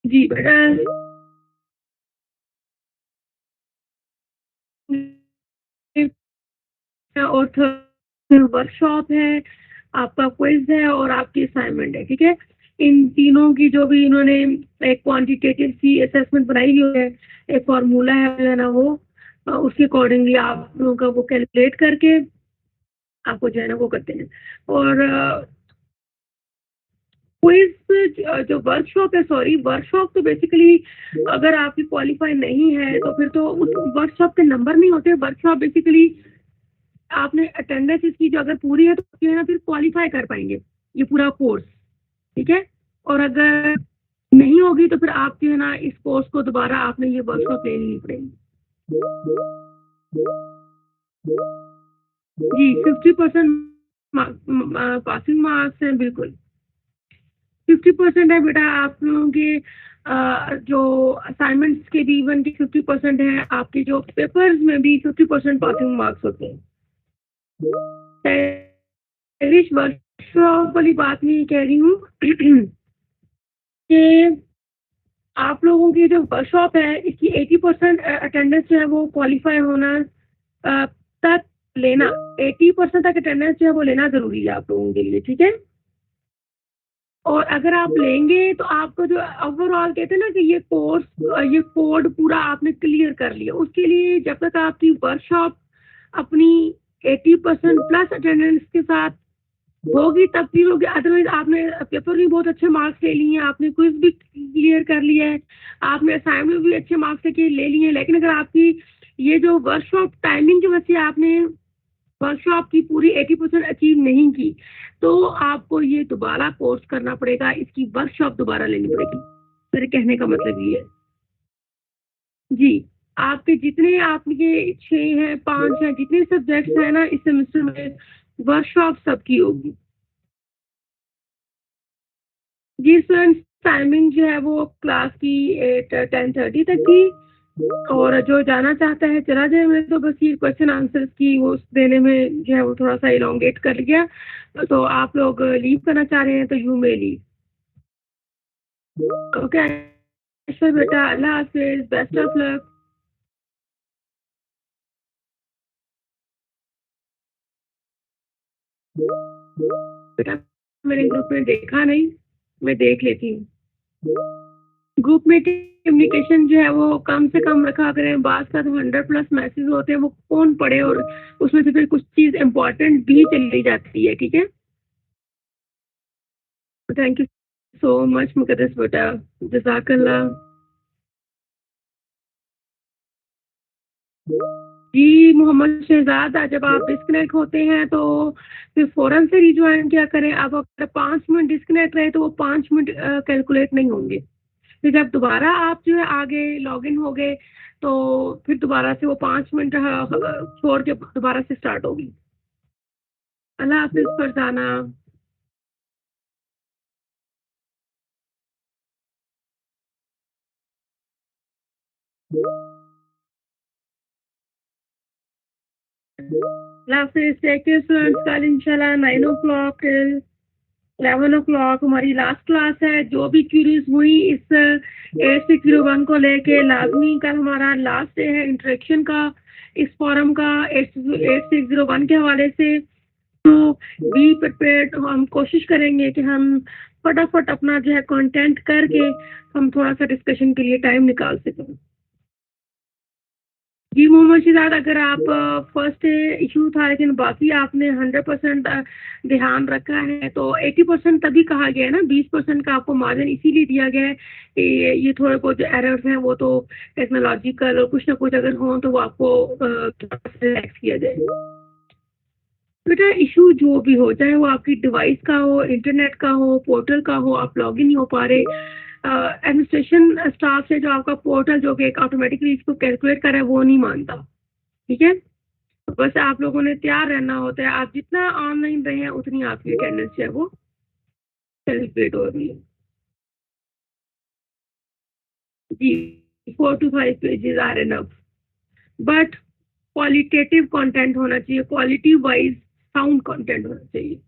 S1: जी बेटा, और वर्कशॉप है, आपका क्विज है, और आपकी असाइनमेंट है, ठीक है। इन तीनों की जो भी इन्होंने एक क्वांटिटेटिव सी असेसमेंट बनाई हुई है, एक फार्मूला है ना वो, उसके अकॉर्डिंगली आप लोगों का वो कैलकुलेट करके आपको जो है ना वो करते हैं। और क्विज जो वर्कशॉप है, सॉरी वर्कशॉप तो बेसिकली अगर आपकी क्वालिफाई नहीं है तो फिर तो उस वर्कशॉप के नंबर नहीं होते। वर्कशॉप बेसिकली आपने अटेंडेंस इसकी जो अगर पूरी है तो जो है ना फिर क्वालिफाई कर पाएंगे ये पूरा कोर्स, ठीक है। और अगर नहीं होगी तो फिर आप जो है ना इस कोर्स को दोबारा आपने ये वर्कशॉप लेनी पड़ेगी जी। 50% पासिंग मार्क्स हैं, बिल्कुल 50% है बेटा आप लोगों के। जो असाइनमेंट्स के भी इवन की 50% है, आपके जो पेपर्स में भी 50% पासिंग मार्क्स होते हैं। वर्कशॉप वाली बात नहीं कह रही हूँ कि आप लोगों की जो वर्कशॉप है इसकी 80% अटेंडेंस जो है वो क्वालिफाई होना तक लेना, 80% तक अटेंडेंस जो है वो लेना जरूरी है आप लोगों के लिए, ठीक है। और अगर आप लेंगे तो आपको जो ओवरऑल कहते हैं ना कि ये कोर्स, ये कोड पूरा आपने क्लियर कर लिया, उसके लिए जब तक आपकी वर्कशॉप अपनी 80% प्लस अटेंडेंस के साथ होगी तब भी होगी। अदरवाइज आपने पेपर भी बहुत अच्छे मार्क्स ले लिए हैं, आपने क्विज भी क्लियर कर लिया है, आपने असाइनमेंट भी अच्छे मार्क्स लेके ले लिए हैं, लेकिन अगर आपकी ये जो वर्कशॉप टाइमिंग की वजह से आपने वर्कशॉप की पूरी 80% अचीव नहीं की, तो आपको ये दोबारा कोर्स करना पड़ेगा, इसकी वर्कशॉप दोबारा लेनी पड़ेगी। मेरे कहने का मतलब ये है जी। आपके जितने आपके 6 हैं 5 हैं जितने सब्जेक्ट्स हैं ना इस सेमेस्टर में, वर्कशॉप सबकी होगी। जी स्टूडेंट्स, टाइमिंग जो है वो क्लास की 10:30 तक थी, और जो जाना चाहता है चला जाए। मैं तो बस ये क्वेश्चन आंसर्स की वो देने में जो है वो थोड़ा सा इलोंगेट कर लिया। तो आप लोग लीव करना चाह रहे हैं तो यू मे लीव। ओके अच्छा बेटा, अल्लाह हाफिज, बेस्ट ऑफ लक। बेटा मैंने ग्रुप में देखा नहीं, मैं देख लेती हूँ। ग्रुप में कम्युनिकेशन जो है वो कम से कम रखा करें। बात का तो 100+ मैसेज होते हैं, वो कौन पढ़े, और उसमें से फिर कुछ चीज इम्पोर्टेंट भी चली जाती है। ठीक है, थैंक यू सो मच मुकद्दस बेटा, जज़ाकल्लाह। जी मोहम्मद शहजाद, जब आप डिस्कनेक्ट होते हैं तो फिर फौरन से रिज्वाइन क्या करें। अब अगर 5 मिनट डिस्कनेक्ट रहे तो वो 5 मिनट कैलकुलेट नहीं होंगे। फिर जब दोबारा आप जो है आगे लॉग इन हो गए तो फिर दोबारा से वो 5 मिनट छोड़ के दोबारा से स्टार्ट होगी। अल्लाह हाफिज फरजाना। अल्लाह हाफिज, टेक केयर स्टूडेंट्स। कल इंशाल्लाह 9 o'clock till 11 o'clock हमारी लास्ट क्लास है। जो भी क्यूरीज हुई इस 8601 को लेके, लाजमी कल हमारा लास्ट डे है इंटरेक्शन का इस फॉरम का 8601 के हवाले से। तो बी प्रिपेयर्ड, हम कोशिश करेंगे कि हम फटाफट अपना जो है कंटेंट करके हम थोड़ा सा डिस्कशन के लिए टाइम निकाल सकें। जी मोहम्मद शिदात, अगर आप फर्स्ट इशू था लेकिन बाकी आपने 100% ध्यान रखा है तो 80% तभी कहा गया है ना। 20% का आपको मार्जिन इसीलिए दिया गया है कि ये थोड़े बहुत जो एरर्स हैं वो तो टेक्नोलॉजिकल और कुछ ना कुछ अगर हो तो वो आपको रिलैक्स किया जाए। बेटा इशू जो भी हो, चाहे वो आपकी डिवाइस का हो, इंटरनेट का हो, पोर्टल का हो, आप लॉग इन नहीं हो पा रहे, एडमिनिस्ट्रेशन स्टाफ से जो आपका पोर्टल जो कि ऑटोमेटिकली इसको कैलकुलेट कर रहा है वो नहीं मानता। ठीक है, तो बस आप लोगों ने तैयार रहना होता है। आप जितना ऑनलाइन रहे हैं उतनी आपकी अटेंडेंस जो है वो कैलकुलेट हो रही है। जी 4 to 5 pages are enough, but qualitative content होना चाहिए, क्वालिटी वाइज साउंड कंटेंट होना चाहिए।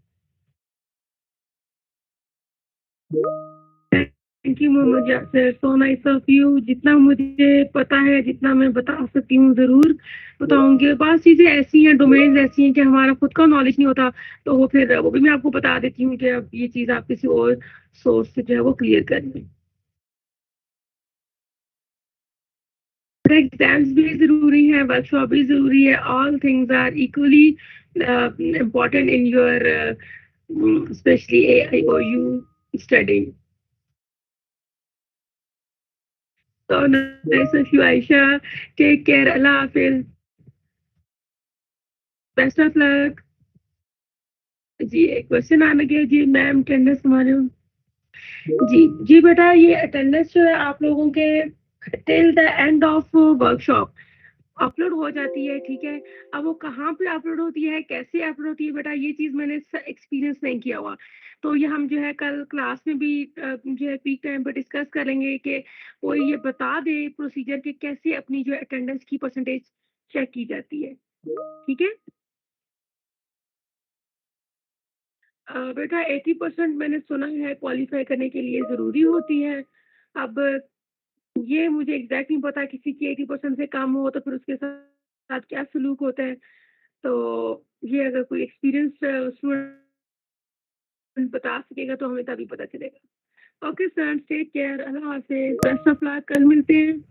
S1: Thank you Mohammad Yasir, so nice of you. जितना मुझे पता है, जितना मैं बता सकती हूँ जरूर बताऊंगी। बात चीजें ऐसी हैं, डोमेन्स ऐसी हैं कि हमारा खुद का नॉलेज नहीं होता, तो वो फिर वो भी मैं आपको बता देती हूँ कि अब ये चीज आप किसी और सोर्स से जो है वो क्लियर करें। एग्जाम्स भी जरूरी है, वर्कशॉप भी जरूरी है। All things are equally important in your specially AI or you studying. So nice of you, Aisha. Take care. Allah Hafiz. Best of luck. जी एक क्वेश्चन आने गया जी, मैम अटेंडेंस हमारे। जी जी बेटा, ये अटेंडेंस जो है आप लोगों के till the end of workshop upload हो जाती है। ठीक है, अब वो कहाँ पे अपलोड होती है, कैसे अपलोड होती है, बेटा ये चीज मैंने एक्सपीरियंस नहीं किया हुआ। तो ये हम जो है कल क्लास में भी जो है पीक टाइम पर डिस्कस करेंगे कि कोई ये बता दे प्रोसीजर के कैसे अपनी जो अटेंडेंस की परसेंटेज चेक की जाती है। ठीक है बेटा, 80% मैंने सुना है क्वालिफाई करने के लिए जरूरी होती है। अब ये मुझे एग्जैक्ट नहीं पता, किसी की 80% से कम हो तो फिर उसके साथ क्या सलूक होता है। तो ये अगर कोई एक्सपीरियंस स्टूडेंट बता सकेगा तो हमें तभी पता चलेगा। ओके सर, टेक केयर, अल्लाह हाफिज, बेस्ट ऑफ लक, कल मिलते हैं।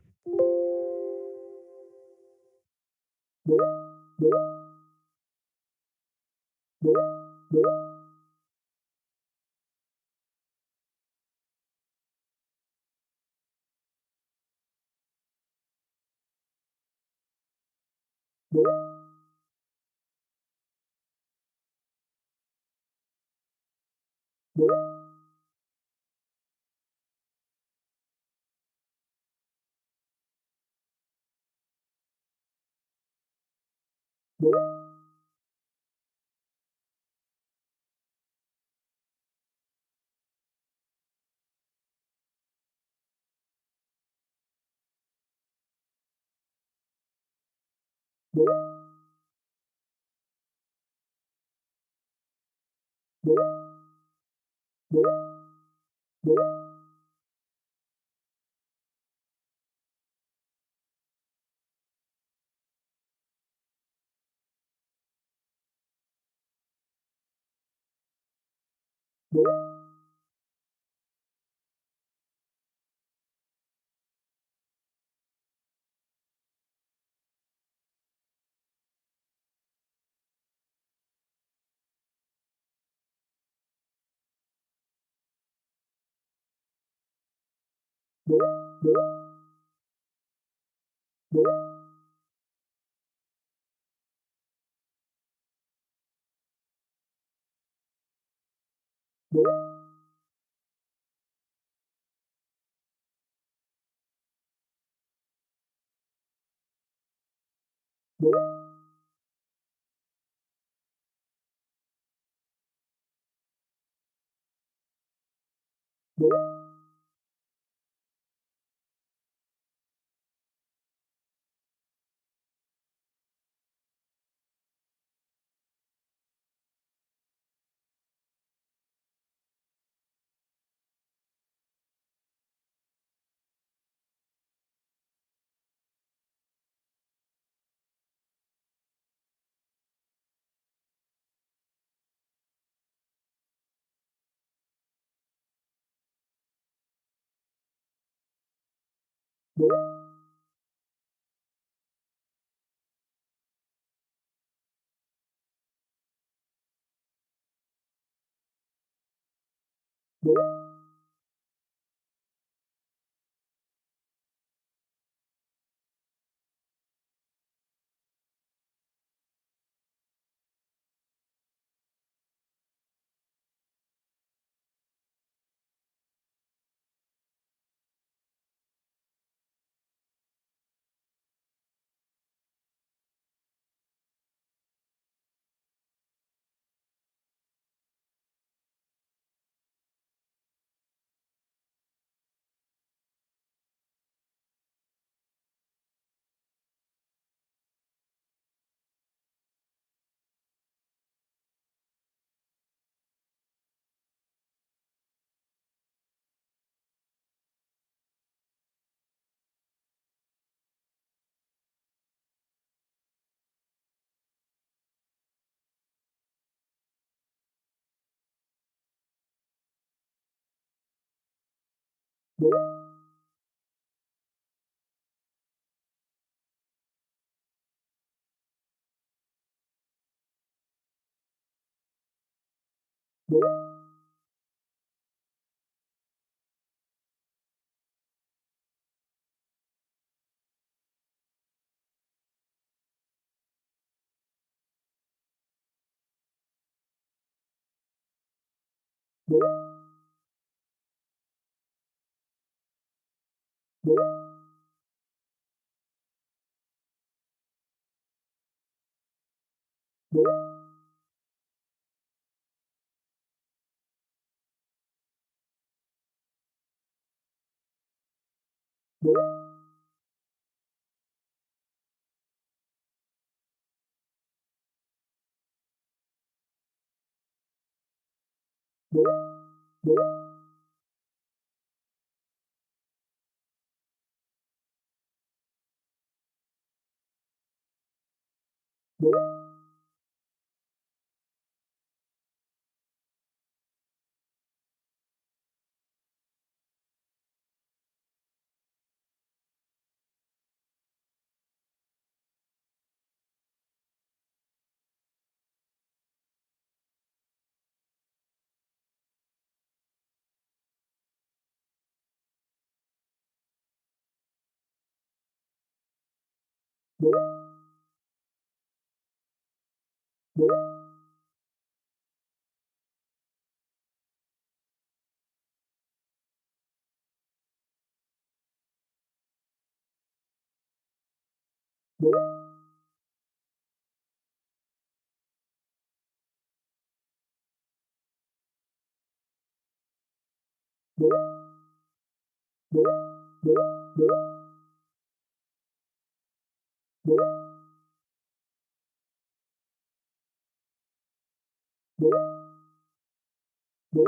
S2: you